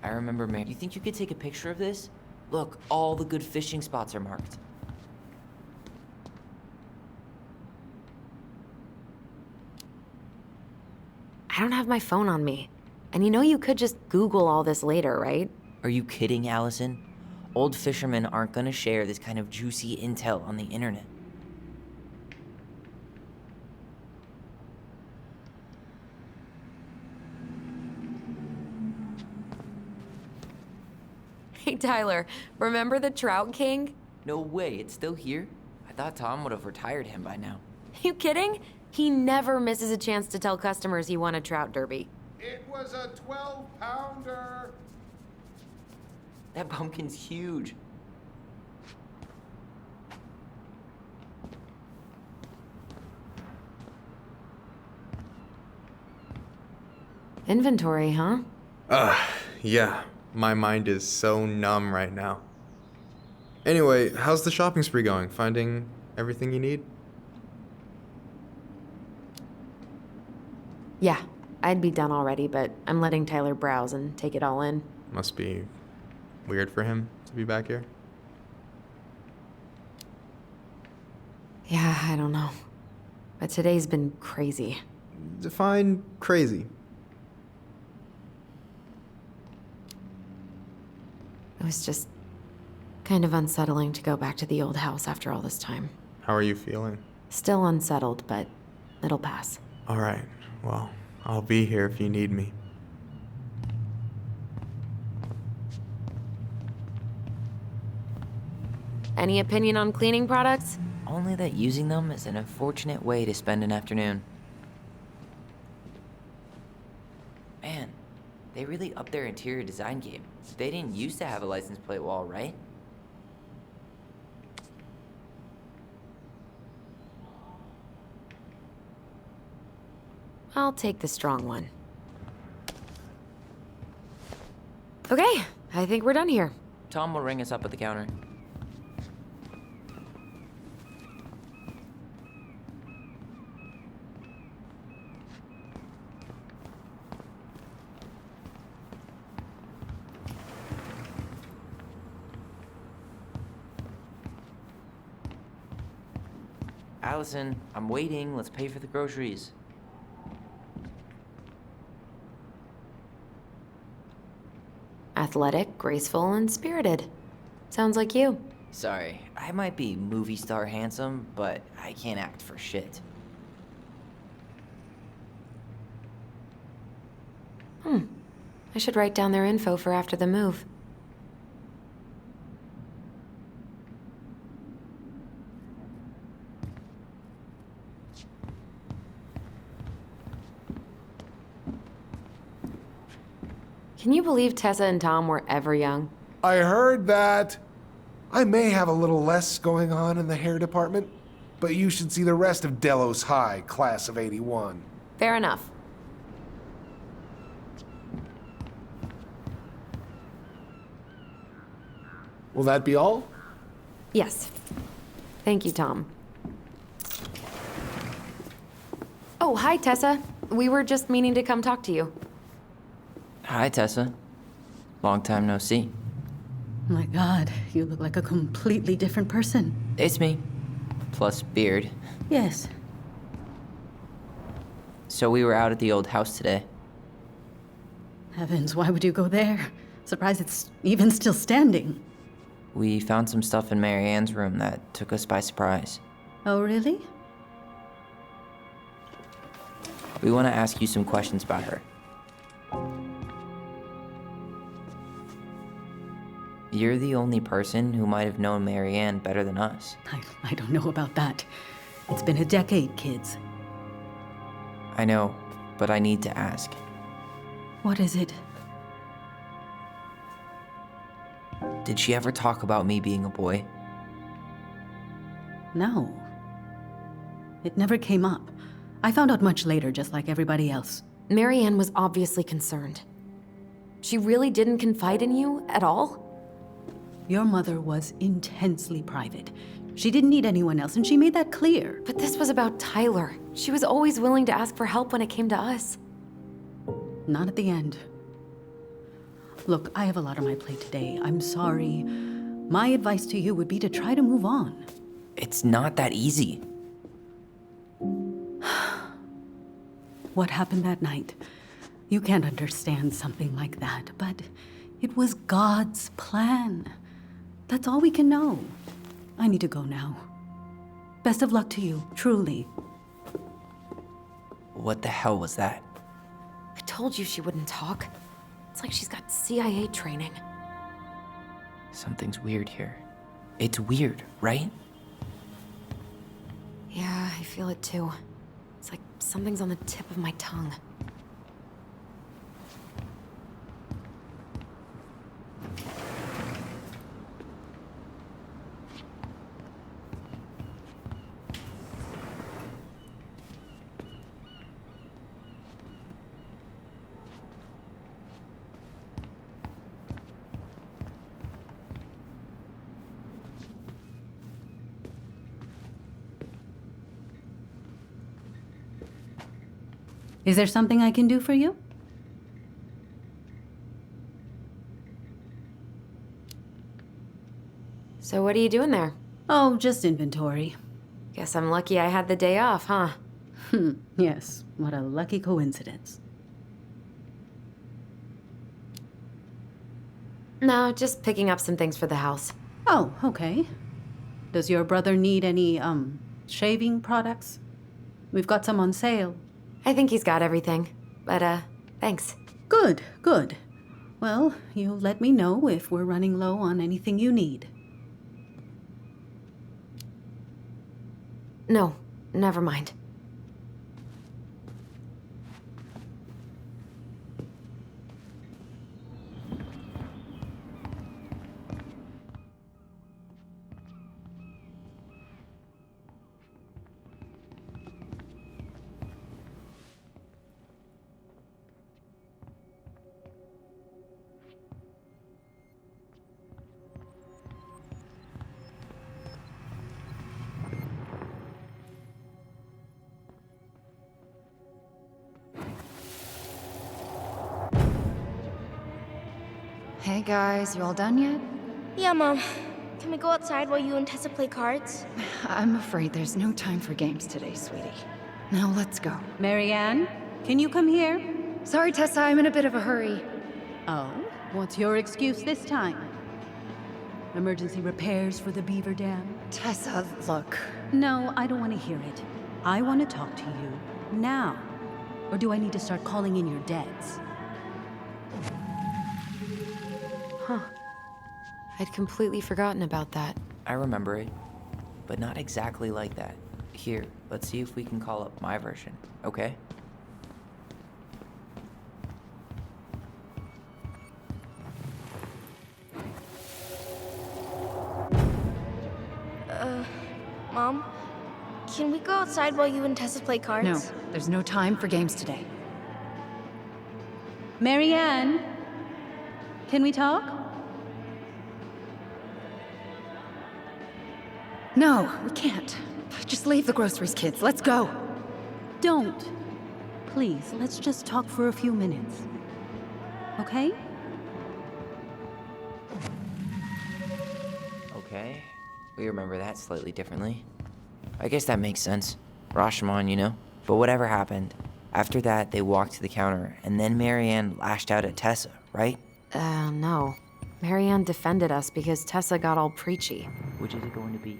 S4: I remember, man. You think you could take a picture of this? Look, all the good fishing spots are marked.
S3: I don't have my phone on me. And you know you could just Google all this later, right?
S4: Are you kidding, Allison? Old fishermen aren't gonna share this kind of juicy intel on the internet.
S3: Hey, Tyler, remember the Trout King?
S4: No way, it's still here? I thought Tom would have retired him by now.
S3: You kidding? He never misses a chance to tell customers he won a trout derby.
S5: It was a 12-pounder.
S4: That pumpkin's huge.
S3: Inventory, huh?
S9: Yeah. My mind is so numb right now. Anyway, how's the shopping spree going? Finding everything you need?
S3: Yeah, I'd be done already, but I'm letting Tyler browse and take it all in.
S9: Must be weird for him to be back here.
S3: Yeah, I don't know. But today's been crazy.
S9: Define crazy.
S3: It was just kind of unsettling to go back to the old house after all this time.
S9: How are you feeling?
S3: Still unsettled, but it'll pass.
S9: All right. Well, I'll be here if you need me.
S3: Any opinion on cleaning products?
S4: Only that using them is an unfortunate way to spend an afternoon. Man, they really upped their interior design game. They didn't used to have a license plate wall, right?
S3: I'll take the strong one. Okay, I think we're done here.
S4: Tom will ring us up at the counter. Allison, I'm waiting. Let's pay for the groceries.
S3: Athletic, graceful, and spirited. Sounds like you.
S4: Sorry, I might be movie star handsome, but I can't act for shit.
S3: I should write down their info for after the move. Can you believe Tessa and Tom were ever young?
S5: I heard that. I may have a little less going on in the hair department, but you should see the rest of Delos High, class of '81.
S3: Fair enough.
S5: Will that be all?
S3: Yes. Thank you, Tom. Oh, hi, Tessa. We were just meaning to come talk to you.
S4: Hi, Tessa. Long time no see.
S7: My God, you look like a completely different person.
S4: It's me. Plus beard.
S7: Yes.
S4: So we were out at the old house today.
S7: Heavens, why would you go there? Surprised it's even still standing.
S4: We found some stuff in Mary Ann's room that took us by surprise.
S7: Oh, really?
S4: We want to ask you some questions about her. You're the only person who might have known Mary Ann better than us.
S7: I don't know about that. It's been a decade, kids.
S4: I know, but I need to ask.
S7: What is it?
S4: Did she ever talk about me being a boy?
S7: No. It never came up. I found out much later, just like everybody else.
S3: Mary Ann was obviously concerned. She really didn't confide in you at all?
S7: Your mother was intensely private. She didn't need anyone else, and she made that clear.
S3: But this was about Tyler. She was always willing to ask for help when it came to us.
S7: Not at the end. Look, I have a lot on my plate today. I'm sorry. My advice to you would be to try to move on.
S4: It's not that easy.
S7: What happened that night? You can't understand something like that, but it was God's plan. That's all we can know. I need to go now. Best of luck to you, truly.
S4: What the hell was that?
S3: I told you she wouldn't talk. It's like she's got CIA training.
S4: Something's weird here. It's weird, right?
S3: Yeah, I feel it too. It's like something's on the tip of my tongue.
S7: Is there something I can do for you?
S3: So what are you doing there?
S7: Oh, just inventory.
S3: Guess I'm lucky I had the day off, huh?
S7: Yes, what a lucky coincidence.
S3: No, just picking up some things for the house.
S7: Oh, okay. Does your brother need any, shaving products? We've got some on sale.
S3: I think he's got everything. But, thanks.
S7: Good, good. Well, you'll let me know if we're running low on anything you need.
S3: No, never mind.
S10: Hey guys, you all done yet?
S6: Yeah, Mom. Can we go outside while you and Tessa play cards?
S10: I'm afraid there's no time for games today, sweetie. Now let's go.
S7: Marianne, can you come here?
S10: Sorry, Tessa, I'm in a bit of a hurry.
S7: Oh, what's your excuse this time? Emergency repairs for the beaver dam?
S10: Tessa, look.
S7: No, I don't want to hear it. I want to talk to you now. Or do I need to start calling in your debts?
S3: Huh. I'd completely forgotten about that.
S4: I remember it, but not exactly like that. Here, let's see if we can call up my version, okay?
S6: Mom? Can we go outside while you and Tessa play cards?
S10: No, there's no time for games today.
S7: Marianne, can we talk?
S10: No, we can't. Just leave the groceries, kids. Let's go.
S7: Don't. Please, let's just talk for a few minutes. Okay?
S4: Okay, we remember that slightly differently. I guess that makes sense. Rashomon, you know? But whatever happened, after that they walked to the counter, and then Marianne lashed out at Tessa, right?
S3: No. Marianne defended us because Tessa got all preachy.
S4: Which is it going to be?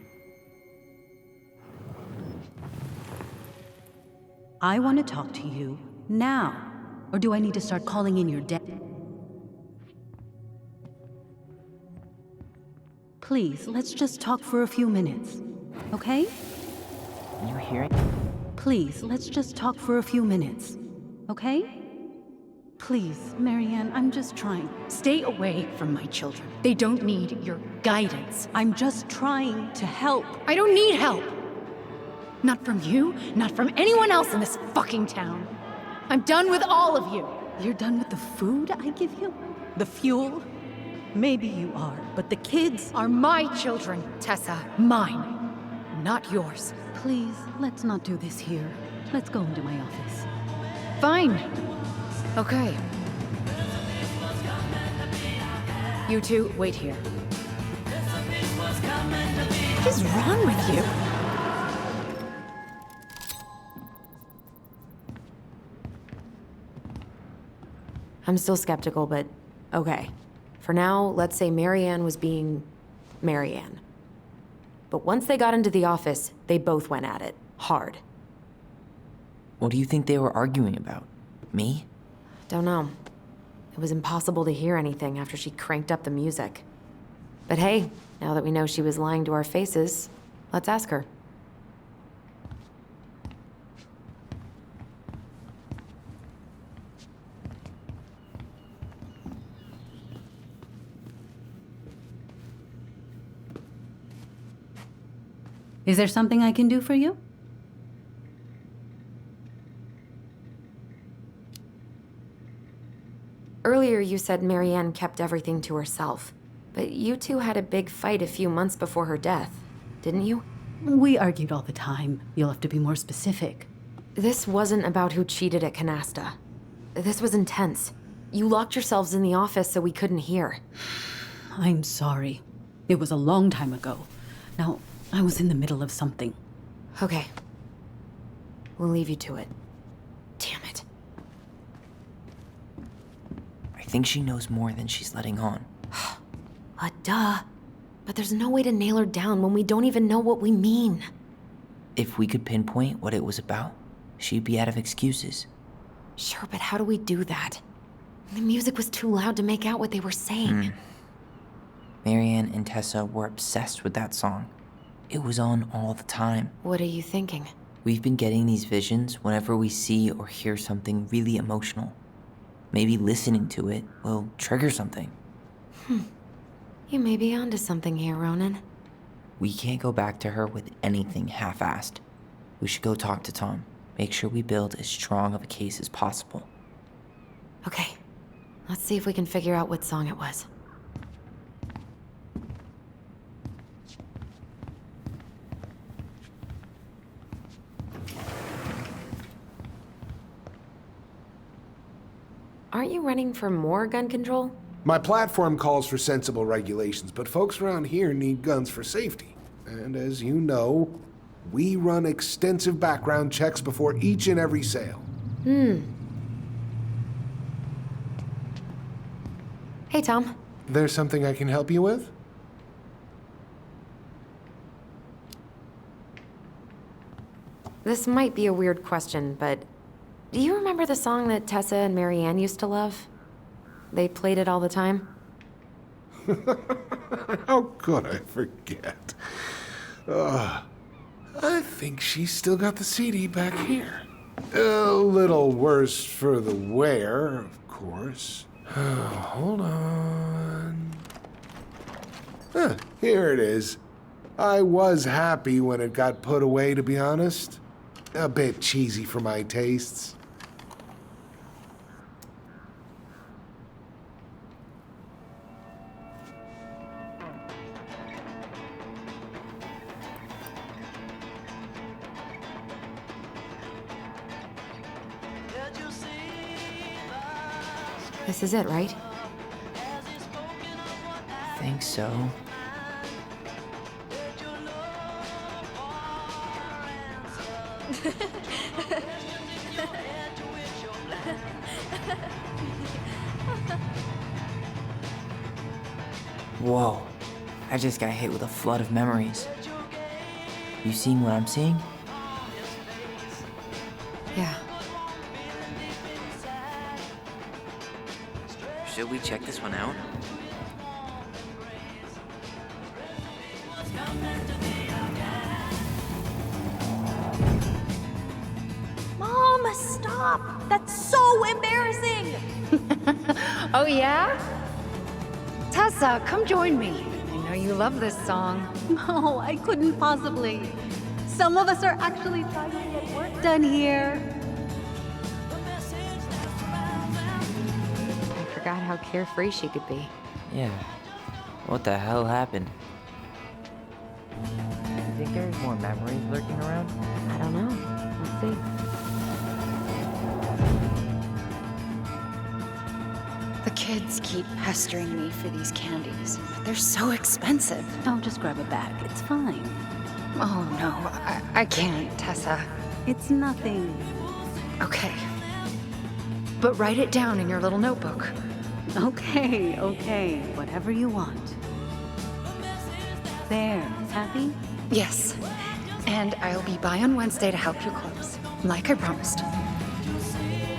S7: I want to talk to you now. Or do I need to start calling in your debt? Please, let's just talk for a few minutes. Okay?
S4: Are you hearing?
S7: Please, let's just talk for a few minutes. Okay? Please, Marianne, I'm just trying.
S10: Stay away from my children. They don't need your guidance.
S7: I'm just trying to help.
S10: I don't need help. Not from you, not from anyone else in this fucking town. I'm done with all of you.
S7: You're done with the food I give you? The fuel? Maybe you are, but the kids
S10: Are my children, Tessa. Mine. Not yours.
S7: Please, let's not do this here. Let's go into my office.
S10: Fine. Okay. You two, wait here. What is wrong with you?
S3: I'm still skeptical, but okay. For now, let's say Marianne was being Marianne. But once they got into the office, they both went at it. Hard.
S4: What do you think they were arguing about? Me?
S3: Don't know. It was impossible to hear anything after she cranked up the music. But hey, now that we know she was lying to our faces, let's ask her.
S7: Is there something I can do for you?
S3: Earlier you said Marianne kept everything to herself. But you two had a big fight a few months before her death, didn't you?
S7: We argued all the time. You'll have to be more specific.
S3: This wasn't about who cheated at Canasta. This was intense. You locked yourselves in the office so we couldn't hear.
S7: I'm sorry. It was a long time ago. Now, I was in the middle of something.
S3: Okay. We'll leave you to it. Damn it.
S4: I think she knows more than she's letting on.
S3: Duh. But there's no way to nail her down when we don't even know what we mean.
S4: If we could pinpoint what it was about, she'd be out of excuses.
S3: Sure, but how do we do that? The music was too loud to make out what they were saying.
S4: Marianne and Tessa were obsessed with that song. It was on all the time.
S3: What are you thinking?
S4: We've been getting these visions whenever we see or hear something really emotional. Maybe listening to it will trigger something.
S3: You may be onto something here, Ronan.
S4: We can't go back to her with anything half-assed. We should go talk to Tom. Make sure we build as strong of a case as possible.
S3: Okay. Let's see if we can figure out what song it was. Aren't you running for more gun control?
S5: My platform calls for sensible regulations, but folks around here need guns for safety. And as you know, we run extensive background checks before each and every sale.
S3: Hey, Tom.
S5: There's something I can help you with?
S3: This might be a weird question, but do you remember the song that Tessa and Marianne used to love? They played it all the time.
S5: How could I forget? I think she's still got the CD back here. A little worse for the wear, of course. Hold on. Here it is. I was happy when it got put away, to be honest. A bit cheesy for my tastes.
S3: This is it, right?
S4: Think so. Whoa, I just got hit with a flood of memories. You seeing what I'm seeing?
S3: Yeah.
S4: Should we check this one out?
S2: Mom, stop! That's so embarrassing!
S10: Oh, yeah? Tessa, come join me. I know you love this song.
S7: No, I couldn't possibly. Some of us are actually trying to get work done here.
S3: I forgot how carefree she could be.
S4: Yeah. What the hell happened? You think there's more memories lurking around?
S3: I don't know. Let's see.
S10: The kids keep pestering me for these candies, but they're so expensive.
S7: I'll just grab a bag. It's fine.
S10: Oh, no, I can't, Tessa.
S7: It's nothing.
S10: Okay. But write it down in your little notebook.
S7: Okay. Whatever you want. There. Happy?
S10: Yes. And I'll be by on Wednesday to help you close, like I promised.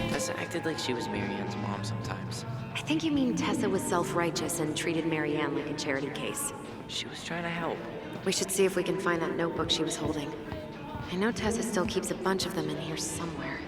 S4: Tessa acted like she was Marianne's mom sometimes.
S3: I think you mean Tessa was self-righteous and treated Marianne like a charity case.
S4: She was trying to help.
S3: We should see if we can find that notebook she was holding. I know Tessa still keeps a bunch of them in here somewhere.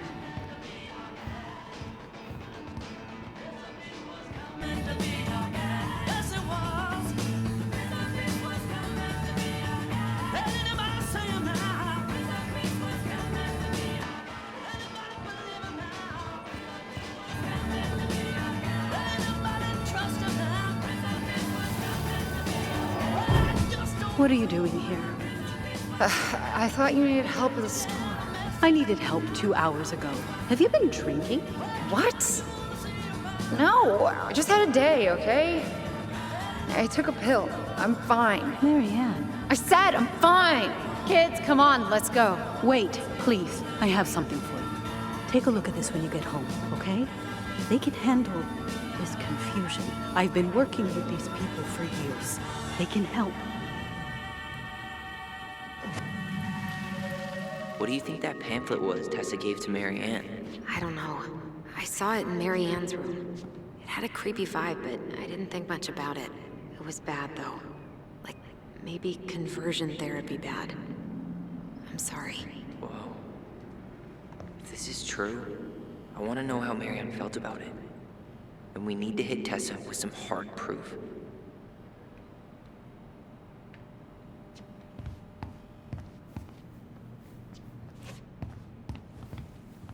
S7: What are you doing here?
S10: I thought you needed help with the store.
S7: I needed help 2 hours ago. Have you been drinking?
S10: What? No, I just had a day, okay? I took a pill. I'm fine.
S7: Marianne.
S10: I said I'm fine. Kids, come on, let's go.
S7: Wait, please. I have something for you. Take a look at this when you get home, okay? They can handle this confusion. I've been working with these people for years. They can help.
S4: What do you think that pamphlet was Tessa gave to Marianne?
S3: I don't know. I saw it in Marianne's room. It had a creepy vibe, but I didn't think much about it. It was bad, though. Like, maybe conversion therapy bad. I'm sorry.
S4: Whoa. If this is true, I want to know how Marianne felt about it. And we need to hit Tessa with some hard proof.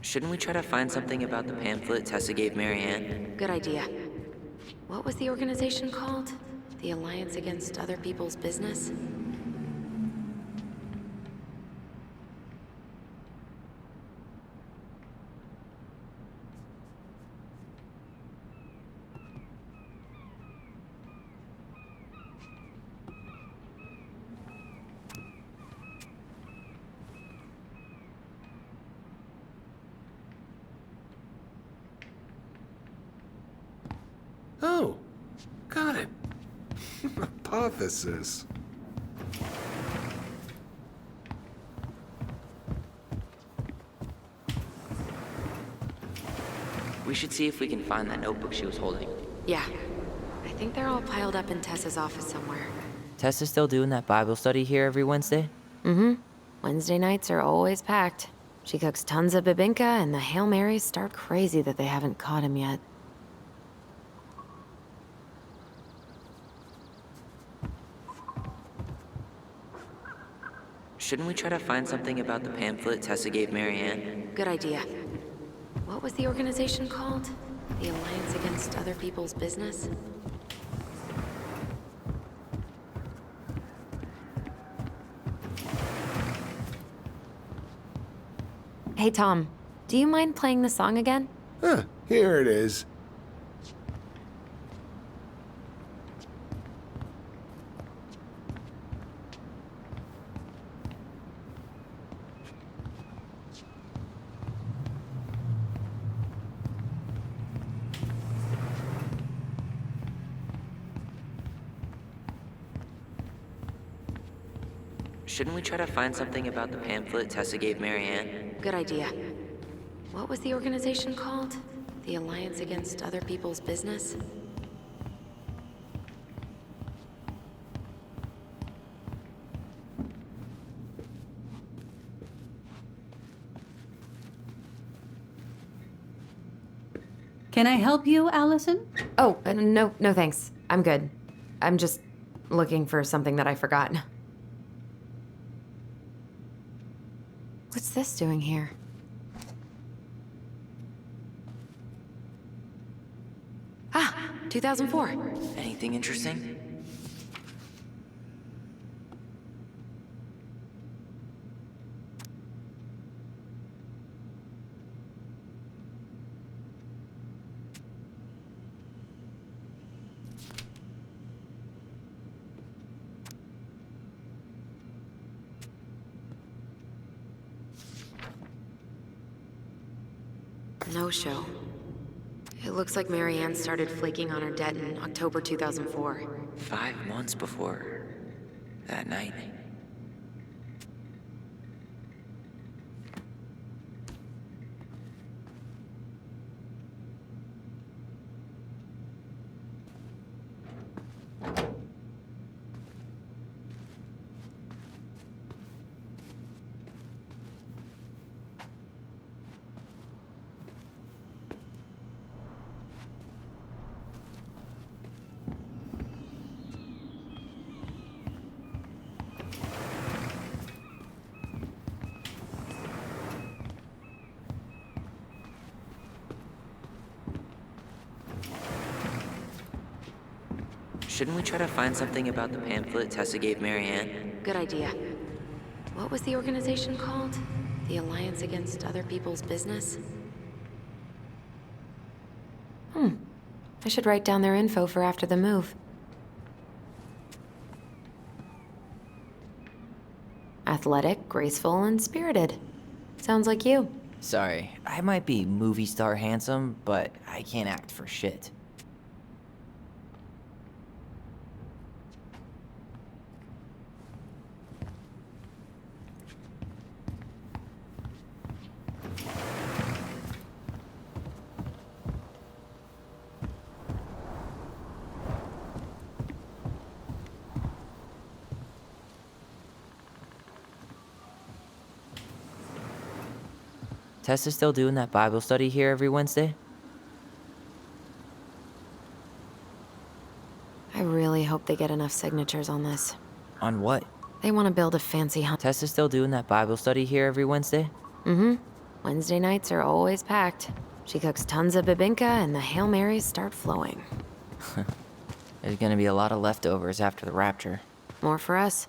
S4: Shouldn't we try to find something about the pamphlet Tessa gave Marianne?
S3: Good idea. What was the organization called? The Alliance Against Other People's Business?
S5: Oh, got it. Hypothesis.
S4: We should see if we can find that notebook she was holding.
S3: Yeah. I think they're all piled up in Tessa's office somewhere.
S4: Tessa's still doing that Bible study here every Wednesday?
S3: Mm-hmm. Wednesday nights are always packed. She cooks tons of bibinka, and the Hail Marys start crazy that they haven't caught him yet.
S4: Shouldn't we try to find something about the pamphlet Tessa gave Marianne?
S3: Good idea. What was the organization called? The Alliance Against Other People's Business? Hey, Tom. Do you mind playing the song again?
S5: Huh, here it is.
S4: Shouldn't we try to find something about the pamphlet Tessa gave Marianne?
S3: Good idea. What was the organization called? The Alliance Against Other People's Business?
S7: Can I help you, Allison?
S3: Oh, no thanks. I'm good. I'm just looking for something that I forgot. What's this doing here? Ah, 2004.
S4: Anything interesting?
S3: No show. It looks like Marianne started flaking on her debt in October 2004.
S4: 5 months before that night. Shouldn't we try to find something about the pamphlet Tessa gave Marianne?
S3: Good idea. What was the organization called? The Alliance Against Other People's Business? I should write down their info for after the move. Athletic, graceful, and spirited. Sounds like you.
S4: Sorry, I might be movie star handsome, but I can't act for shit. Tessa's still doing that Bible study here every Wednesday?
S3: I really hope they get enough signatures on this.
S4: On what?
S3: They want to build a fancy home.
S4: Tessa's still doing that Bible study here every Wednesday?
S3: Mm-hmm. Wednesday nights are always packed. She cooks tons of bibinka, and the Hail Marys start flowing.
S4: There's gonna be a lot of leftovers after the rapture.
S3: More for us.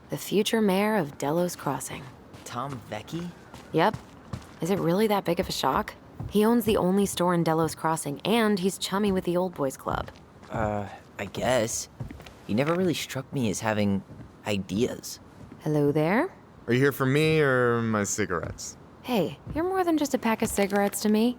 S3: The future mayor of Delos Crossing.
S4: Tom Vecchi?
S3: Yep. Is it really that big of a shock? He owns the only store in Delos Crossing, and he's chummy with the Old Boys Club.
S4: I guess. He never really struck me as having ideas.
S3: Hello there?
S9: Are you here for me or my cigarettes?
S3: Hey, you're more than just a pack of cigarettes to me.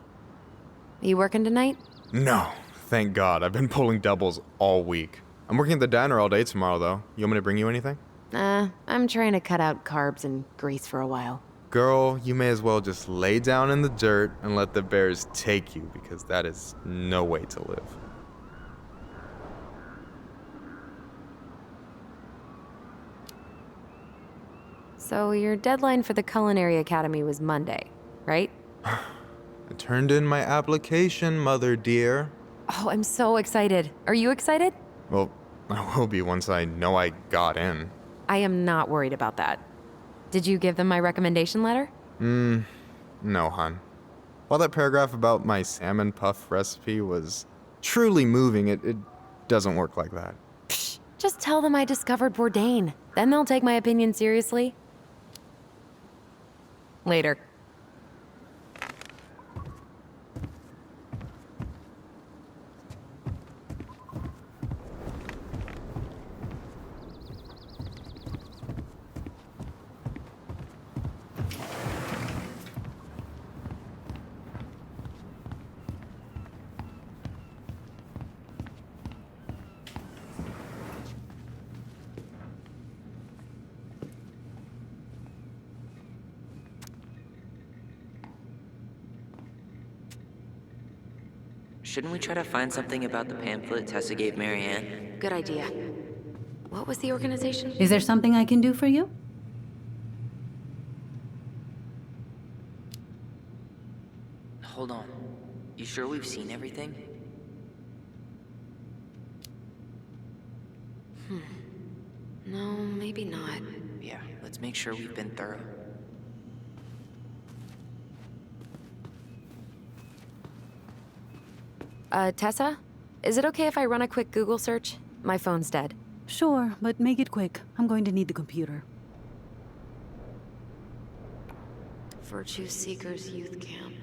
S3: You working tonight?
S9: No, thank God. I've been pulling doubles all week. I'm working at the diner all day tomorrow, though. You want me to bring you anything?
S3: I'm trying to cut out carbs and grease for a while.
S9: Girl, you may as well just lay down in the dirt and let the bears take you, because that is no way to live.
S3: So your deadline for the Culinary Academy was Monday, right?
S9: I turned in my application, mother dear.
S3: Oh, I'm so excited. Are you excited?
S9: Well, I will be once I know I got in.
S3: I am not worried about that. Did you give them my recommendation letter?
S9: No, hon. While that paragraph about my salmon puff recipe was truly moving, it doesn't work like that.
S3: Psh, just tell them I discovered Bourdain. Then they'll take my opinion seriously. Later.
S4: Shouldn't we try to find something about the pamphlet Tessa gave Marianne?
S3: Good idea. What was the organization?
S7: Is there something I can do for you?
S4: Hold on. You sure we've seen everything?
S3: No, maybe not.
S4: Yeah, let's make sure we've been thorough.
S3: Tessa? Is it okay if I run a quick Google search? My phone's dead.
S7: Sure, but make it quick. I'm going to need the computer.
S3: Virtue Seekers Youth Camp.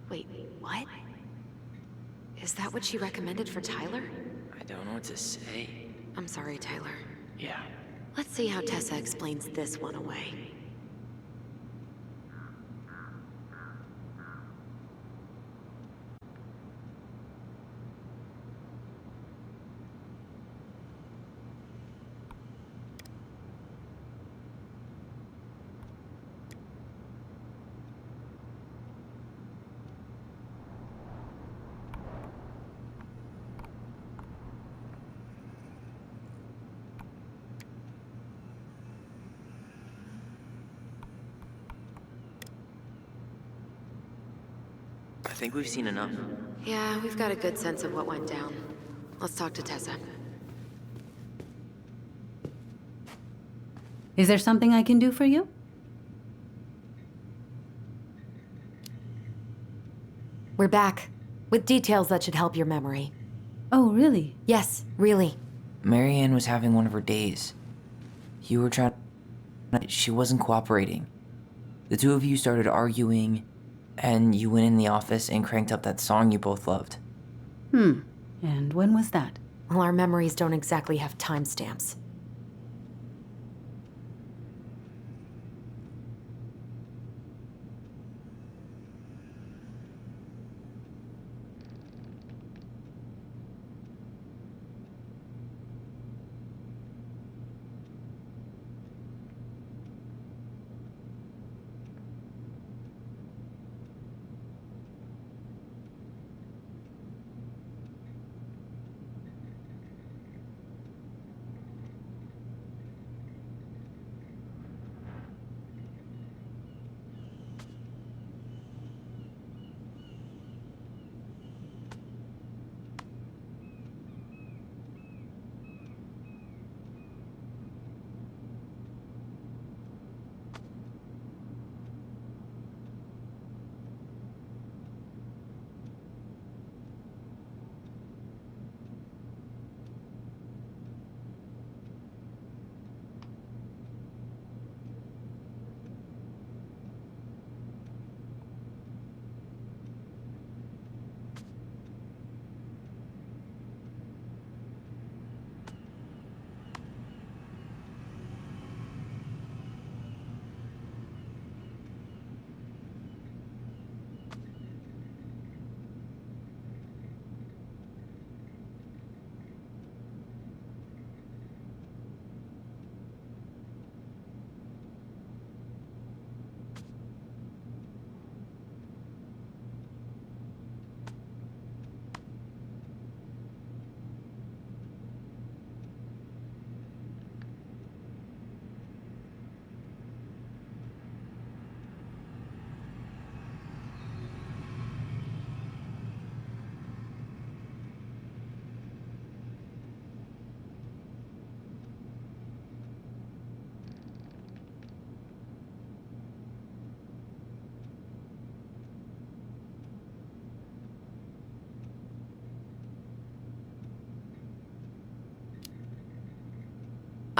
S3: Wait, what? Is that what she recommended for Tyler?
S4: I don't know what to say.
S3: I'm sorry, Tyler.
S4: Yeah.
S3: Let's see how Tessa explains this one away.
S4: I think we've seen enough.
S3: Yeah, we've got a good sense of what went down. Let's talk to Tessa.
S7: Is there something I can do for you?
S3: We're back, with details that should help your memory.
S7: Oh, really?
S3: Yes, really.
S4: Marianne was having one of her days. You were trying... She wasn't cooperating. The two of you started arguing, and you went in the office and cranked up that song you both loved.
S7: And when was that?
S3: Well, our memories don't exactly have timestamps.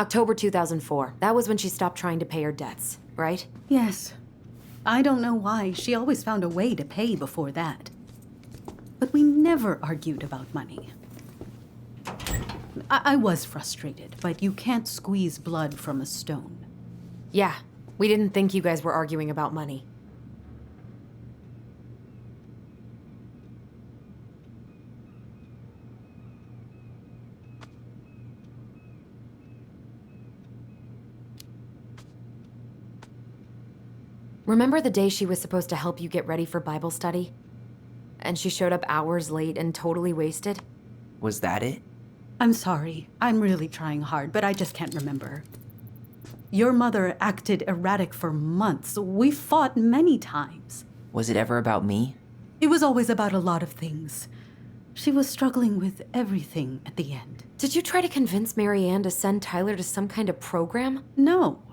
S3: October 2004. That was when she stopped trying to pay her debts, right?
S7: Yes. I don't know why. She always found a way to pay before that. But we never argued about money. I was frustrated, but you can't squeeze blood from a stone.
S3: Yeah, we didn't think you guys were arguing about money. Remember the day she was supposed to help you get ready for Bible study? And she showed up hours late and totally wasted?
S4: Was that it?
S7: I'm sorry. I'm really trying hard, but I just can't remember. Your mother acted erratic for months. We fought many times.
S4: Was it ever about me?
S7: It was always about a lot of things. She was struggling with everything at the end.
S3: Did you try to convince Marianne to send Tyler to some kind of program?
S7: No.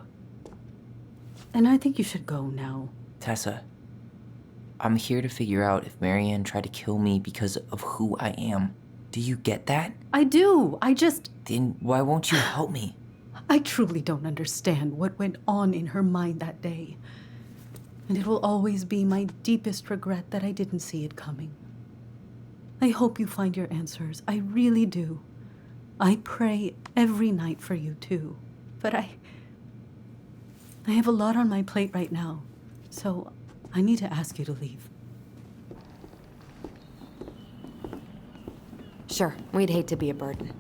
S7: And I think you should go now.
S4: Tessa, I'm here to figure out if Marianne tried to kill me because of who I am. Do you get that?
S7: I do.
S4: Then why won't you help me?
S7: I truly don't understand what went on in her mind that day. And it will always be my deepest regret that I didn't see it coming. I hope you find your answers. I really do. I pray every night for you too. But I have a lot on my plate right now, so I need to ask you to leave.
S3: Sure, we'd hate to be a burden.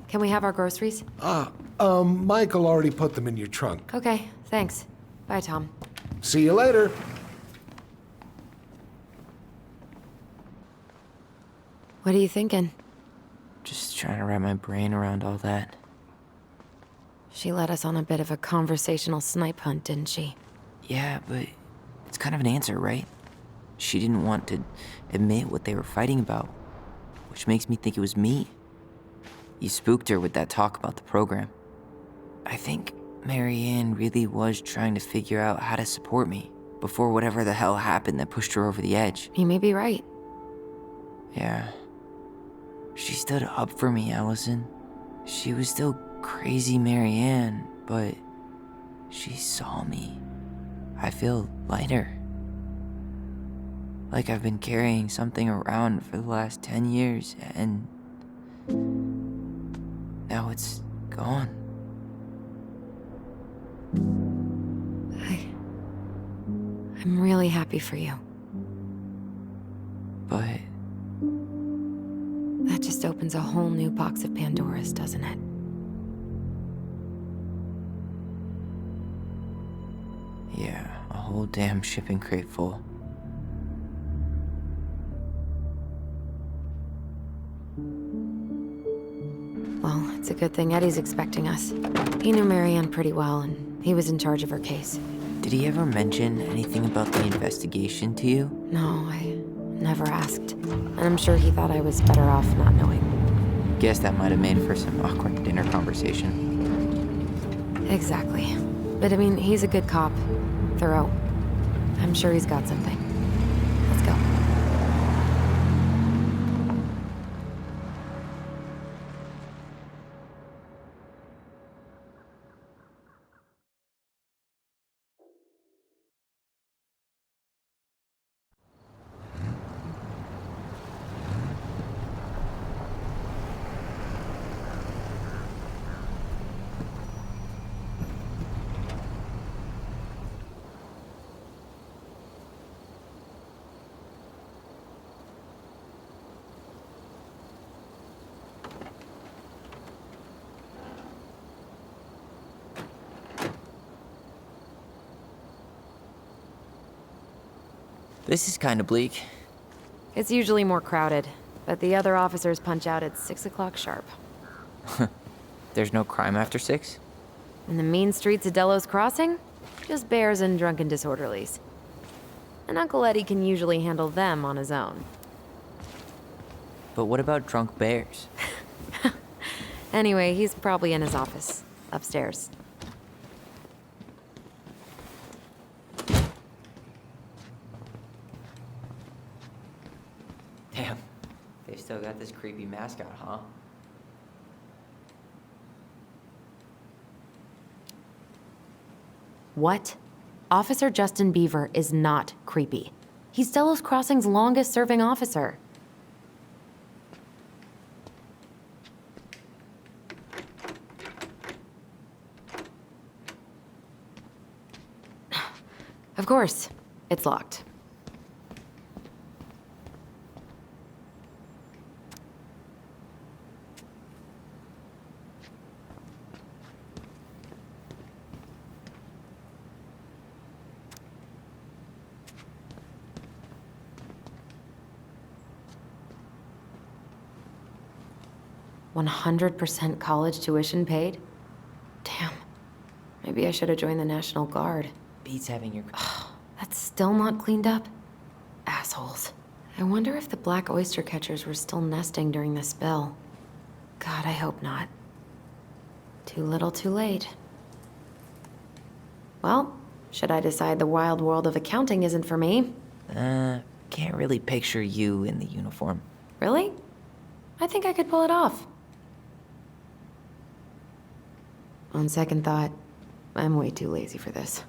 S3: Can we have our groceries?
S5: Michael already put them in your trunk.
S3: Okay, thanks. Bye, Tom.
S5: See you later.
S3: What are you thinking?
S4: Just trying to wrap my brain around all that.
S3: She led us on a bit of a conversational snipe hunt, didn't she?
S4: Yeah, but it's kind of an answer, right? She didn't want to admit what they were fighting about, which makes me think it was me. You spooked her with that talk about the program. I think Marianne really was trying to figure out how to support me before whatever the hell happened that pushed her over the edge.
S3: You may be right.
S4: Yeah. She stood up for me, Allison. She was still crazy Marianne, but she saw me. I feel lighter. Like I've been carrying something around for the last 10 years, and now it's gone.
S3: I'm really happy for you.
S4: But
S3: that just opens a whole new box of Pandora's, doesn't it?
S4: yeah, a whole damn shipping crate full.
S3: Well, it's a good thing Eddie's expecting us. He knew Marianne pretty well, and he was in charge of her case.
S4: Did he ever mention anything about the investigation to you?
S3: No, I never asked. And I'm sure he thought I was better off not knowing.
S4: Guess that might have made for some awkward dinner conversation.
S3: Exactly. But I mean, he's a good cop. Thorough. I'm sure he's got something. Let's go.
S4: This is kind of bleak.
S3: It's usually more crowded, but the other officers punch out at 6 o'clock sharp.
S4: There's no crime after 6?
S3: In the mean streets of Delos Crossing, just bears and drunken disorderlies. And Uncle Eddie can usually handle them on his own.
S4: But what about drunk bears?
S3: Anyway, he's probably in his office, upstairs.
S4: Damn, they still got this creepy mascot, huh?
S3: What? Officer Justin Beaver is not creepy. He's Delos Crossing's longest-serving officer. Of course, it's locked. $100% college tuition paid? Damn. Maybe I should have joined the National Guard.
S4: Beats having your...
S3: That's still not cleaned up? Assholes. I wonder if the black oyster catchers were still nesting during the spill. God, I hope not. Too little, too late. Well, should I decide the wild world of accounting isn't for me?
S4: Can't really picture you in the uniform.
S3: Really? I think I could pull it off. On second thought, I'm way too lazy for this.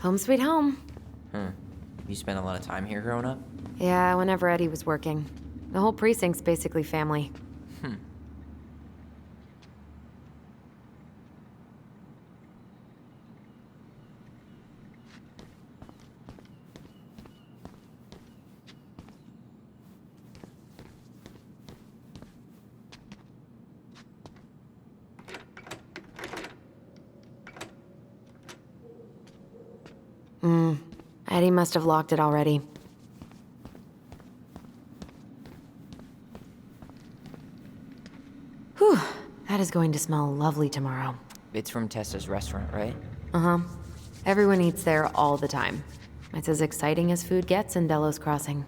S3: Home sweet home.
S4: You spent a lot of time here growing up?
S3: Yeah, whenever Eddie was working. The whole precinct's basically family. Eddie must have locked it already. Whew, that is going to smell lovely tomorrow.
S4: It's from Tessa's restaurant, right?
S3: Uh-huh. Everyone eats there all the time. It's as exciting as food gets in Delos Crossing.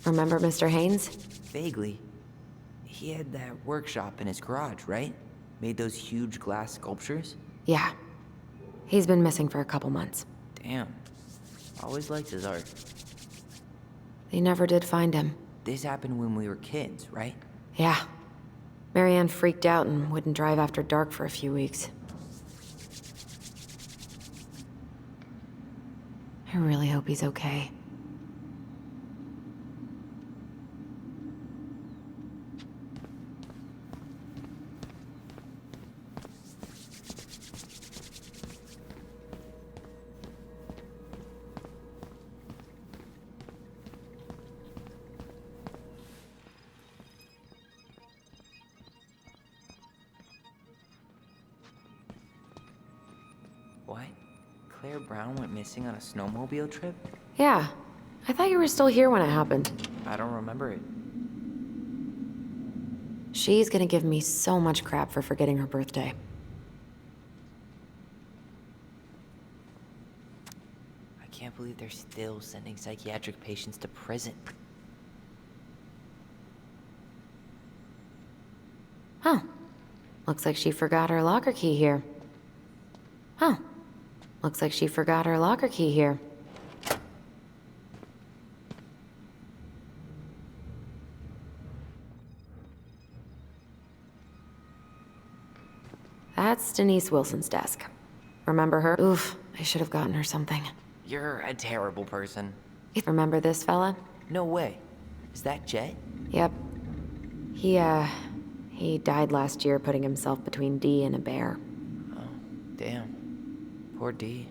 S3: Remember Mr. Haynes?
S4: Vaguely. He had that workshop in his garage, right? Made those huge glass sculptures?
S3: Yeah. He's been missing for a couple months.
S4: Damn. Always liked his art.
S3: They never did find him.
S4: This happened when we were kids, right?
S3: Yeah. Marianne freaked out and wouldn't drive after dark for a few weeks. I really hope he's okay.
S4: What? Claire Brown went missing on a snowmobile trip?
S3: Yeah. I thought you were still here when it happened.
S4: I don't remember it.
S3: She's gonna give me so much crap for forgetting her birthday.
S4: I can't believe they're still sending psychiatric patients to prison.
S3: Huh. Looks like she forgot her locker key here. Huh. Looks like she forgot her locker key here. That's Denise Wilson's desk. Remember her? Oof, I should have gotten her something.
S4: You're a terrible person.
S3: Remember this fella?
S4: No way. Is that Jet?
S3: Yep. He died last year putting himself between Dee and a bear.
S4: Oh, damn. Poor Dee.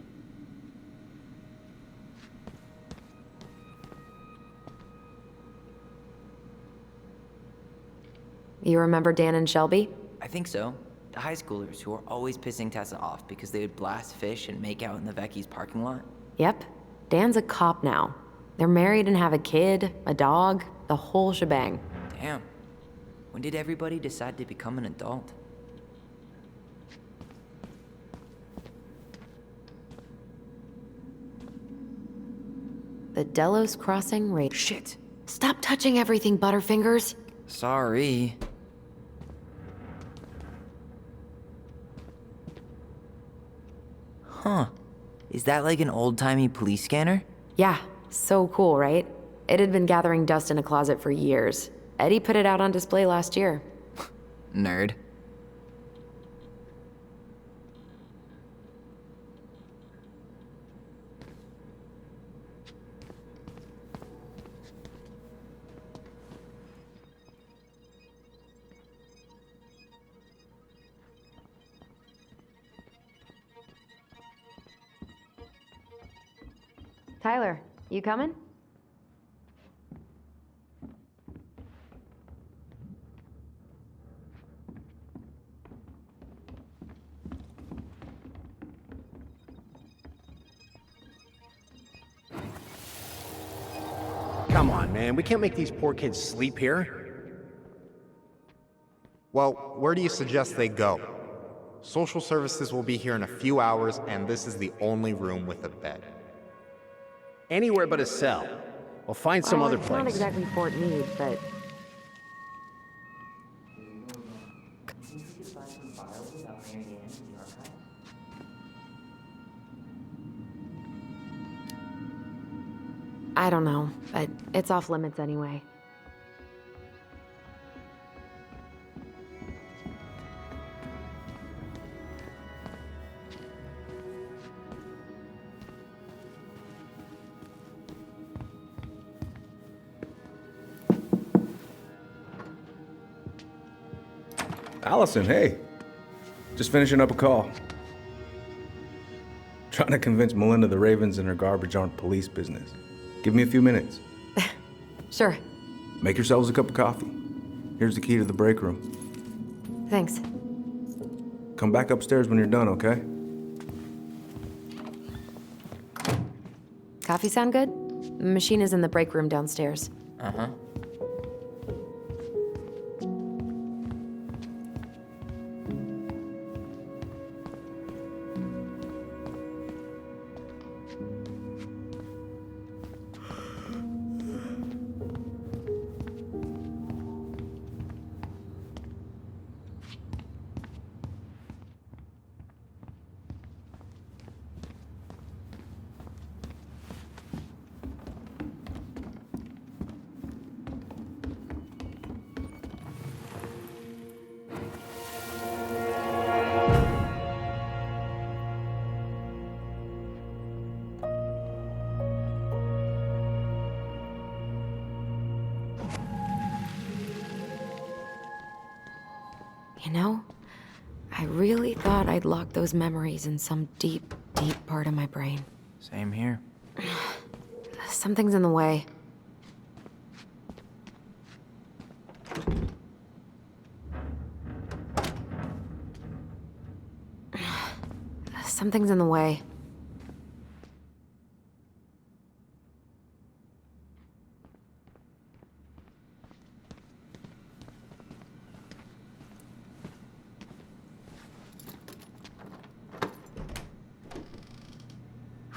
S3: You remember Dan and Shelby?
S4: I think so. The high schoolers who were always pissing Tessa off because they would blast fish and make out in the Vecchi's parking lot.
S3: Yep. Dan's a cop now. They're married and have a kid, a dog, the whole shebang.
S4: Damn. When did everybody decide to become an adult?
S3: The Delos Crossing raid.
S4: Shit.
S3: Stop touching everything, Butterfingers.
S4: Sorry. Huh. Is that like an old-timey police scanner?
S3: Yeah, so cool, right? It had been gathering dust in a closet for years. Eddie put it out on display last year.
S4: Nerd.
S3: Tyler, you coming?
S11: Come on, man. We can't make these poor kids sleep here.
S9: Well, where do you suggest they go? Social services will be here in a few hours, and this is the only room with a bed.
S11: Anywhere but a cell. We'll find some other
S3: It's
S11: place.
S3: not exactly Fort Meade, but... I don't know, but it's off limits anyway.
S1: Allison, hey. Just finishing up a call. Trying to convince Melinda the Ravens and her garbage aren't police business. Give me a few minutes.
S3: Sure.
S1: Make yourselves a cup of coffee. Here's the key to the break room.
S3: Thanks.
S1: Come back upstairs when you're done, okay?
S3: Coffee sound good? The machine is in the break room downstairs.
S4: Uh-huh.
S3: You know, I really thought I'd locked those memories in some deep, deep part of my brain.
S4: Same here.
S3: Something's in the way. Something's in the way.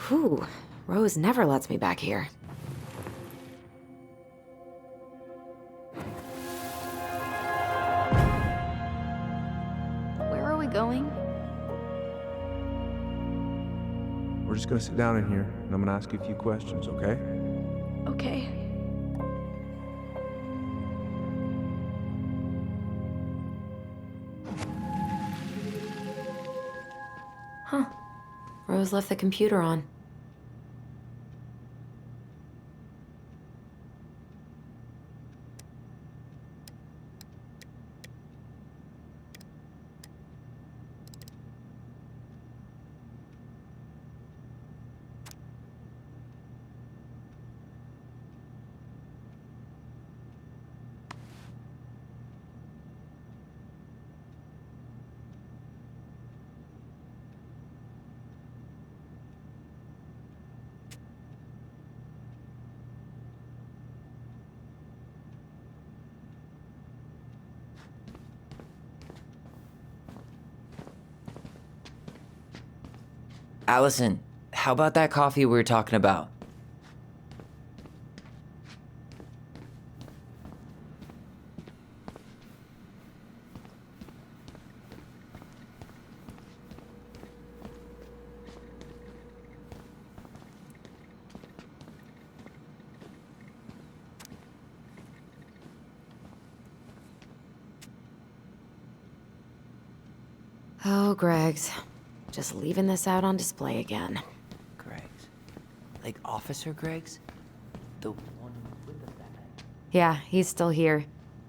S3: Whew, Rose never lets me back here.
S2: Where are we going?
S1: We're just gonna sit down in here, and I'm gonna ask you a few questions, okay?
S2: Okay.
S3: Huh. Rose left the computer on.
S4: Allison, how about that coffee we were talking about?
S3: Oh, Greg's. Just leaving this out on display again.
S4: Greg's? Like Officer Greg's? The one with the bag?
S3: Yeah, he's still here.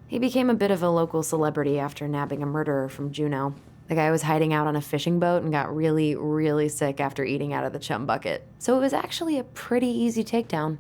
S3: He became a bit of a local celebrity after nabbing a murderer from Juneau. The guy was hiding out on a fishing boat and got really, really sick after eating out of the chum bucket. So it was actually a pretty easy takedown.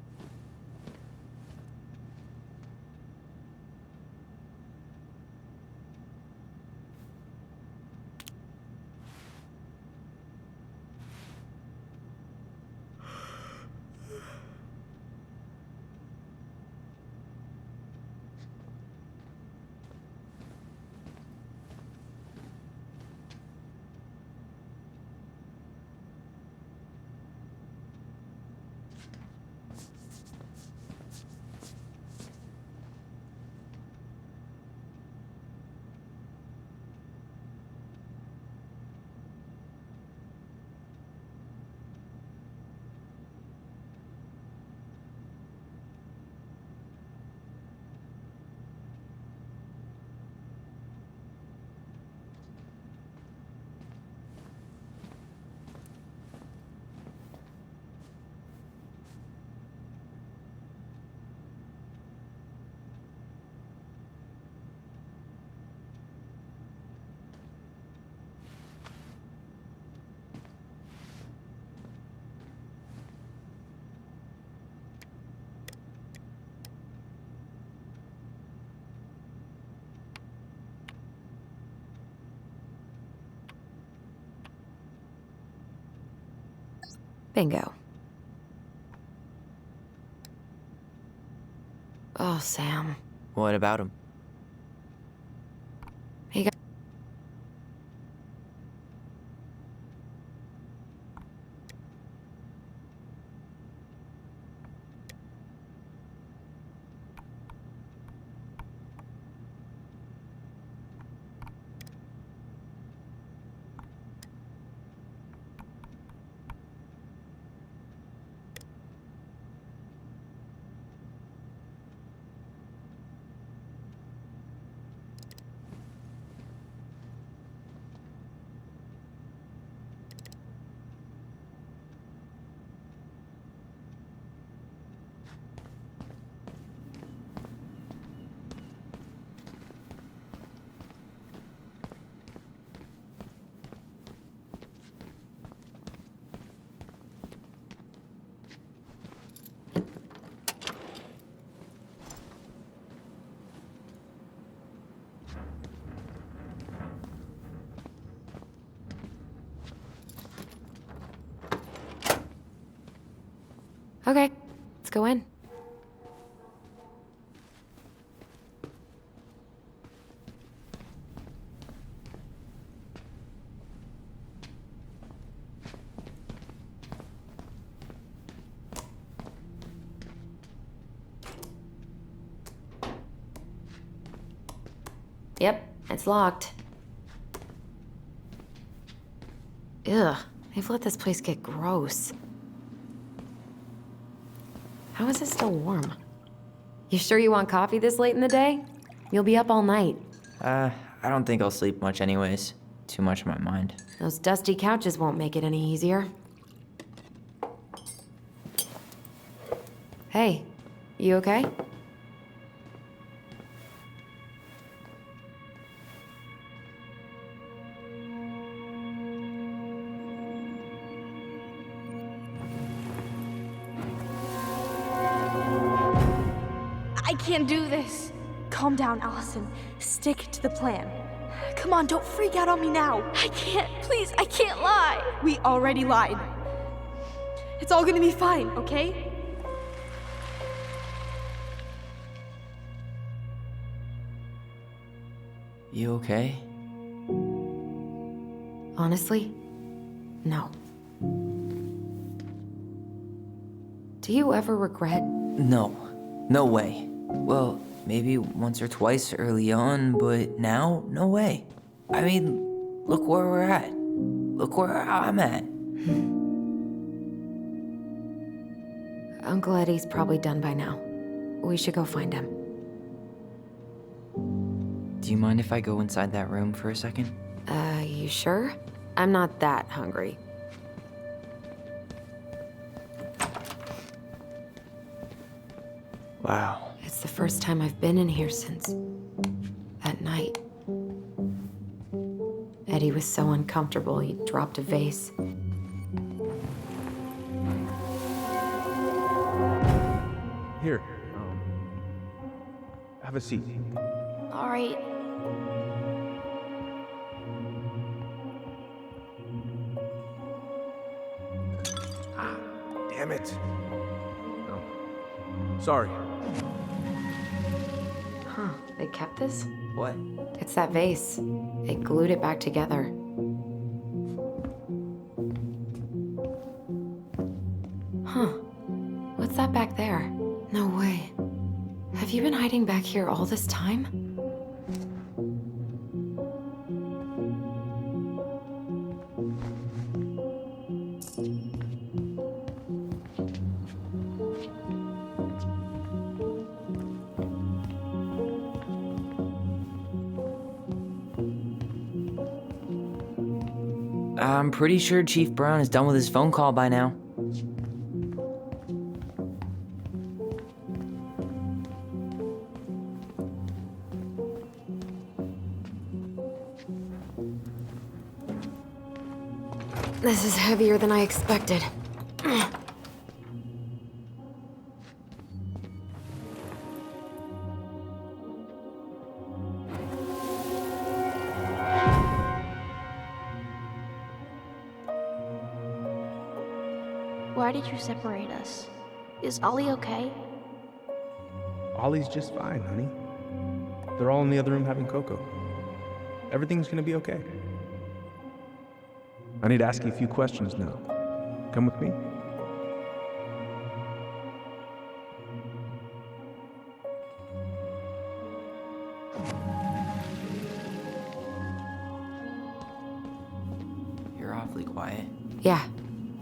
S3: Bingo. Oh, Sam.
S4: What about him?
S3: He got... Okay, let's go in. Yep, it's locked. Ugh, they've let this place get gross. How is it still warm? You sure you want coffee this late in the day? You'll be up all night.
S4: I don't think I'll sleep much anyways. Too much on my mind.
S3: Those dusty couches won't make it any easier. Hey, you okay?
S2: I can't do this. Calm down, Allison. Stick to the plan. Come on, don't freak out on me now. I can't, please, I can't lie. We already lied. It's all gonna be fine, okay?
S4: You okay?
S3: Honestly, no. Do you ever regret?
S4: No. No way. Well, maybe once or twice early on, but now, no way. I mean, look where we're at. Look where I'm at.
S3: Uncle Eddie's probably done by now. We should go find him.
S4: Do you mind if I go inside that room for a second?
S3: You sure? I'm not that hungry.
S4: Wow.
S3: It's the first time I've been in here since that night. Eddie was so uncomfortable, he dropped a vase.
S1: Here. Have a seat.
S2: All right.
S1: Damn it. Oh. Sorry.
S3: Huh, they kept this?
S4: What?
S3: It's that vase. They glued it back together. Huh. What's that back there? No way. Have you been hiding back here all this time?
S4: I'm pretty sure Chief Brown is done with his phone call by now.
S3: This is heavier than I expected.
S2: Why did you separate us? Is Ollie okay?
S1: Ollie's just fine, honey. They're all in the other room having cocoa. Everything's gonna be okay. I need to ask you a few questions now. Come with me?
S4: You're awfully quiet.
S3: Yeah,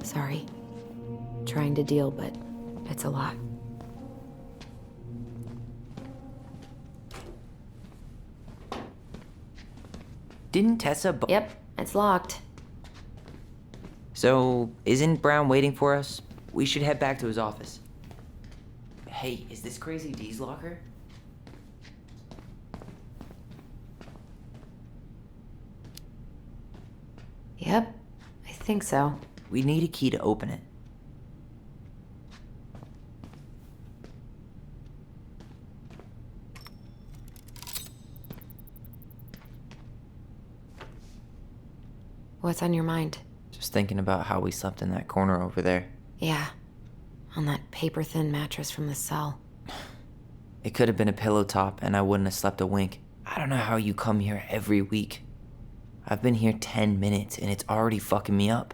S3: sorry. Trying to deal, but it's a lot.
S4: Didn't Tessa
S3: Yep, it's locked.
S4: So, isn't Brown waiting for us? We should head back to his office. Hey, is this Crazy D's locker?
S3: Yep, I think so.
S4: We need a key to open it.
S3: What's on your mind?
S4: Just thinking about how we slept in that corner over there.
S3: Yeah, on that paper-thin mattress from the cell.
S4: It could have been a pillow top and I wouldn't have slept a wink. I don't know how you come here every week. I've been here 10 minutes and it's already fucking me up.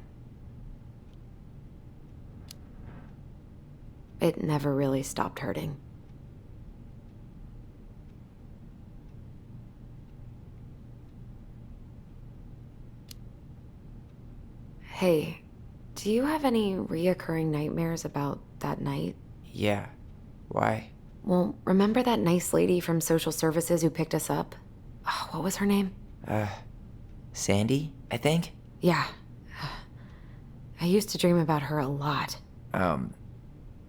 S3: It never really stopped hurting. Hey, do you have any reoccurring nightmares about that night?
S4: Yeah. Why?
S3: Well, remember that nice lady from social services who picked us up? Oh, what was her name?
S4: Sandy, I think?
S3: Yeah. I used to dream about her a lot.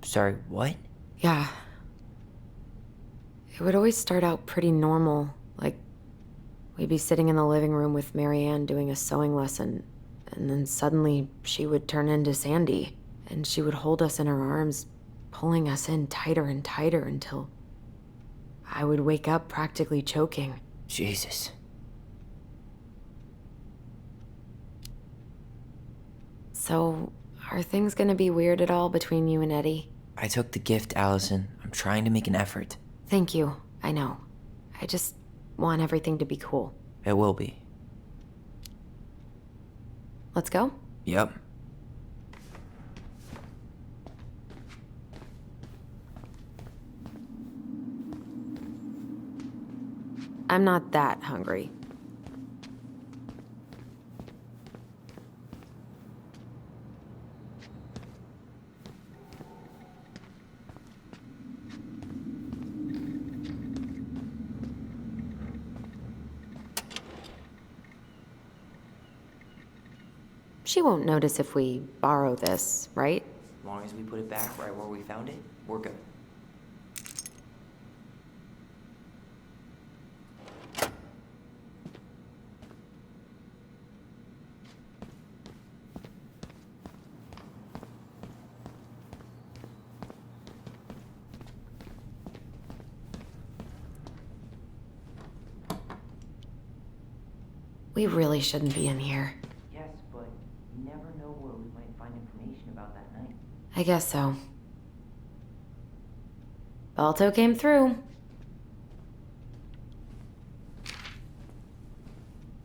S4: Sorry, what?
S3: Yeah. It would always start out pretty normal, like we'd be sitting in the living room with Marianne doing a sewing lesson, and then suddenly she would turn into Sandy, and she would hold us in her arms, pulling us in tighter and tighter until I would wake up practically choking.
S4: Jesus.
S3: So, are things gonna be weird at all between you and Eddie?
S4: I took the gift, Allison. I'm trying to make an effort.
S3: Thank you, I know. I just want everything to be cool.
S4: It will be.
S3: Let's go?
S4: Yep.
S3: I'm not that hungry. She won't notice if we borrow this, right?
S4: As long as we put it back right where we found it, we're good.
S3: We really shouldn't be in here.
S4: Yes, but you never know where we might find information about that night.
S3: I guess so. Balto came through.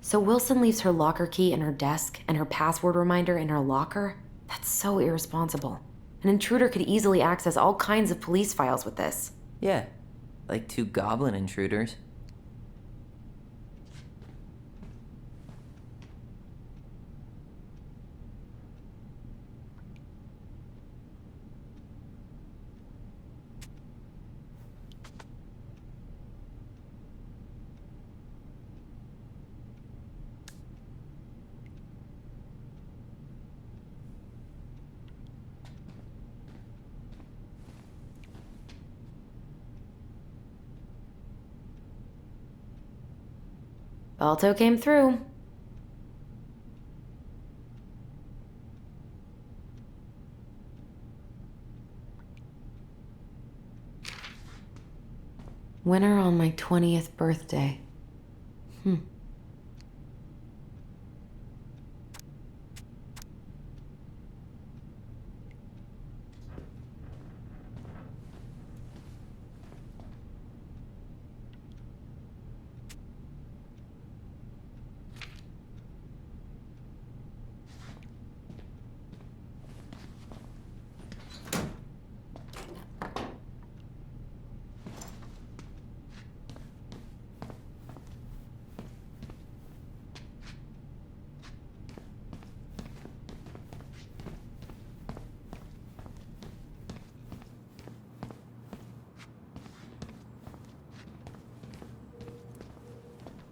S3: So Wilson leaves her locker key in her desk and her password reminder in her locker? That's so irresponsible. An intruder could easily access all kinds of police files with this.
S4: Yeah, like 2 goblin intruders.
S3: Balto came through. Winner on my 20th birthday.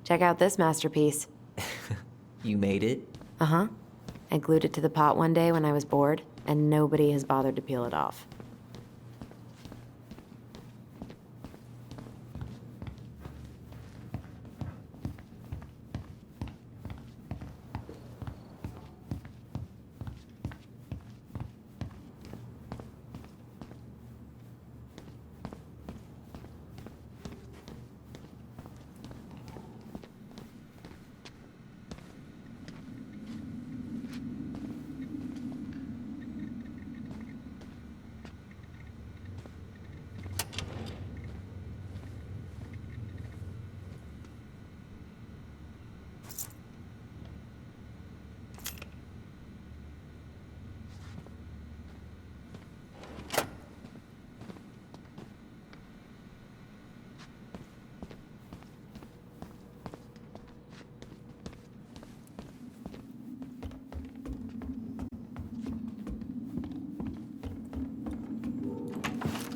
S3: Check out this masterpiece.
S4: You made it?
S3: Uh-huh. I glued it to the pot one day when I was bored, and nobody has bothered to peel it off.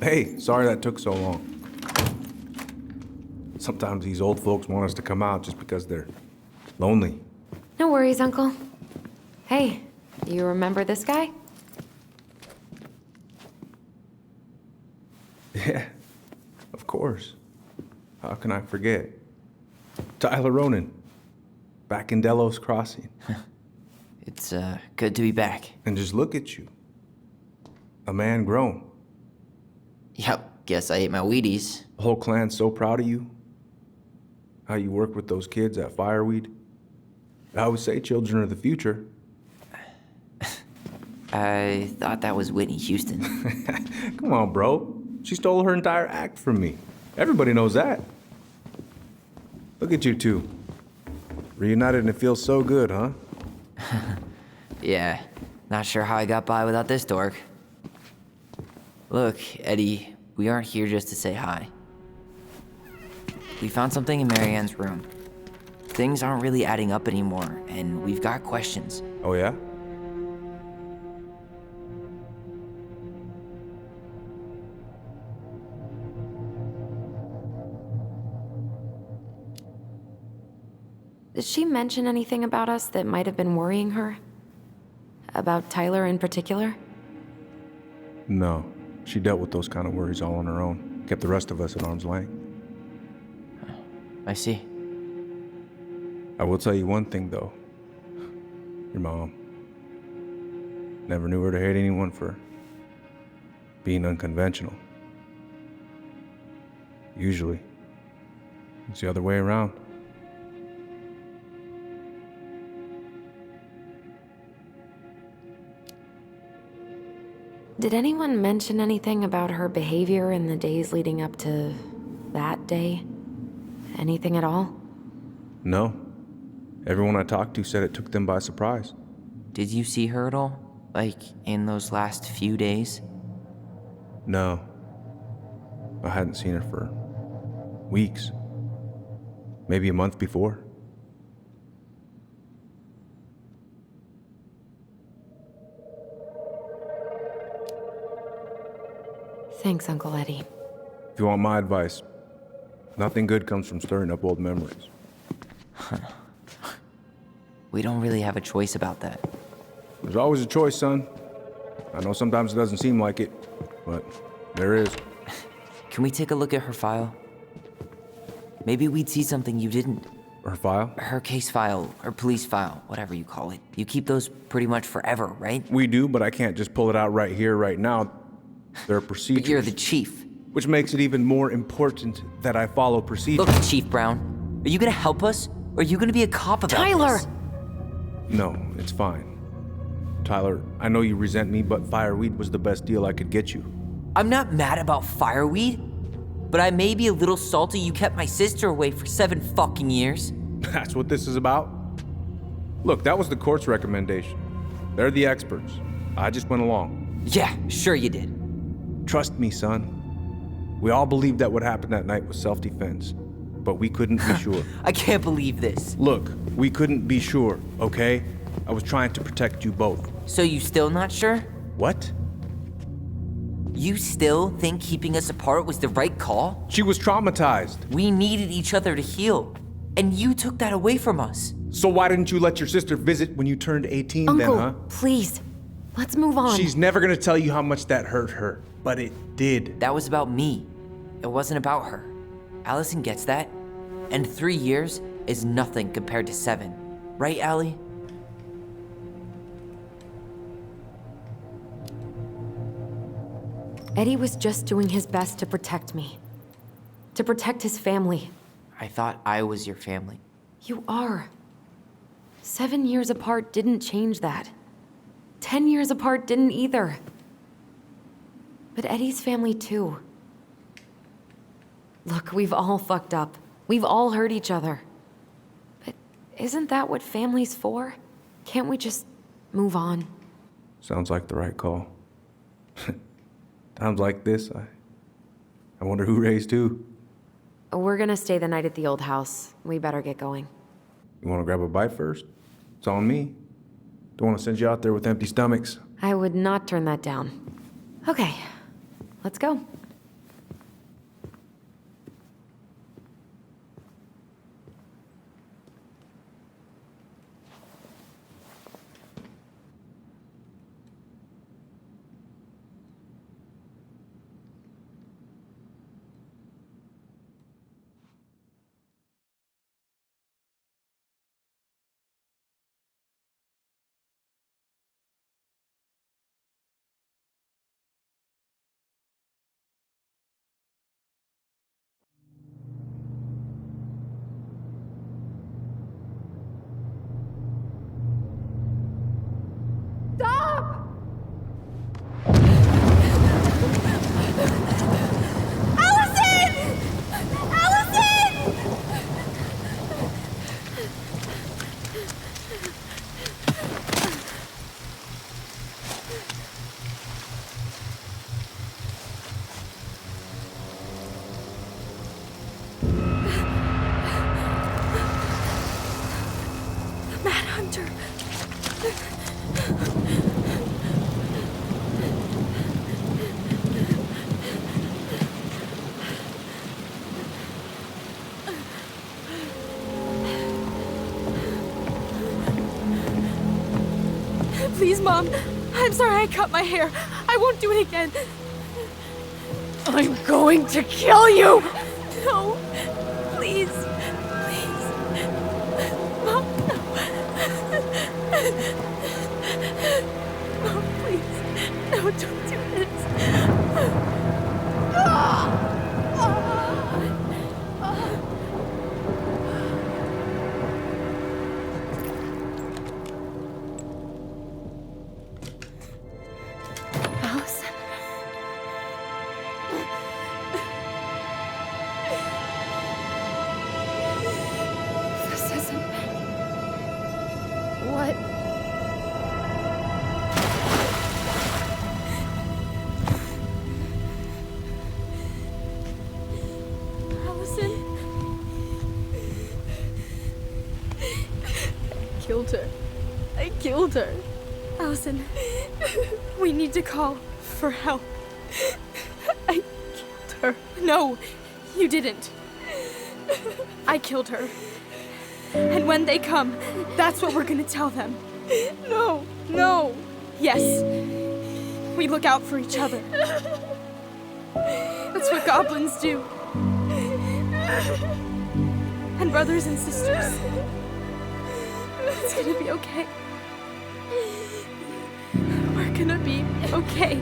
S1: Hey, sorry that took so long. Sometimes these old folks want us to come out just because they're lonely.
S3: No worries, Uncle. Hey, do you remember this guy?
S1: Yeah, of course. How can I forget? Tyler Ronan, back in Delos Crossing.
S4: It's good to be back.
S1: And just look at you. A man grown.
S4: Yep, guess I ate my Wheaties.
S1: The whole clan's so proud of you. How you work with those kids at Fireweed. I always say children are the future.
S4: I thought that was Whitney Houston.
S1: Come on, bro. She stole her entire act from me. Everybody knows that. Look at you two. Reunited and it feels so good, huh?
S4: Yeah, not sure how I got by without this dork. Look, Eddie, we aren't here just to say hi. We found something in Marianne's room. Things aren't really adding up anymore, and we've got questions.
S1: Oh, yeah?
S3: Did she mention anything about us that might have been worrying her? About Tyler in particular?
S1: No. She dealt with those kind of worries all on her own. Kept the rest of us at arm's length.
S4: I see.
S1: I will tell you one thing, though. Your mom. Never knew her to hate anyone for being unconventional. Usually, it's the other way around.
S3: Did anyone mention anything about her behavior in the days leading up to that day? Anything at all?
S1: No. Everyone I talked to said it took them by surprise.
S4: Did you see her at all? Like, in those last few days?
S1: No. I hadn't seen her for weeks. Maybe a month before.
S3: Thanks, Uncle Eddie.
S1: If you want my advice, nothing good comes from stirring up old memories.
S4: We don't really have a choice about that.
S1: There's always a choice, son. I know sometimes it doesn't seem like it, but there is.
S4: Can we take a look at her file? Maybe we'd see something you didn't.
S1: Her file?
S4: Her case file, or police file, whatever you call it. You keep those pretty much forever, right?
S1: We do, but I can't just pull it out right here, right now. There are procedures.
S4: But you're the chief.
S1: Which makes it even more important that I follow procedures.
S4: Look, Chief Brown, are you gonna help us? Or are you gonna be a cop about
S3: Tyler!
S4: this?
S1: No, it's fine. Tyler, I know you resent me, but fireweed was the best deal I could get you.
S4: I'm not mad about fireweed, but I may be a little salty you kept my sister away for 7 fucking years.
S1: That's what this is about? Look, that was the court's recommendation. They're the experts. I just went along.
S4: Yeah, sure you did.
S1: Trust me, son. We all believed that what happened that night was self-defense, but we couldn't be sure.
S4: I can't believe this.
S1: Look, we couldn't be sure, okay? I was trying to protect you both.
S4: So you still not sure?
S1: What?
S4: You still think keeping us apart was the right call?
S1: She was traumatized.
S4: We needed each other to heal, and you took that away from us.
S1: So why didn't you let your sister visit when you turned 18
S3: Uncle,
S1: then, huh?
S3: please. Let's move on.
S1: She's never gonna tell you how much that hurt her, but it did.
S4: That was about me. It wasn't about her. Allison gets that, and 3 years is nothing compared to 7. Right, Allie?
S3: Eddie was just doing his best to protect me. To protect his family.
S4: I thought I was your family.
S3: You are. 7 years apart didn't change that. 10 years apart didn't either. But Eddie's family too. Look, we've all fucked up. We've all hurt each other. But isn't that what family's for? Can't we just move on?
S1: Sounds like the right call. Times like this, I wonder who raised who.
S3: We're gonna stay the night at the old house. We better get going.
S1: You wanna grab a bite first? It's on me. Don't wanna send you out there with empty stomachs.
S3: I would not turn that down. Okay, let's go.
S2: Please, Mom. I'm sorry I cut my hair. I won't do it again.
S10: I'm going to kill you!
S2: No. Please. Please. Mom, no. Mom, please. No, don't do this. Allison.
S10: This isn't... What?
S2: Allison. I killed her. I killed her. Allison, we need to call for help. I killed her. No, you didn't. I killed her. And when they come, that's what we're gonna tell them. No, no. Yes. We look out for each other. That's what goblins do. And brothers and sisters. It's gonna be okay. We're gonna be okay.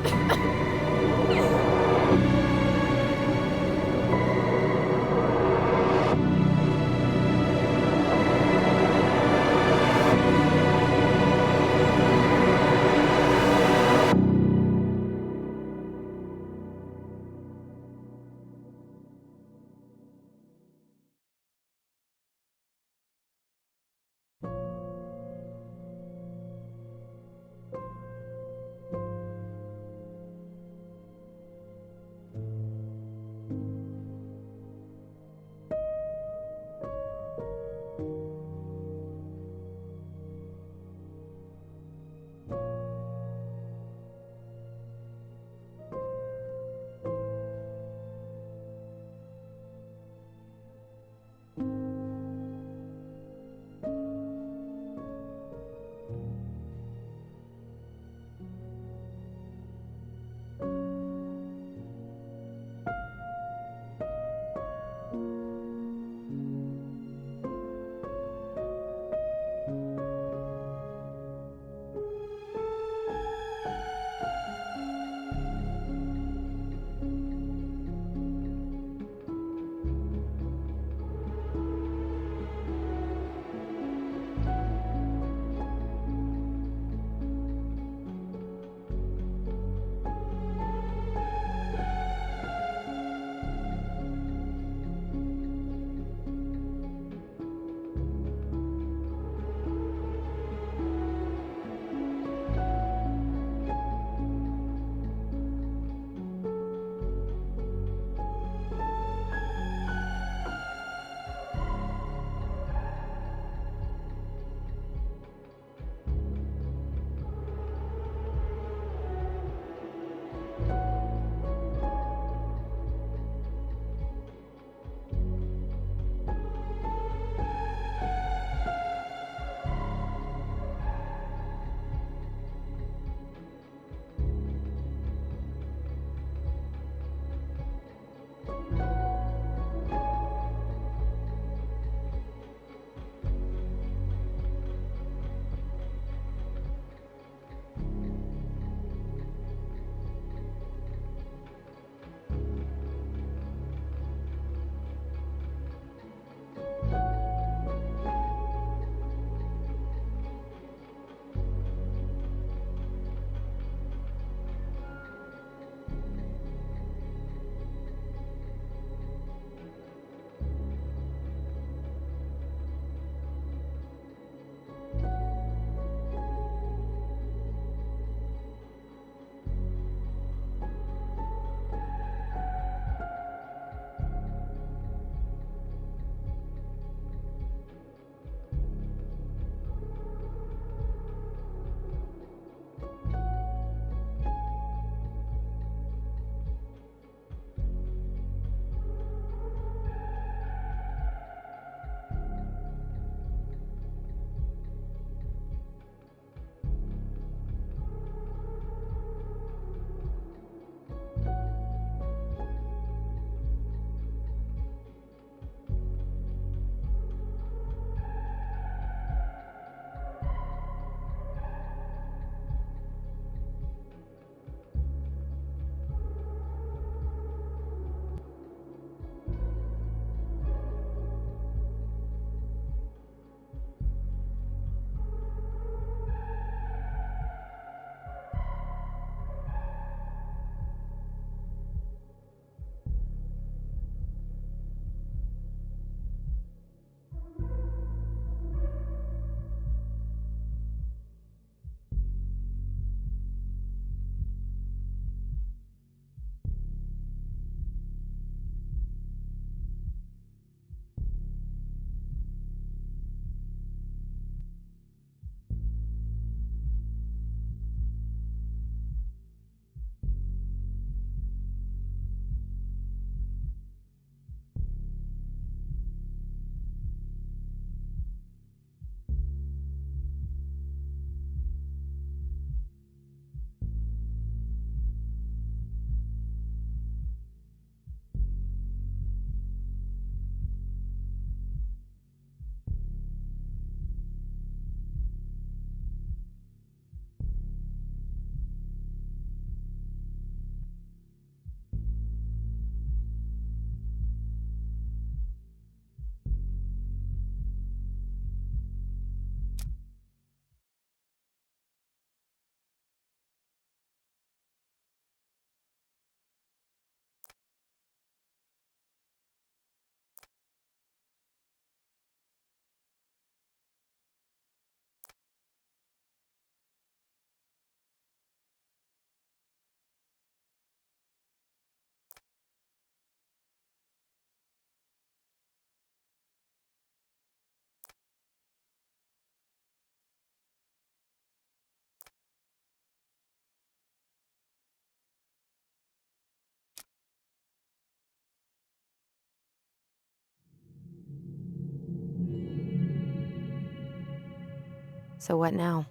S3: So what now?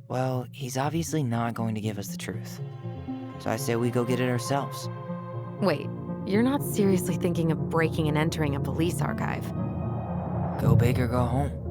S4: Well, he's obviously not going to give us the truth. So I say we go get it ourselves.
S3: Wait, you're not seriously thinking of breaking and entering a police archive?
S4: Go big or go home.